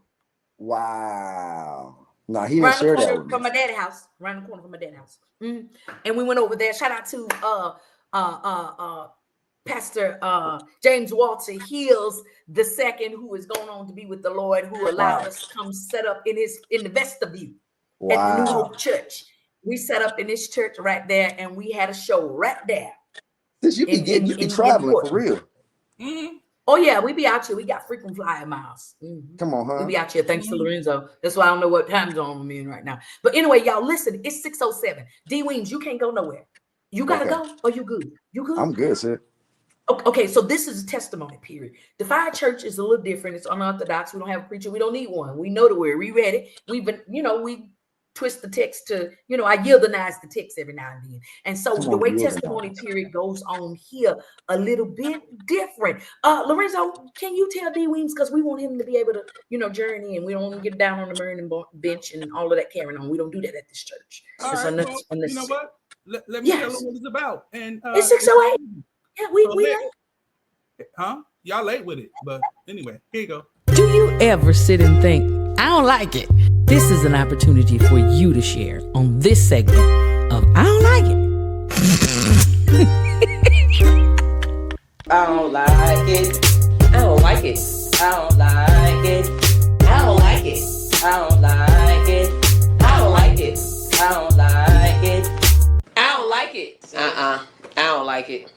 Wow. No, he didn't share that with me. From my dad's house. Around the corner from my dad's house. Mm-hmm. And we went over there. Shout out to Pastor James Walter Hills II, who is going on to be with the Lord, who allowed us to come set up in the vestibule at New Hope Church. We set up in this church right there, and we had a show right there. You be traveling for real. Mm-hmm. Oh yeah, we be out here. We got frequent flyer miles. Mm-hmm. Come on, huh? We be out here. Thanks to Lorenzo. That's why I don't know what time zone I'm in right now. But anyway, y'all, listen. It's 6:07. D-Wings, you can't go nowhere. You gotta go, or you good? You good? I'm good, sir. Okay, so this is a testimony period. The Fire Church is a little different. It's unorthodox. We don't have a preacher. We don't need one. We know the word. We read it. We've been, we twist the text to, I yieldanize the text every now and then. And so the way testimony period goes on here a little bit different. Lorenzo, can you tell D-Wings, because we want him to be able to, journey, and we don't get down on the burning bench and all of that carrying on. We don't do that at this church. All right, you know what? Let me tell you what it's about. And it's 6:08. Yeah, we late. Huh? Y'all late with it. But anyway, here you go. Do you ever sit and think, I don't like it. This is an opportunity for you to share on this segment of I don't like it. I don't like it. I don't like it. I don't like it. I don't like it. I don't like it. I don't like it. I don't like it. I don't like it. I don't like it.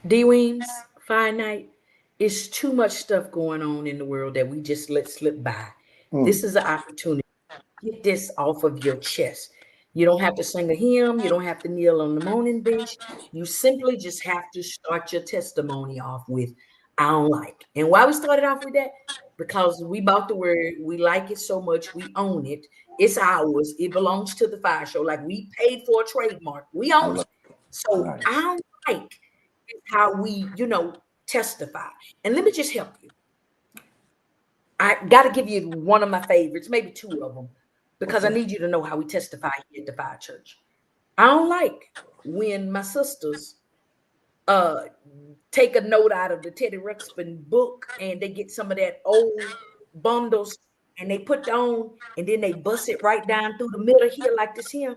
D-Weems, Fine Night, it's too much stuff going on in the world that we just let slip by. This is an opportunity. Get this off of your chest. You don't have to sing a hymn. You don't have to kneel on the moaning bench. You simply just have to start your testimony off with, I don't like. And why we started off with that? Because we bought the word. We like it so much. We own it. It's ours. It belongs to the FIYAH Show. Like we paid for a trademark. We own it. So I don't like is how we, testify. And let me just help you. I got to give you one of my favorites, maybe two of them, because I need you to know how we testify here at the FIYAH Church. I don't like when my sisters take a note out of the Teddy Ruxpin book and they get some of that old bundles and they put on and then they bust it right down through the middle here like this here,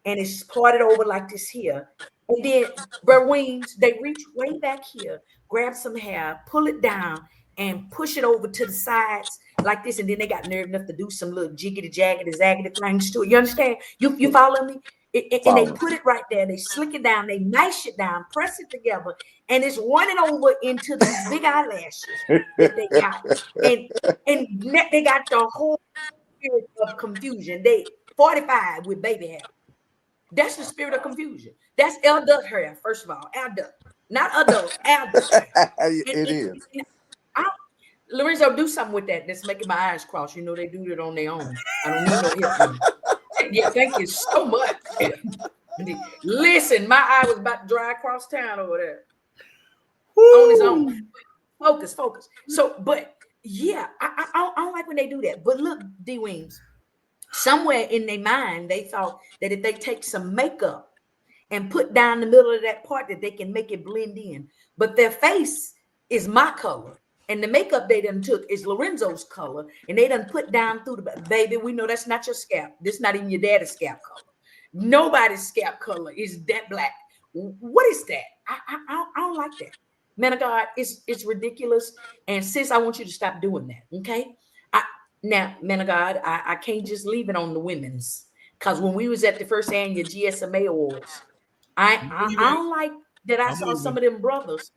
and it's parted over like this here. And then, Brother Wings, they reach way back here, grab some hair, pull it down, and push it over to the sides like this. And then they got nerve enough to do some little jiggity, jaggedy, zaggedy things to it. You understand? You follow me? And they put it right there. They slick it down. They mash it down, press it together, and it's running over into these big eyelashes that they got. And they got the whole spirit of confusion. They 45 with baby hair. That's the spirit of confusion. That's adult hair, first of all. Adult. Not adult, adult. It is. Lorenzo, do something with that. That's making my eyes cross. You know, they do it on their own. I don't need no help. Yeah, thank you so much. Listen, my eye was about to dry across town over there. On his own. Focus. So, but yeah, I don't like when they do that. But look, D-Weems, somewhere in their mind, they thought that if they take some makeup and put down the middle of that part, that they can make it blend in. But their face is my color. And the makeup they done took is Lorenzo's color. And they done put down through the baby. We know that's not your scalp. This not even your daddy's scalp color. Nobody's scalp color is that black. What is that? I don't like that. Man of God, it's ridiculous. And sis, I want you to stop doing that. Okay. Now, man of God, I can't just leave it on the women's. Because when we was at the first annual GSMA Awards, I don't like that I saw some of them brothers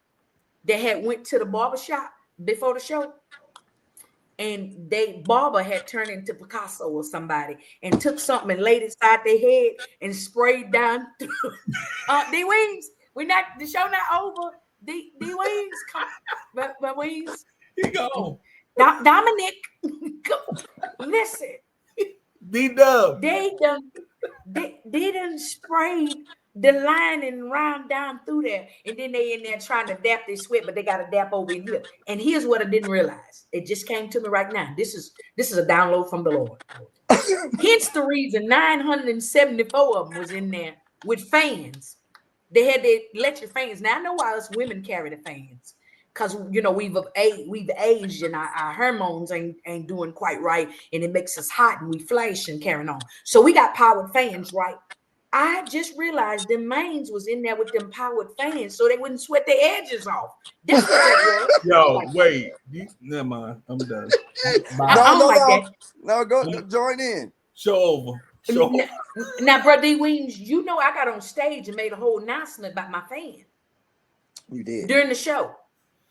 that had went to the barbershop before the show, and barber had turned into Picasso or somebody and took something and laid it inside their head and sprayed down through. D-Wings, the show not over. D-Wings, come, but Wings. You go. Dominic, listen. D-Dub. They done sprayed the line and round down through there, and then they in there trying to dap their sweat, but they got to dap over in here. And here's what I didn't realize. It just came to me right now. This is a download from the Lord. Hence the reason 974 of them was in there with fans. They had their electric fans. Now I know why us women carry the fans, because we've aged and our hormones ain't doing quite right, and it makes us hot and we flash and carrying on. So we got powered fans, right? I just realized them mains was in there with them powered fans so they wouldn't sweat their edges off. That's what that was. Yo, wait. Never mind. I'm done. No, go join in. Show over. Now, Brother D-Wings, I got on stage and made a whole announcement about my fan. You did. During the show.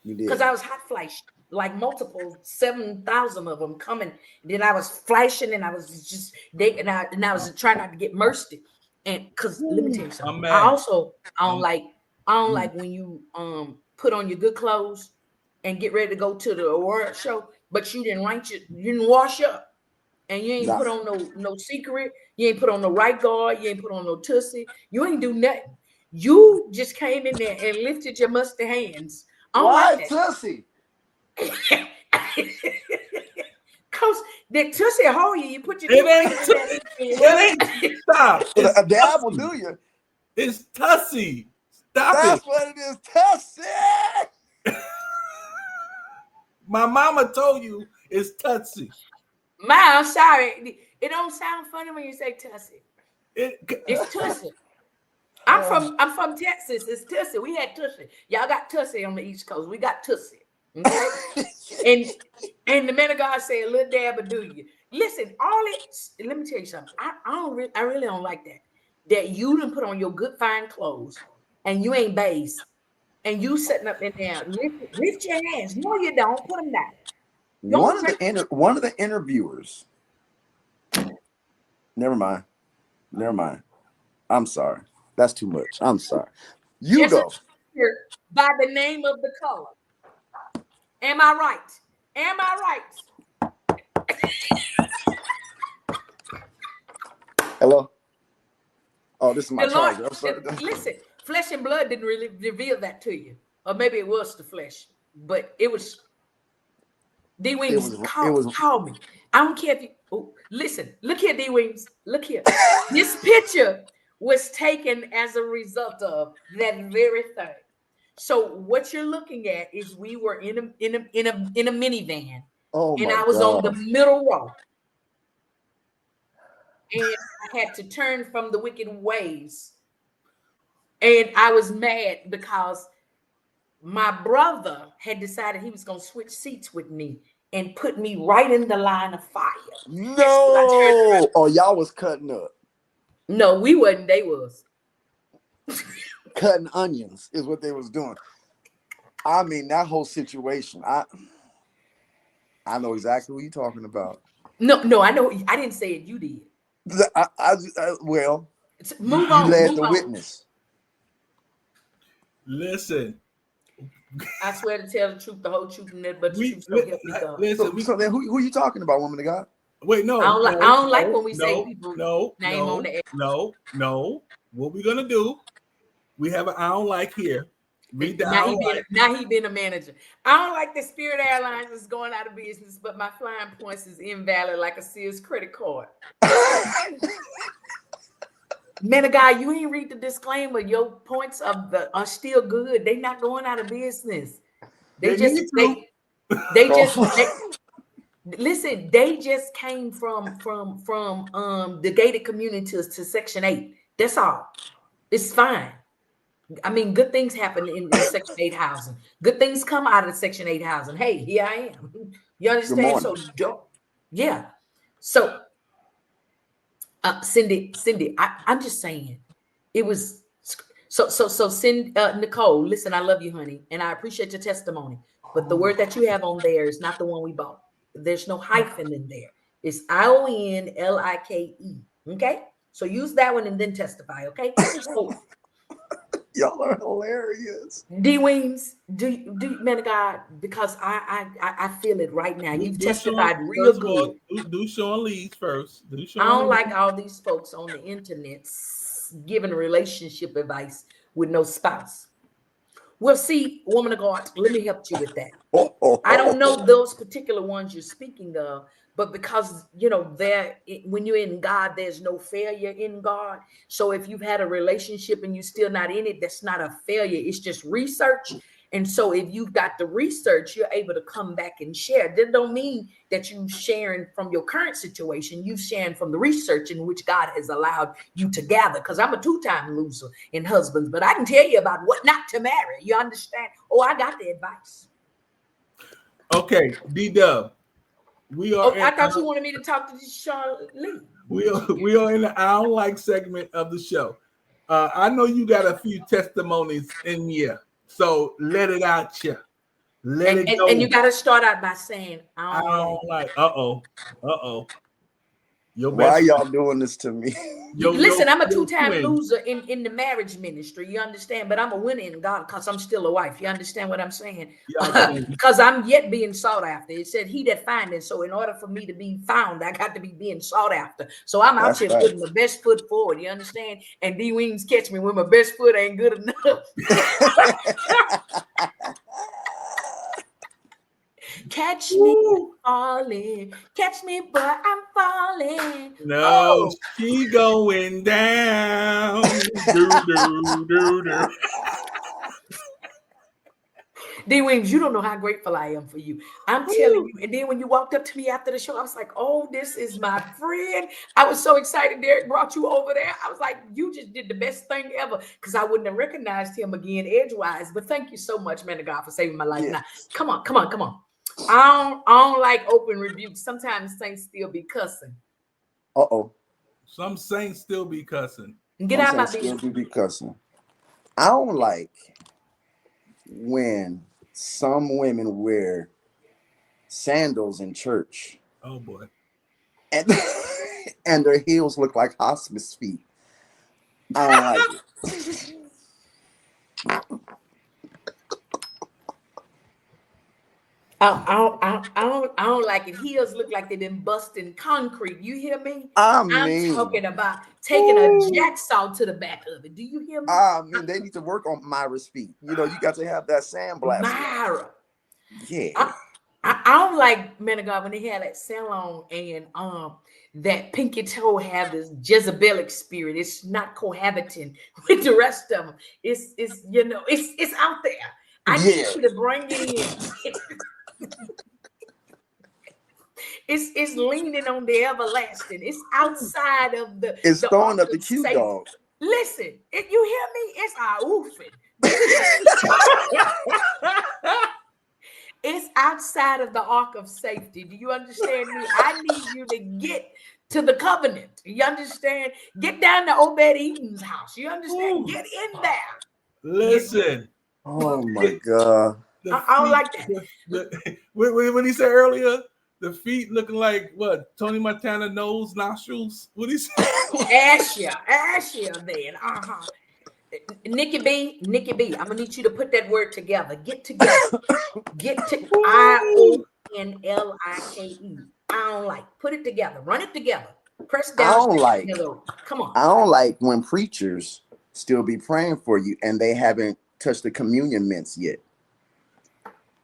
You did. Because I was hot flashed, like multiple 7,000 of them coming. Then I was flashing and I was just, I was trying not to get mercy. And because let me tell you something, I don't like when you put on your good clothes and get ready to go to the award show, but you didn't wash up, and you ain't put on no secret, you ain't put on no right guard, you ain't put on no tussie, you ain't do nothing. You just came in there and lifted your musty hands. Why tussie? Cause the tussie hold you put your stop. A dab will do you. It's tussie. Stop That's it. what it is. Tussie. My mama told you it's Tootsie. I'm sorry. It don't sound funny when you say Tootsie. It's Tootsie. I'm from Texas. It's Tootsie. We had Tootsie. Y'all got Tootsie on the East Coast. We got Tootsie. Okay. and the man of God said, "Little dab, but do you listen?" Let me tell you something. I really don't like that. That you done put on your good fine clothes and you ain't based and you sitting up in there. Lift your hands. No, you don't. Put them down. One of the interviewers. Never mind. I'm sorry. That's too much. I'm sorry. You go. By the name of the color. Am I right? Hello. Oh, this is my charger. I'm sorry. Listen, flesh and blood didn't really reveal that to you, or maybe it was the flesh, but it was. D Wings, call me. I don't care if you. Oh, listen, look here, D Wings. Look here. This picture was taken as a result of that very thing. So what you're looking at is we were in a minivan, and I was on the middle row, and I had to turn from the wicked ways, and I was mad because my brother had decided he was going to switch seats with me and put me right in the line of fire. No. Oh, y'all was cutting up. No, we wasn't. They was. Cutting onions is what they was doing. I mean, that whole situation. I know exactly what you're talking about. No, I know. I didn't say it. You did. Well, move you on. led the witness. Listen. I swear to tell the truth, the whole truth, and nothing but the truth. So help me God. Listen, so then who are you talking about, woman of God? Wait, no. I don't like when we say people name on the air. No. What we're gonna do? We have an I don't like here. Read the Now he been a manager. I don't like that Spirit Airlines is going out of business, but my flying points is invalid like a Sears credit card. Man of God, you ain't read the disclaimer. Your points are still good. They not going out of business. They just listen. They just came from the gated communities to Section 8. That's all. It's fine. I mean, good things happen in Section 8 housing. Good things come out of Section 8 housing. Hey, here I am. You understand? So, yeah. So, Cindy, I'm just saying, it was so. Nicole, listen, I love you, honey, and I appreciate your testimony. But the word that you have on there is not the one we bought. There's no hyphen in there. It's IONLIKE. Okay, so use that one and then testify. Okay. So, y'all are hilarious. D Wings, do man of God, because I feel it right now. You've testified real good. Do Sean Lee's first. I don't like all these folks on the internet giving relationship advice with no spouse. Well, see, woman of God, let me help you with that. I don't know those particular ones you're speaking of, but because, when you're in God, there's no failure in God. So if you've had a relationship and you're still not in it, that's not a failure. It's just research. And so if you've got the research, you're able to come back and share. That don't mean that you're sharing from your current situation. You're sharing from the research in which God has allowed you to gather. Because I'm a 2-time loser in husbands, but I can tell you about what not to marry. You understand? Oh, I got the advice. Okay, D-Dub. I thought you wanted me to talk to Sean Lee. We are in the I don't like segment of the show. I know you got a few testimonies in here, so let it out you. Let it go. And you got to start out by saying, I don't like. Uh-oh. Why are y'all doing this to me? Listen, I'm a 2-time loser in the marriage ministry. You understand? But I'm a winner in God because I'm still a wife. You understand what I'm saying? Because I'm yet being sought after. It said he that findeth. So in order for me to be found, I got to be being sought after. So I'm out here putting my best foot forward. You understand? And D Wings catch me when my best foot ain't good enough. Catch me falling, catch me, but I'm falling. No, she going down. D Wings, you don't know how grateful I am for you. I'm telling you. And then when you walked up to me after the show, I was like, oh, this is my friend. I was so excited Derek brought you over there. I was like, you just did the best thing ever, because I wouldn't have recognized him again edgewise. But thank you so much, man of God, for saving my life. Now, come on. I don't like open rebukes. Sometimes saints still be cussing. Uh-oh. Some saints still be cussing. Get out my business. Still be cussing. I don't like when some women wear sandals in church. Oh boy. And their heels look like hospice feet. I don't like it. I don't like it. Heels look like they've been busting concrete. You hear me? I'm talking about taking a jacksaw to the back of it. Do you hear me? They need to work on Myra's feet. You know, you got to have that sandblast. Myra. Yeah. I don't like, man of God, when they had that salon and that pinky toe have this Jezebelic spirit. It's not cohabiting with the rest of them. It's out there. I need you to bring it in. It's leaning on the everlasting. It's outside of the. It's throwing up the cute dog. Listen, you hear me? It's oofing. It's outside of the ark of safety. Do you understand me? I need you to get to the covenant. You understand? Get down to Obed-Edom's house. You understand? Ooh. Get in there. Listen. Oh my God. I don't like that. When he said earlier, the feet looking like what? Tony Montana nose, nostrils? What he say? Asher then. Nikki B, I'm gonna need you to put that word together. Get together. Get to IONLIKE. I don't like. Put it together. Run it together. Press down. I don't like. Come on. I don't like when preachers still be praying for you and they haven't touched the communion mints yet.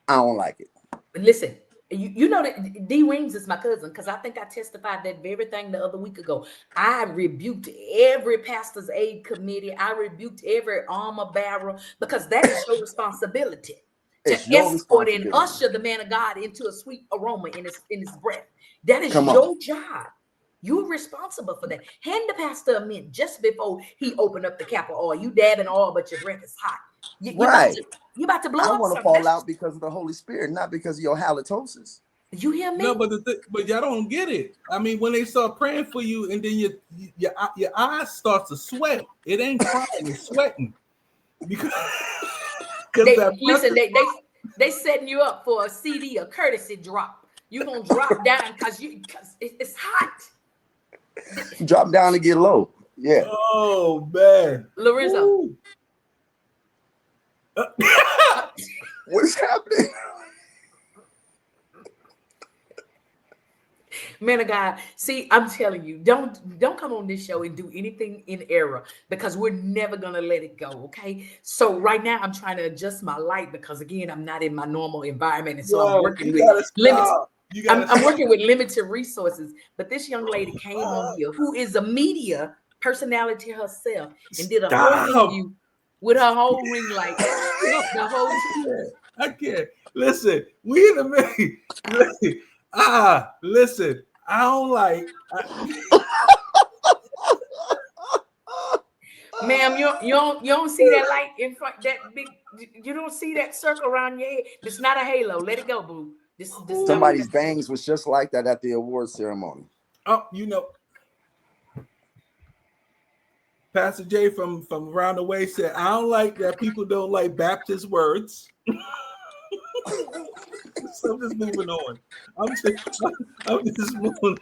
I don't like it. Listen, you know that D Wings is my cousin, because I think I testified that very thing the other week ago. I rebuked every pastor's aid committee. I rebuked every armor bearer, because that is your responsibility to escort and usher the man of God into a sweet aroma in his breath. That is your job. You're responsible for that. Hand the pastor a mint just before he opened up the cap of oil. You dabbing oil, but your breath is hot. You're about to blow up. I want to fall out because of the Holy Spirit, not because of your halitosis. You hear me? No, but y'all don't get it. I mean, when they start praying for you, and then your eyes start to sweat. It ain't crying, it's sweating. Because they setting you up for a CD, a courtesy drop. You're gonna drop down because it's hot. Drop down and get low. Yeah. Oh man, Lorenzo. What is happening? Man of God, see, I'm telling you, don't come on this show and do anything in error, because we're never gonna let it go. Okay. So right now I'm trying to adjust my light, because again, I'm not in my normal environment, and so I'm working with limited. I'm working with limited resources. But this young lady came on here who is a media personality herself and did a whole interview with her whole ring light. The whole I can't. Listen, wait a minute. Listen, I don't like. Ma'am, you don't see that light in front, that big. You don't see that circle around your head. It's not a halo. Let it go, boo. This Somebody's bangs was just like that at the award ceremony. Oh, Pastor Jay from around the way said, I don't like that people don't like Baptist words. So I'm just moving on. I'm just moving.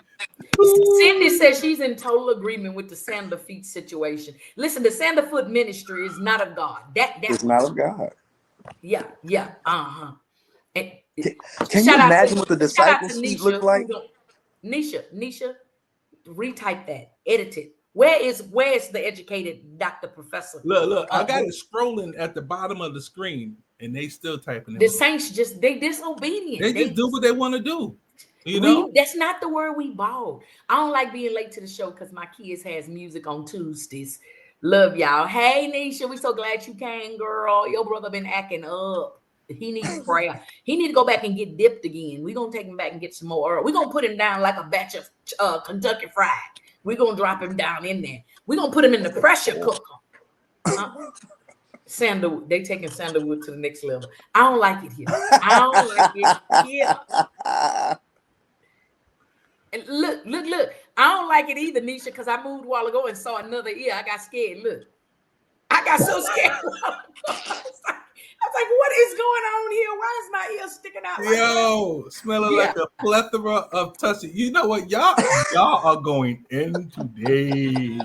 Cindy says she's in total agreement with the sandal feet situation. Listen, the sandal foot ministry is not a god. It's not a god. Yeah. Can you imagine what the disciples' feet look like? Nisha, retype that, edit it. Where is the educated doctor professor? Look, I got it scrolling at the bottom of the screen, and they still typing it. The saints they disobedient. They just do what they want to do. You know, that's not the word we bought. I don't like being late to the show because my kids has music on Tuesdays. Love y'all. Hey Nisha, we so glad you came, girl. Your brother been acting up. He needs prayer. He need to go back and get dipped again. We're going to take him back and get some more oil. We're going to put him down like a batch of Kentucky Fried. We're going to drop him down in there. We're going to put him in the pressure cooker. Sandalwood. They taking sandalwood to the next level. I don't like it here. I don't like it here. And look. I don't like it either, Nisha, because I moved a while ago and saw another ear. I got scared. Look. I got so scared. I was like, what is going on here? Why is my ear sticking out? Yo, smelling like a plethora of tussie. You know what? Y'all are going in today.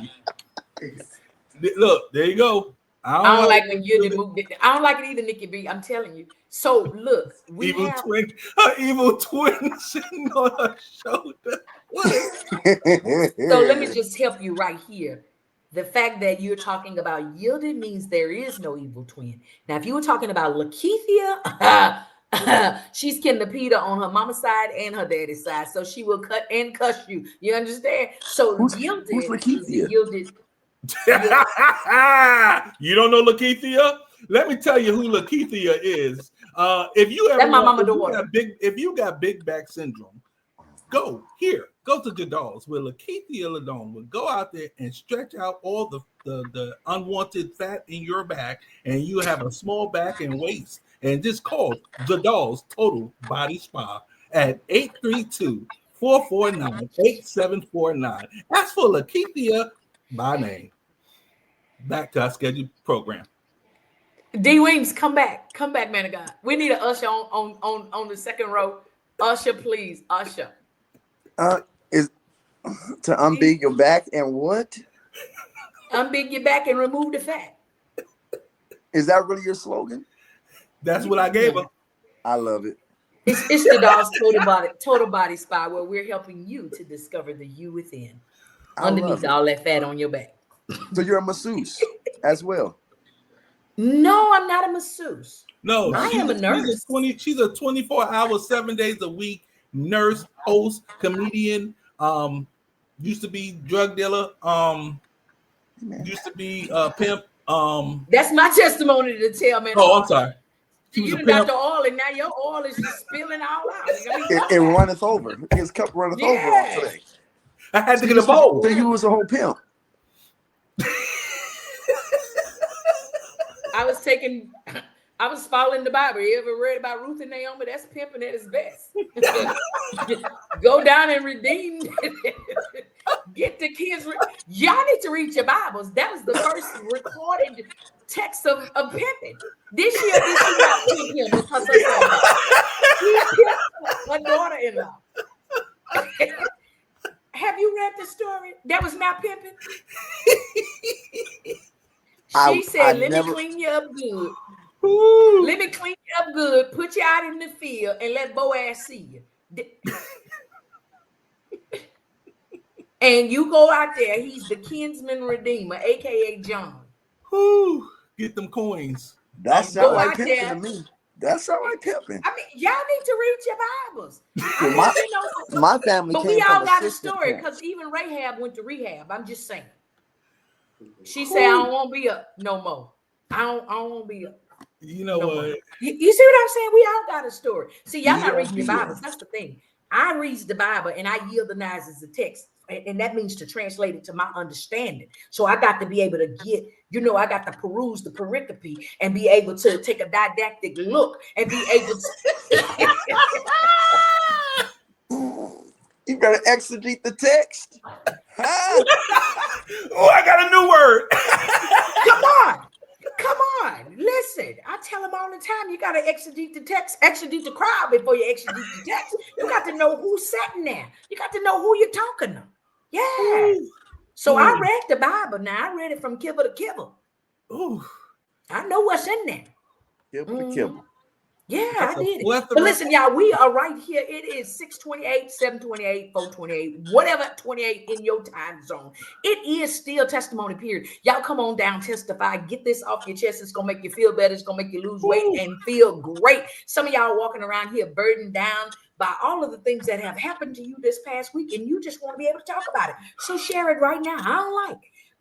Look, there you go. I don't like when you move. I don't like it either, Nikki B. I'm telling you. So look, evil twin sitting on her shoulder. So let me just help you right here. The fact that you're talking about yielded means there is no evil twin. Now, if you were talking about Lakeithia, she's kin to Peter on her mama's side and her daddy's side, so she will cut and cuss you. You understand? So who's Lakeithia? Yielded. You don't know Lakeithia? Let me tell you who Lakeithia is. If you ever if you got big back syndrome, go to Jadal's where Lakeithia Ladon will go out there and stretch out all the unwanted fat in your back, and you have a small back and waist. And just call Jadal's Total Body Spa at 832-449-8749. That's for Lakeithia by name. Back to our scheduled program. D Wings, come back, man of God. We need an usher on the second row. Usher, please, usher. Is to unbig your back and what? Unbig your back and remove the fat. Is that really your slogan? That's what I gave her. I love it. It's the Dolls Total Body Spa, where we're helping you to discover the you within, underneath all that fat on your back. So you're a masseuse as well? No, I'm not a masseuse. No, I am a nurse. She's a 24-hour, 7 days a week nurse, host, comedian. Used to be drug dealer. Used to be pimp. That's my testimony to tell, man. Oh, I'm sorry. You got the oil, and now your oil is just spilling all out. It runneth over. His cup runneth over today. I had to get a bowl. So you was a whole pimp. I was following the Bible. You ever read about Ruth and Naomi? That's pimping at its best. Go down and redeem. Get the kids. Y'all need to read your Bibles. That was the first recorded text of pimping. This year got pimped him because he pimped her daughter-in-law. Have you read the story? That was not pimping. She said, let me clean you up good. Ooh. Let me clean you up good, put you out in the field, and let Boaz see you. And you go out there, he's the kinsman redeemer, aka John. Ooh, get them coins. That sounds like pimping to me. That sounds like pimping. I mean, y'all need to read your Bibles. My family, but we all got a story because even Rahab went to rehab. I'm just saying. She said, I don't want to be up no more. I don't want to be up. You know what? You see what I'm saying? We all got a story. See, y'all not reading your Bibles. That's the thing. I read the Bible and I yieldize the text. And that means to translate it to my understanding. So I got to be able to get, I got to peruse the pericope and be able to take a didactic look and be able to. You better exegete the text. Oh, I got a new word. Come on. Listen, I tell them all the time, you got to exegete the text, exegete the crowd before you exegete the text. You got to know who's sitting there. You got to know who you're talking to. Yeah. So I read the Bible. Now I read it from kibble to kibble. Ooh. I know what's in there. Kibble to kibble. Yeah, I did it. But listen, y'all, we are right here. It is 6:28, 7:28, 4:28, whatever 28 in your time zone. It is still testimony period. Y'all come on down, testify, get this off your chest. It's going to make you feel better. It's going to make you lose weight and feel great. Some of y'all walking around here burdened down by all of the things that have happened to you this past week, and you just want to be able to talk about it. So share it right now.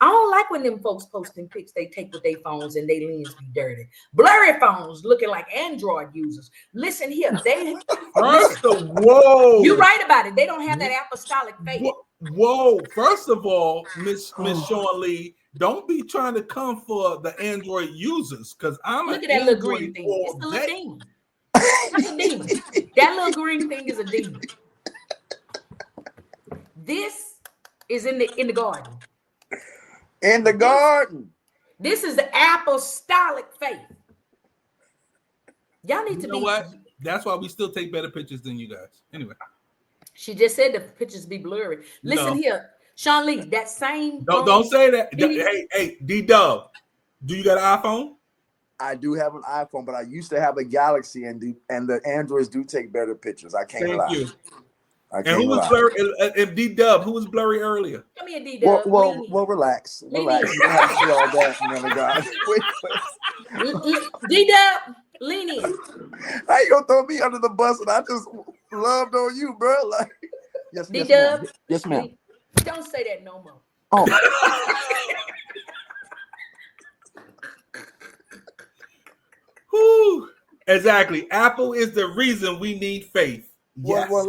I I don't like when them folks posting pics they take with their phones and their lens be dirty. Blurry phones looking like Android users. Listen here, Whoa. You're right about it. They don't have that apostolic faith. Whoa. First of all, Miss Sean Lee, don't be trying to come for the Android users because I'm Look an at that little Android green thing. It's the little day. demon. It's a demon. That little green thing is a demon. This is in the garden. In the garden. This is the apostolic faith. Y'all need to be. What? That's why we still take better pictures than you guys. Anyway. She just said the pictures be blurry. Listen here, Sean Lee, that same. Don't say that. Hey, D-Dub, do you got an iPhone? I do have an iPhone, but I used to have a Galaxy, and the Androids do take better pictures. I can't lie. Thank you. I can't and who was lie. blurry? And D-Dub, who was blurry earlier? Come here, D-Dub. Well, relax. Relax. You don't have to say all that, man of God. D-Dub, lean in. How you gonna throw me under the bus and I just loved on you, bro? Like, yes, D-Dub. Yes, ma'am. Don't say that no more. Oh. Whew. Exactly. Apple is the reason we need faith. Yes. Well,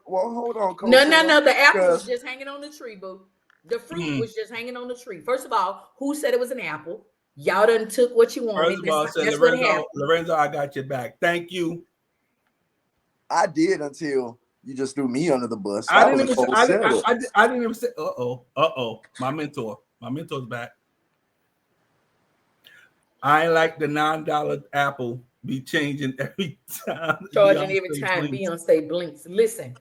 hold on. Coach. No. The apple was just hanging on the tree, boo. The fruit was just hanging on the tree. First of all, who said it was an apple? Y'all done took what you wanted. First of all, said Lorenzo, I got your back. Thank you. I did until you just threw me under the bus. I didn't even say. My mentor's back. I ain't like the $9 apple be changing every time. Charging every time Beyonce blinks. Listen,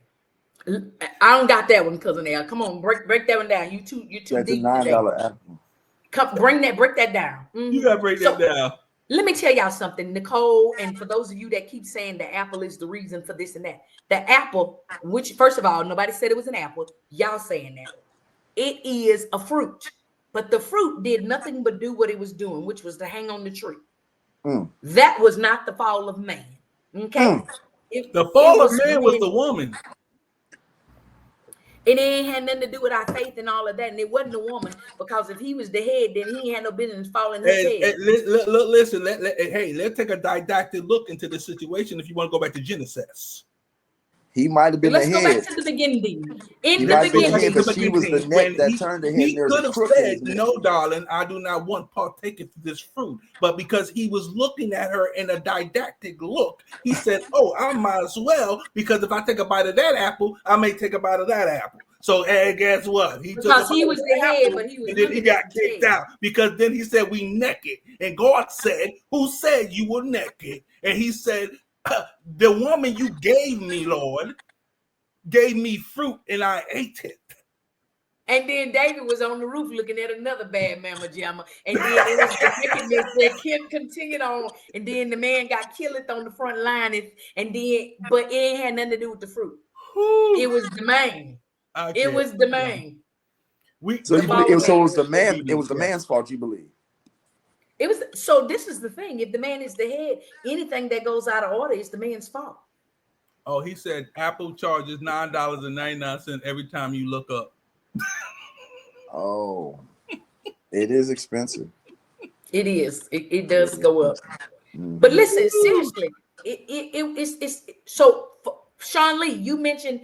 I don't got that one, cousin Al. Come on, break that one down. You too That's deep. That's a $9 apple. Come, break that down. Mm-hmm. You gotta break that down. Let me tell y'all something, Nicole, and for those of you that keep saying the apple is the reason for this and that, the apple, which first of all, nobody said it was an apple. Y'all saying that. It is a fruit, but the fruit did nothing but do what it was doing, which was to hang on the tree. That was not the fall of man. Okay. The fall of man was the woman. It ain't had nothing to do with our faith and all of that. And it wasn't the woman, because if he was the head, then he ain't had no business falling his head. Listen, let's take a didactic look into the situation if you want to go back to Genesis. He might have been the head. Let's go back to the beginning. In the beginning, but she was the neck that turned the head. He could have said, "No, darling, I do not want partaking of this fruit." But because he was looking at her in a didactic look, he said, "Oh, I might as well, because if I take a bite of that apple, I may take a bite of that apple." So, guess what? He was the head, but he got kicked out because then he said, "We naked," and God said, "Who said you were naked?" And he said, "The woman you gave me, Lord, gave me fruit and I ate it." And then David was on the roof looking at another bad mama jamma. And then it was the wickedness that continued on. And then the man got killed on the front line. But it ain't had nothing to do with the fruit. It was the man. It was the man. It was the man. It was the man's fault, you believe? So this is the thing. If the man is the head, anything that goes out of order is the man's fault. Oh, he said Apple charges $9.99 every time you look up. Oh, it is expensive. It is. It does go up. But listen, seriously, it's so. Sean Lee, you mentioned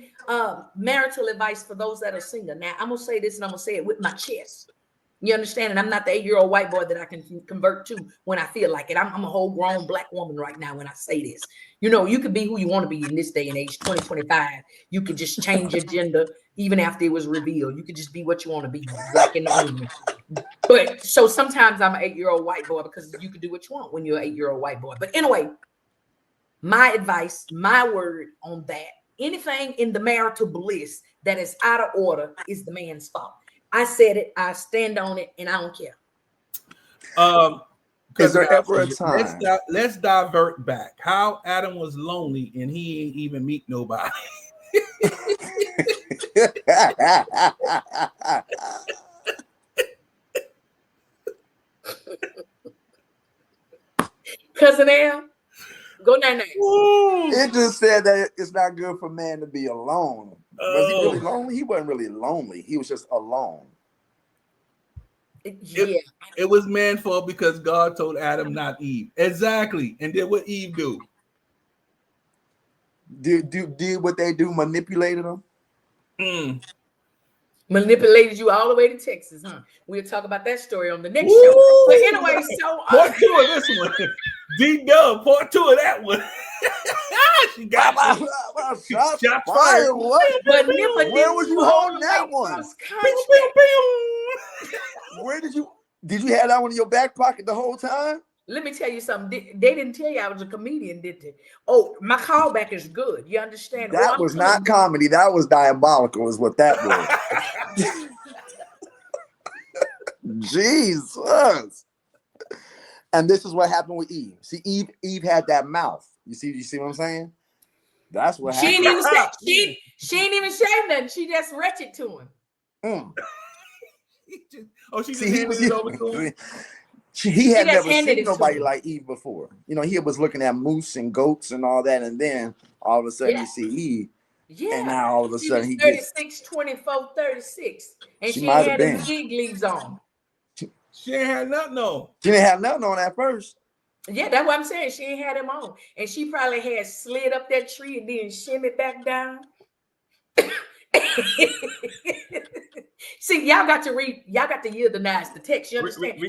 marital advice for those that are single. Now I'm gonna say this, and I'm gonna say it with my chest. You understand? And I'm not the 8-year-old white boy that I can convert to when I feel like it. I'm a whole grown black woman right now when I say this. You know, you could be who you want to be in this day and age, 2025. You could just change your gender even after it was revealed. You could just be what you want to be, black in the movement. But so sometimes I'm an 8-year-old white boy because you can do what you want when you're an 8-year-old white boy. But anyway, my advice, my word on that, anything in the marital bliss that is out of order is the man's fault. I said it, I stand on it, and I don't care. Is there ever a time? Let's divert back. How Adam was lonely and he ain't even meet nobody. Cousin Al, go down there. It just said that it's not good for man to be alone. Was he really lonely? He wasn't really lonely. He was just alone. It was man's fault because God told Adam, not Eve. Exactly. And then what Eve do? Did what they do, manipulated them? Manipulated you all the way to Texas, huh? We'll talk about that story on the next show. But anyway, so part 2 of this one. D-Dub, part 2 of that one. She got shots fired. What? Where was you holding that one? Where did you have that one in your back pocket the whole time? Let me tell you something. They didn't tell you I was a comedian, did they? Oh, my callback is good. You understand? That was not comedy. That was diabolical, is what that was. Jesus. And this is what happened with Eve. See, Eve had that mouth. You see what I'm saying? That's what happened. She ain't even say nothing. She just retched to him. She just handed it over to him. He had never seen nobody like Eve before. You know, he was looking at moose and goats and all that, and then all of a sudden you see Eve. Yeah. And now all of a sudden he 36, 24, 36. And she had the fig leaves on. She ain't had nothing on. She didn't have nothing on at first. Yeah, that's what I'm saying. She ain't had him on. And she probably had slid up that tree and then shimmy back down. See, y'all got to euthanize the text. You understand?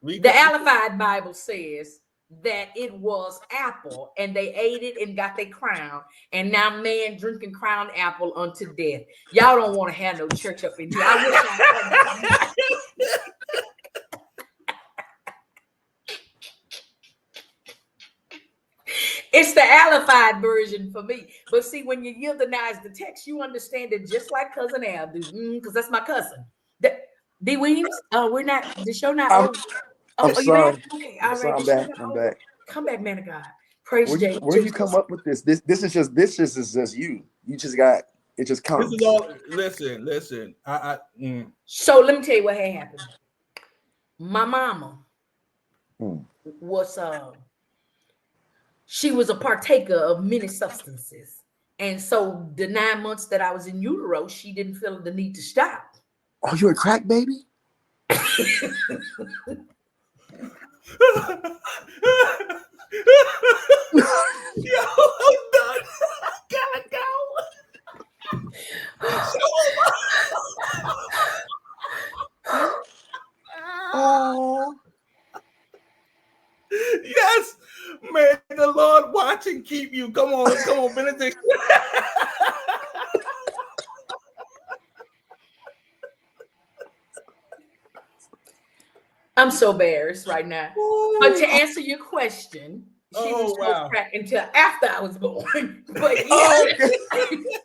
The Amplified Bible says that it was apple, and they ate it and got their crown, and now man drinking crown apple unto death. Y'all don't want to have no church up in here. I wish I had. It's the Amplified version for me. But see, when you euthanize the text, you understand it just like Cousin Al do, because that's my cousin. D. Weems, we're not, the show not over. I'm sorry. Back? Okay, all right. I'm back. Come back, man of God. Praise Jesus. Where you come up with this? This is just you. You just got it. Just comes. This is all. Listen. So let me tell you what had happened. My mama was she was a partaker of many substances, and so the 9 months that I was in utero, she didn't feel the need to stop. Oh, you're a crack baby? Yo, I'm done. I gotta go. Oh. Yes, man. The Lord watch and keep you. Come on, Benedict. I'm so embarrassed right now. Ooh. But to answer your question, she was no crack until after I was born. But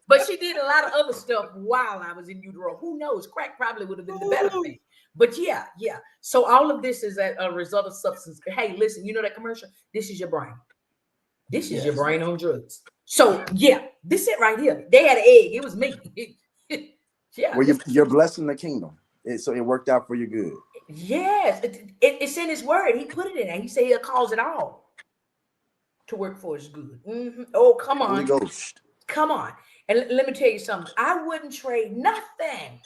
but she did a lot of other stuff while I was in utero. Who knows? Crack probably would have been the better thing. But yeah. So all of this is a result of substance. Hey, listen, you know that commercial? This is your brain. This is your brain on drugs. So yeah, this it right here. They had an egg. It was me. Yeah. Well, you're blessed in the kingdom. So it worked out for your good. Yes, it's in his word. He put it in there. He said he'll cause it all to work for his good. Mm-hmm. Oh, come on. Holy Ghost. Come on. And let me tell you something. I wouldn't trade nothing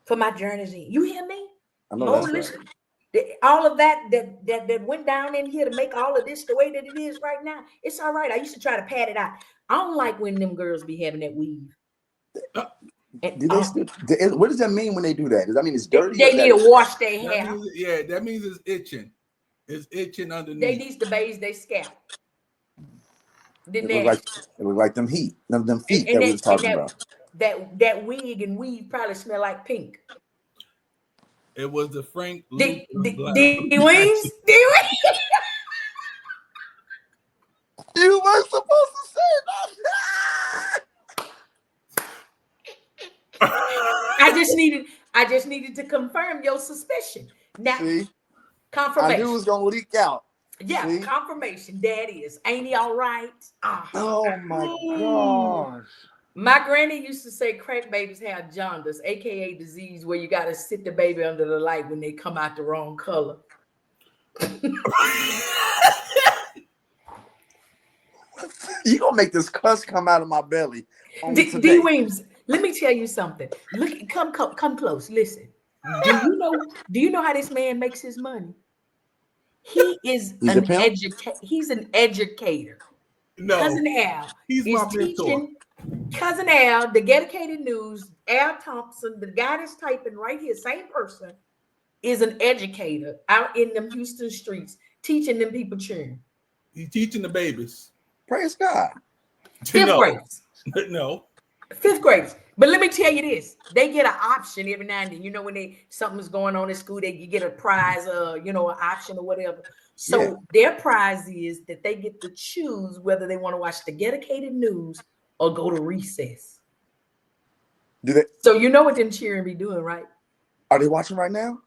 for my journeys in. You hear me? I know that's listen. Right. All of that went down in here to make all of this the way that it is right now. It's all right. I used to try to pad it out. I don't like when them girls be having that weave. Do they still, what does that mean when they do that? Does that mean it's dirty? They need to wash their hair. That means it's itching. It's itching underneath. They need to bathe their scalp. It look like them feet that we was talking about. That wig and weave probably smell like pink. It was the Frank D. Wings? You weren't supposed to say that. I just needed to confirm your suspicion. Now, confirmation. I knew it was gonna leak out. Yeah, see? Confirmation. That is. Ain't he all right? Oh my gosh. My granny used to say crack babies have jaundice, aka disease where you gotta sit the baby under the light when they come out the wrong color. You gonna make this cuss come out of my belly. D. Weems, Let me tell you something. Look, come close. Listen. Do you know how this man makes his money? He is He's a pimp? He's an educator. No, Cousin Al he's is my mentor. teaching. Cousin Al, the dedicated news, Al Thompson, the guy that's typing right here, same person, is an educator out in them Houston streets, teaching them people children. He's teaching the babies. Praise God. Fifth graders. No. Fifth graders. But let me tell you this: they get an option every now and then. You know, when something's going on in school, you get a prize, an option or whatever. So their prize is that they get to choose whether they want to watch the dedicated news or go to recess. Do they? So you know what them cheering be doing, right? Are they watching right now?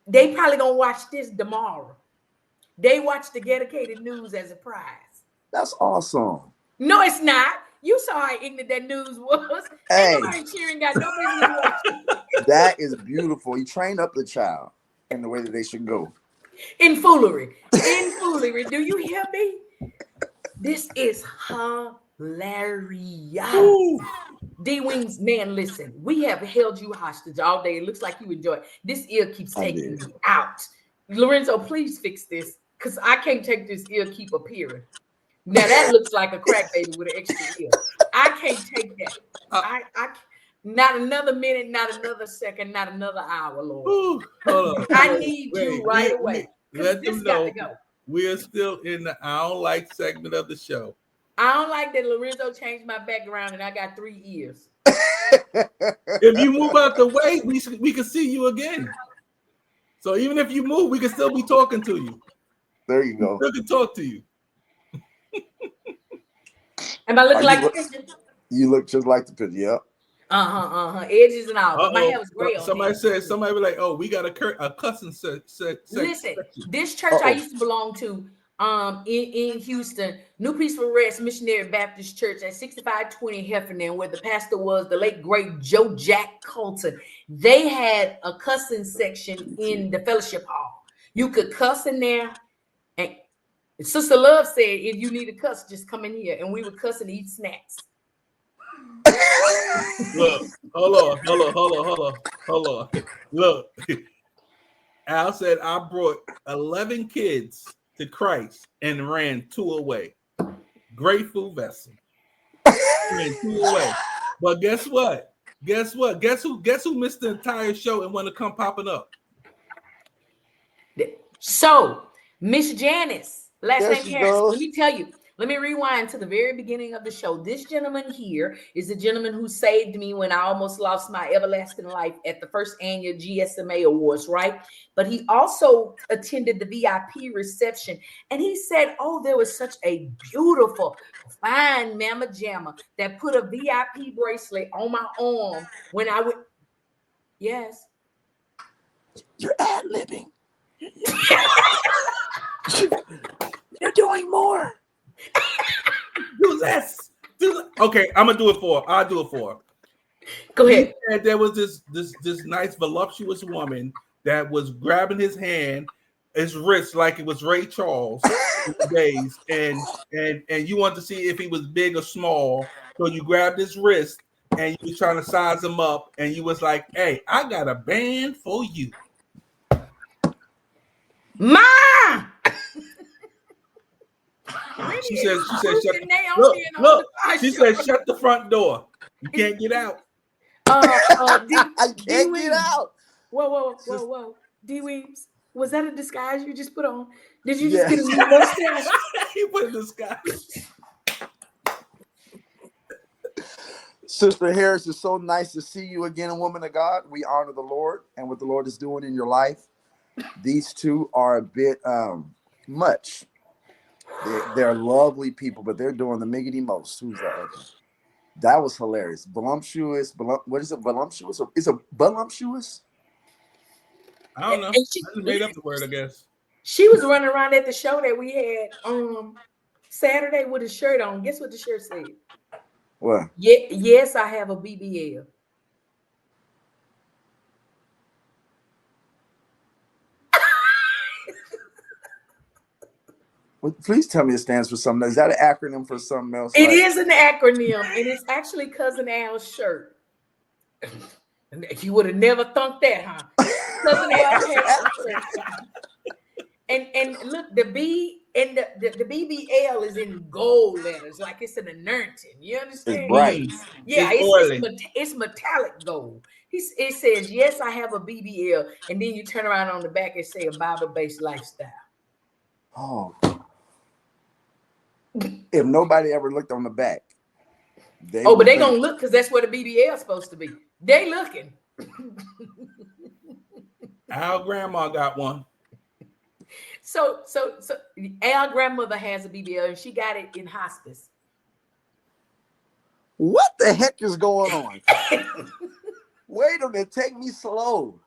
They probably gonna watch this tomorrow. They watch the dedicated news as a prize. That's awesome. No, it's not. You saw how ignorant that news was. Hey, nobody cheering got no business watching. That is beautiful. You train up the child in the way that they should go. In foolery. Do you hear me? This is hilarious. D Wings, man, listen. We have held you hostage all day. It looks like you enjoy it. This ear keeps taking me out. Lorenzo, please fix this, because I can't take this ear keep appearing. Now that looks like a crack baby with an extra ear. I can't take that. I not another minute, not another second, not another hour, Lord. I need you right away. Let This them got know to go. we're still in the I don't like segment of the show. I don't like that Lorenzo changed my background and I got 3 ears. If you move out the way, we can see you again. So even if you move, we can still be talking to you. There you go. We can talk to you. Am I looking like the picture? You look just like the picture. Yep. Edges and all. But my hair was gray. Somebody be like, "Oh, we got a cussing section." Listen, this church I used to belong to, in Houston, New Peaceful Rest Missionary Baptist Church at 6520 Heffernan, where the pastor was the late great Joe Jack Colton. They had a cussing section in the fellowship hall. You could cuss in there, and Sister Love said, if you need a cuss, just come in here, and we would cuss and eat snacks. Look, hold on. Look, Al said I brought 11 kids to Christ and ran 2 away. Grateful vessel. Ran 2 away. But guess what? Guess who missed the entire show and want to come popping up? So, Miss Janice, last There name she Harris. goes. Let me tell you. Let me rewind to the very beginning of the show. This gentleman here is the gentleman who saved me when I almost lost my everlasting life at the first annual GSMA Awards, right? But he also attended the VIP reception, and he said, oh, there was such a beautiful, fine mama jamma that put a VIP bracelet on my arm when I would. Yes. You're ad-libbing. You're doing more. Do this. Okay, I'm gonna do it for her. I'll do it for her. Go ahead. And there was this nice voluptuous woman that was grabbing his hand, his wrist, like it was Ray Charles days, and you wanted to see if he was big or small. So you grabbed his wrist and you was trying to size him up, and you was like, "Hey, I got a band for you." Ma! She said, shut the front door. You can't get out. I can't get out. Whoa. D Weems, was that a disguise you just put on? Did you just get a new mustache? He put a disguise. Sister Harris, it's so nice to see you again, woman of God. We honor the Lord and what the Lord is doing in your life. These two are a bit much. They're lovely people, but they're doing the miggity most. Who's that? That was hilarious. Voluptuous. What is it? Voluptuous? Is it voluptuous? I don't know. I just made up the word, I guess. She was running around at the show that we had Saturday with a shirt on. Guess what the shirt said? What? Yes, I have a BBL. Please tell me it stands for something. Is that an acronym for something else? It is an acronym, and it's actually Cousin Al's shirt. You would have never thunk that, huh? Cousin Al has a shirt. And look, the B and the BBL is in gold letters, like it's an anointing. You understand? It's bright. Yeah, it's metallic gold. It says, yes, I have a BBL, and then you turn around on the back and say a Bible-based lifestyle. Oh. If nobody ever looked on the back. But they gonna look because that's where the BBL is supposed to be. They looking. Our grandma got one. So our grandmother has a BBL and she got it in hospice. What the heck is going on? Wait a minute, take me slow.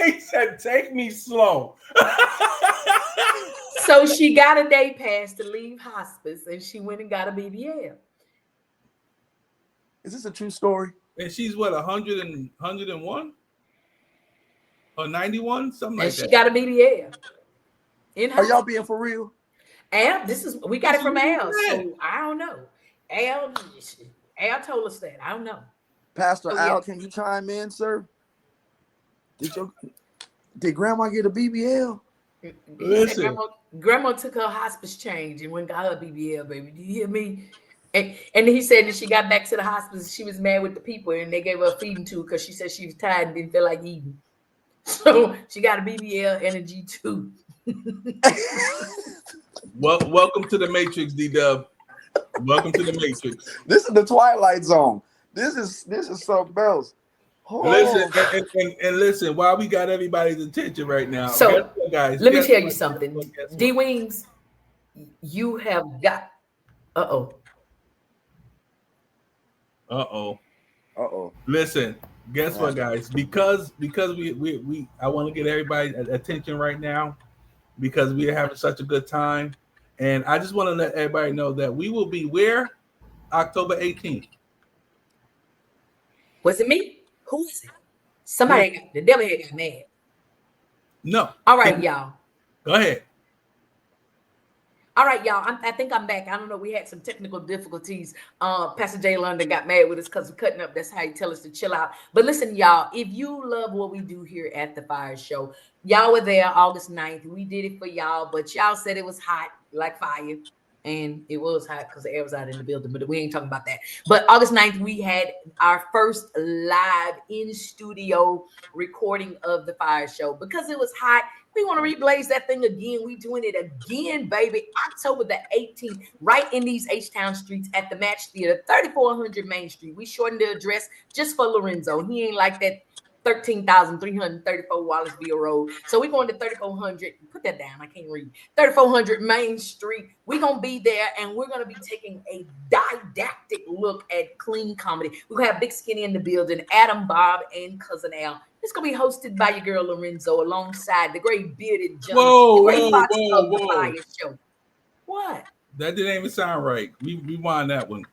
He said, take me slow. So she got a day pass to leave hospice and she went and got a BBL. Is this a true story? And she's what, 101? Or 91? Something like that. And she got a BBL. Are y'all being for real? Al, we got it from Al, so I don't know. Al told us that. I don't know. Pastor Al, can you chime in, sir? Did Grandma get a BBL? Listen, Grandma took her hospice change and went and got her BBL, baby. Do you hear me? And he said that she got back to the hospice, she was mad with the people, and they gave her a feeding tube because she said she was tired and didn't feel like eating. So she got a BBL and a G2. Well, welcome to the Matrix, D-Dub. Welcome to the Matrix. This is the Twilight Zone. This is something else. Oh. Listen, and listen, while we got everybody's attention right now. So, guys, let me tell you something. D-Wings, you have got... Uh-oh. Listen, guess what, guys? Because we I want to get everybody attention right now because we are having such a good time. And I just want to let everybody know that we will be where? October 18th. Was it me? Who is it? Somebody, the devil had got mad. No. All right, y'all. Go ahead. All right, y'all. I think I'm back. I don't know. We had some technical difficulties. Pastor Jay London got mad with us because we're cutting up. That's how he tell us to chill out. But listen, y'all, if you love what we do here at the FIYAH Show, y'all were there August 9th. We did it for y'all, but y'all said it was hot like fire. And it was hot because the air was out in the building, but we ain't talking about that. But August 9th, we had our first live in-studio recording of the FIYAH Show. Because it was hot, we want to reblaze that thing again. We doing it again, baby. October the 18th, right in these H-Town streets at the Match Theater, 3400 Main Street. We shortened the address just for Lorenzo. He ain't like that 13,334 Wallaceville Road. So we're going to 3400. Put that down. I can't read. 3400 Main Street. We're going to be there, and we're going to be taking a didactic look at clean comedy. We're going to have Big Skinny in the building, Adam, Bob, and Cousin Al. It's going to be hosted by your girl Lorenzo alongside the great bearded gentleman, the great fox of the FIYAH Show. What? That didn't even sound right. We rewind that one.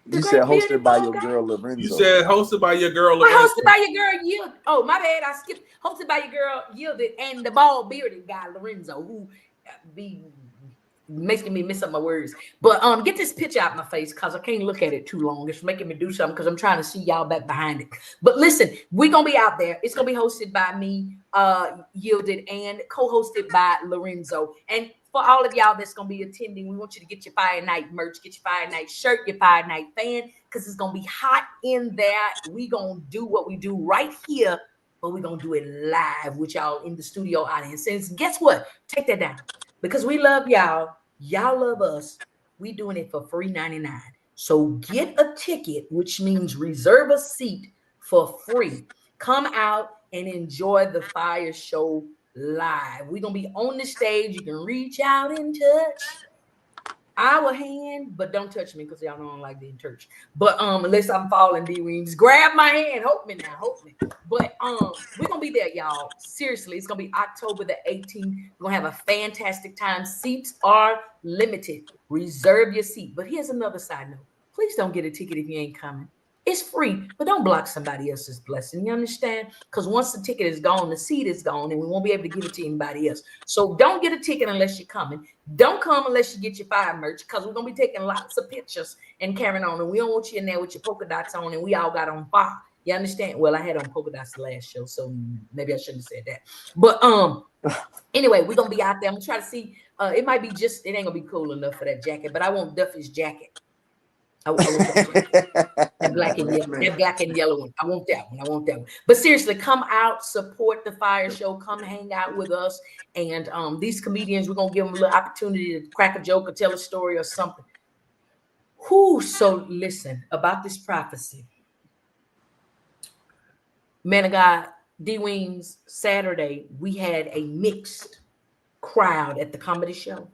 You said hosted by your girl Lorenzo. You said hosted by your girl Lorenzo. Hosted by your girl Yield. Oh, my bad. I skipped. Hosted by your girl Yielded and the bald bearded guy Lorenzo, who be making me miss up my words. But get this picture out of my face because I can't look at it too long. It's making me do something because I'm trying to see y'all back behind it. But listen, we're gonna be out there. It's gonna be hosted by me, Yielded, and co-hosted by Lorenzo. And for all of y'all that's going to be attending, we want you to get your FIYAH Night merch, get your FIYAH Night shirt, your FIYAH Night fan, because it's going to be hot in there. We going to do what we do right here, but we're going to do it live with y'all in the studio audience. And guess what? Take that down. Because we love y'all. Y'all love us. We doing it for free $99. So get a ticket, which means reserve a seat for free. Come out and enjoy the FIYAH Show live. We're gonna be on the stage. You can reach out and touch our hand, but don't touch me because y'all know I don't like being touched. But unless I'm falling, D-Wings, grab my hand. Help me now, help me. But we're gonna be there, y'all. Seriously, it's gonna be October the 18th. We're gonna have a fantastic time. Seats are limited. Reserve your seat. But here's another side note. Please don't get a ticket if you ain't coming. It's free, but don't block somebody else's blessing. You understand? Because once the ticket is gone, the seed is gone, and we won't be able to give it to anybody else. So don't get a ticket unless you're coming. Don't come unless you get your fire merch, because we're going to be taking lots of pictures and carrying on. And we don't want you in there with your polka dots on, and we all got on fire. You understand? Well, I had on polka dots the last show, so maybe I shouldn't have said that. But anyway, we're going to be out there. I'm going to try to see. It might be just, it ain't going to be cool enough for that jacket, but I want Duffy's jacket. I want that black and yellow, that black and yellow one. I want that one. I want that one. But seriously, come out, support the Fire Show, come hang out with us. And these comedians, we're gonna give them a little opportunity to crack a joke or tell a story or something. So listen about this prophecy. Man of God, D Wings, Saturday, we had a mixed crowd at the comedy show.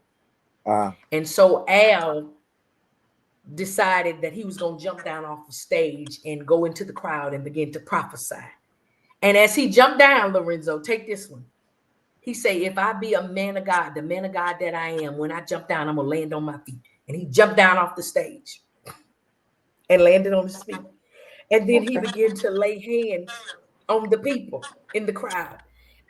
And so Al decided that he was going to jump down off the stage and go into the crowd and begin to prophesy. And as he jumped down, Lorenzo, take this one. He said, if I be a man of God, the man of God that I am, when I jump down, I'm going to land on my feet. And he jumped down off the stage and landed on his feet. And then he began to lay hands on the people in the crowd.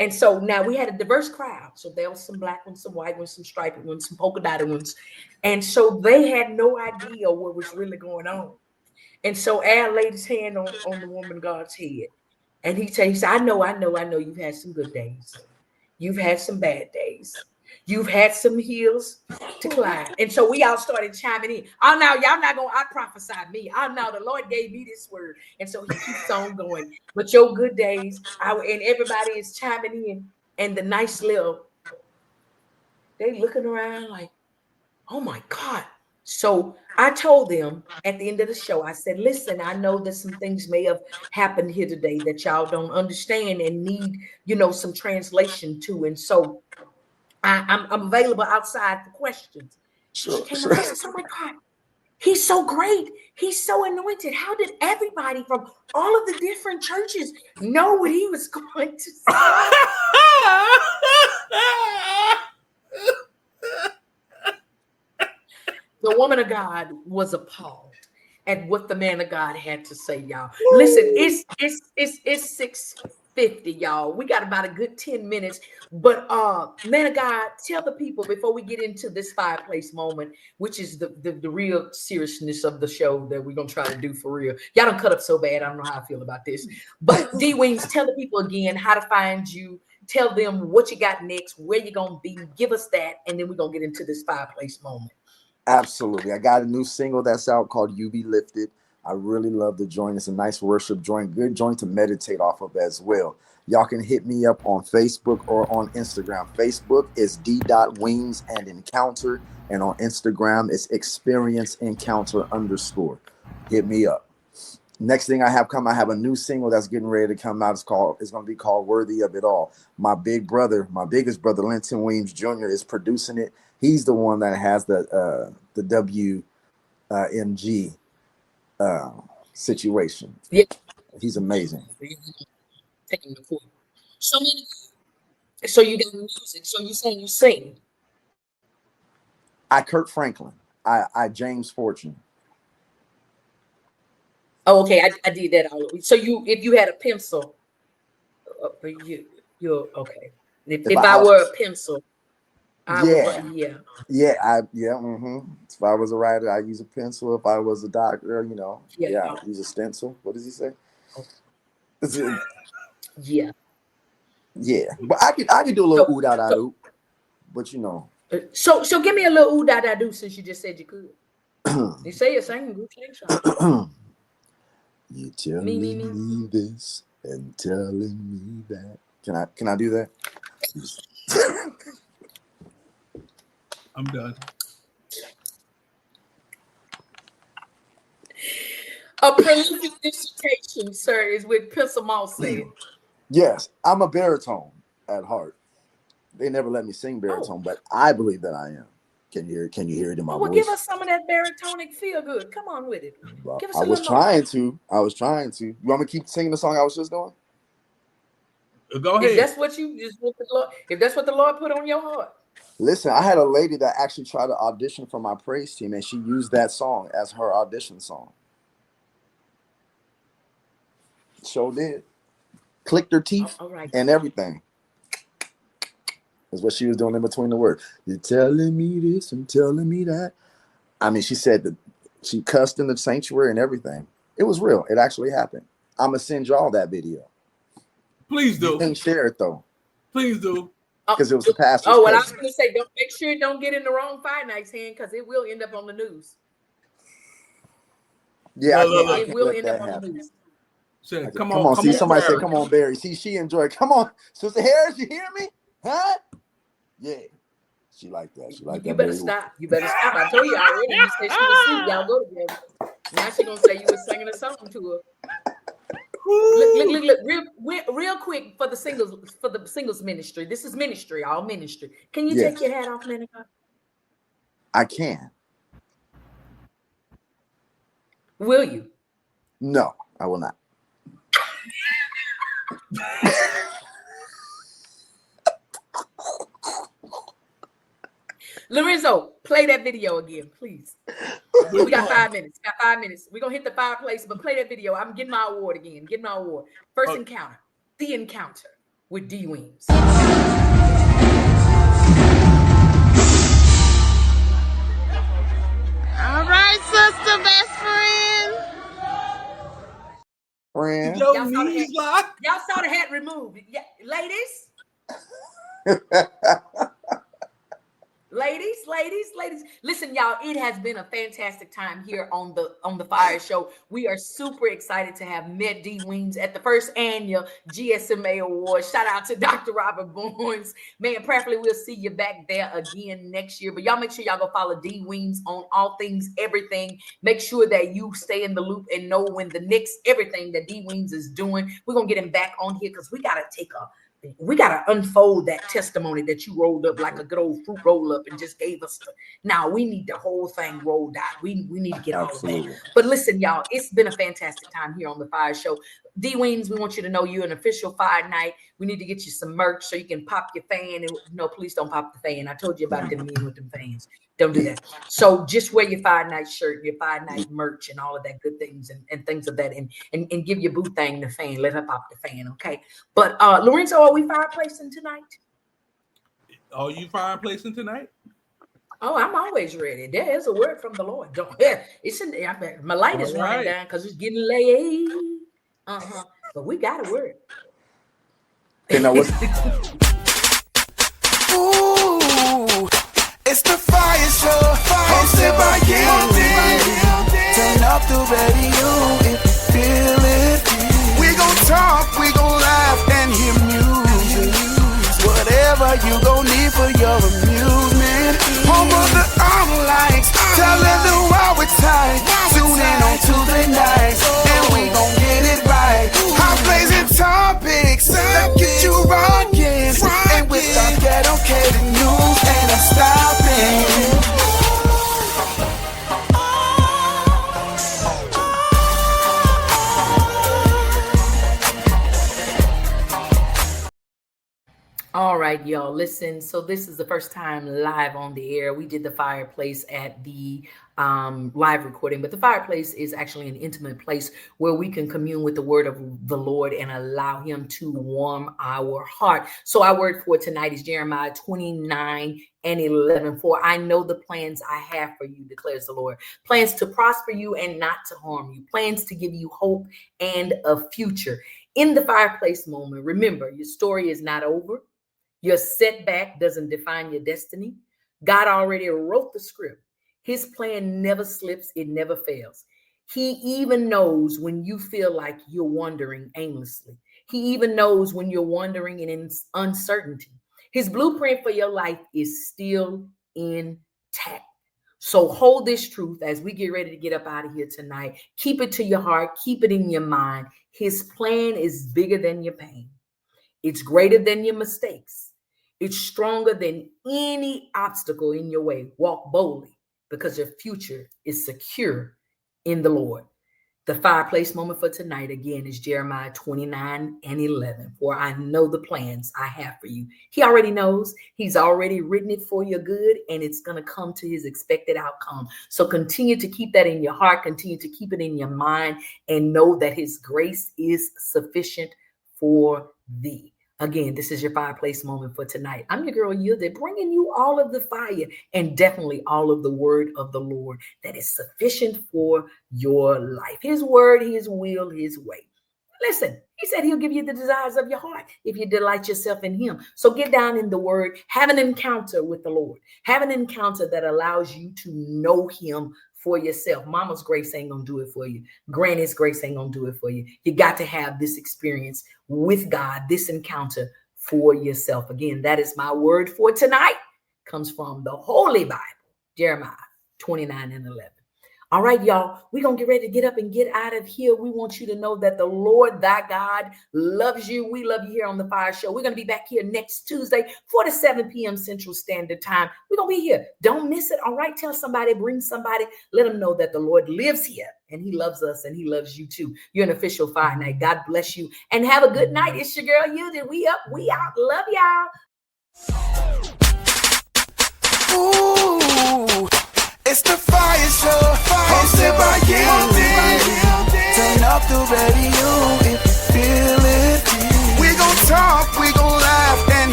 And so now we had a diverse crowd. So there was some black ones, some white ones, some striped ones, some polka dotted ones. And so they had no idea what was really going on. And so Al laid his hand on the woman of God's head. And he said, I know you've had some good days. You've had some bad days. You've had some hills to climb. And so we all started chiming in. Oh, now y'all not going to out-prophesy me. Oh, no, the Lord gave me this word. And so he keeps on going. But your good days, and everybody is chiming in. And the nice little, they looking around like, oh, my God. So I told them at the end of the show, I said, listen, I know that some things may have happened here today that y'all don't understand and need, some translation to. And so I'm available outside for questions. Sure. Oh my God, he's so great. He's so anointed. How did everybody from all of the different churches know what he was going to say? The woman of God was appalled at what the man of God had to say, y'all. Listen, it's 6:50, y'all. We got about a good 10 minutes. But man of God, tell the people before we get into this fireplace moment, which is the real seriousness of the show that we're gonna try to do for real. Y'all don't cut up so bad. I don't know how I feel about this. But D Wings, tell the people again how to find you. Tell them what you got next, where you're gonna be. Give us that, and then we're gonna get into this fireplace moment. Absolutely. I got a new single that's out called You Be Lifted. I really love the joint. It's a nice worship joint, good joint to meditate off of as well. Y'all can hit me up on Facebook or on Instagram. Facebook is d.wings and encounter. And on Instagram, it's experience encounter _. Hit me up. Next thing I have I have a new single that's getting ready to come out. It's going to be called Worthy of It All. My biggest brother, Linton Weems Jr. is producing it. He's the one that has the WMG situation. Yeah, he's amazing. Taking the court. So you got music. So you saying you sing? I Kurt Franklin. I James Fortune. Oh, okay. I did that all. So if you had a pencil, you're okay. If I were a pencil. If I was a writer, I'd use a pencil. If I was a doctor, I'd use a stencil. What does he say? Yeah. But I could do a little ooh da da doo. But So give me a little ooh da da doo since you just said you could. You say you're singing good things. You telling me this and telling me that. Can I do that? I'm done. A prolific dissertation, sir, is what Pencil Moss said. Yes, I'm a baritone at heart. They never let me sing baritone, but I believe that I am. Can you hear it in my voice? Give us some of that baritonic feel good. Come on with it. Well, I was trying to. You want me to keep singing the song I was just doing? Go ahead. If that's what the Lord put on your heart. Listen, I had a lady that actually tried to audition for my praise team, and she used that song as her audition song. Sure did. Clicked her teeth All right. and everything. Is what she was doing in between the words. You're telling me this and telling me that. I mean, she said that she cussed in the sanctuary and everything. It was real. It actually happened. I'm gonna send y'all that video. Please do. You can't share it though. Please do. Because it was the pastor's Oh, what I was cousin. going to say, don't make sure it don't get in the wrong Fire Night's hand because it will end up on the news. Yeah, It will end up on the news. Said, come on. See, somebody said, "Come on, Barry." See, she enjoyed. Come on, Sister Harris, you hear me? Huh? Yeah, she like that. She like that. You better stop. You better stop. I told you already. You said she was asleep. Y'all go together. Now she gonna say you was singing a song to her. Look, real quick for the singles ministry. This is ministry, all ministry. Can you take your hat off, man? I can. Will you? No, I will not. Lorenzo, play that video again, please. We got 5 minutes. We're gonna hit the fireplace, but play that video. I'm getting my award again. First encounter. The encounter with D Weems. All right, sister, best friend. Y'all saw the hat removed. Yeah, ladies. Ladies, listen, y'all, it has been a fantastic time here on the FIYAH Show. We are super excited to have met D Weems at the first annual GSMA Awards. Shout out to Dr. Robert Boynes. Man, prayerfully we'll see you back there again next year. But y'all make sure y'all go follow D Weems on all things, everything. Make sure that you stay in the loop and know when the next everything that D Weems is doing. We're gonna get him back on here because we gotta unfold that testimony that you rolled up like a good old fruit roll up and just gave us. Now we need the whole thing rolled out. We need to get all of that. But listen, y'all, it's been a fantastic time here on the FIYAH Show. D Weems, we want you to know you're an official FIYAH Night. We need to get you some merch so you can pop your fan. And no, please don't pop the fan. I told you about them men with them fans. Don't do that. So just wear your FIYAH Night shirt, your FIYAH Night merch, and all of that good things and things of that, and give your boo thing the fan. Let her pop the fan, okay? But Lorenzo, are we fireplacing tonight? Are you fireplacing tonight? Oh, I'm always ready. There is a word from the Lord. My light is running down because it's getting late. But we got a word. You know what's Ooh, it's the FIYAH Show, hosted by you. Turn up the radio if you feel it. We gon' talk, we gon' laugh and hear music. Whatever you gon' need for your amusement. Home of the likes, telling the world we're tight. Tune in on Tuesday nights and we gon' get it right. Hot blazing topics that get you rockin', and with our ghetto news and I'm stopping. All right, y'all, listen. So this is the first time live on the air. We did the fireplace at the live recording, but the fireplace is actually an intimate place where we can commune with the word of the Lord and allow him to warm our heart. So our word for tonight is Jeremiah 29:11. For I know the plans I have for you, declares the Lord. Plans to prosper you and not to harm you. Plans to give you hope and a future. In the fireplace moment, remember, your story is not over. Your setback doesn't define your destiny. God already wrote the script. His plan never slips. It never fails. He even knows when you feel like you're wandering aimlessly. He even knows when you're wandering in uncertainty. His blueprint for your life is still intact. So hold this truth as we get ready to get up out of here tonight. Keep it to your heart. Keep it in your mind. His plan is bigger than your pain. It's greater than your mistakes. It's stronger than any obstacle in your way. Walk boldly because your future is secure in the Lord. The fireplace moment for tonight, again, is Jeremiah 29:11. For I know the plans I have for you. He already knows. He's already written it for your good, and it's going to come to his expected outcome. So continue to keep that in your heart. Continue to keep it in your mind, and know that his grace is sufficient for thee. Again, this is your fireplace moment for tonight. I'm your girl, Yielded, bringing you all of the fire and definitely all of the word of the Lord that is sufficient for your life. His word, his will, his way. Listen, he said he'll give you the desires of your heart if you delight yourself in him. So get down in the word, have an encounter with the Lord, have an encounter that allows you to know him for yourself. Mama's grace ain't gonna do it for you. Granny's grace ain't gonna do it for you. You got to have this experience with God, this encounter for yourself. Again, that is my word for tonight. Comes from the Holy Bible, Jeremiah 29:11. All right, y'all, we're going to get ready to get up and get out of here. We want you to know that the Lord, thy God, loves you. We love you here on the FIYAH Show. We're going to be back here next Tuesday, 4 to 7 p.m. Central Standard Time. We're going to be here. Don't miss it. All right, tell somebody, bring somebody. Let them know that the Lord lives here and he loves us and he loves you too. You're an official Fire Night. God bless you and have a good night. It's your girl, Yielded. We up, we out. Love y'all. Ooh.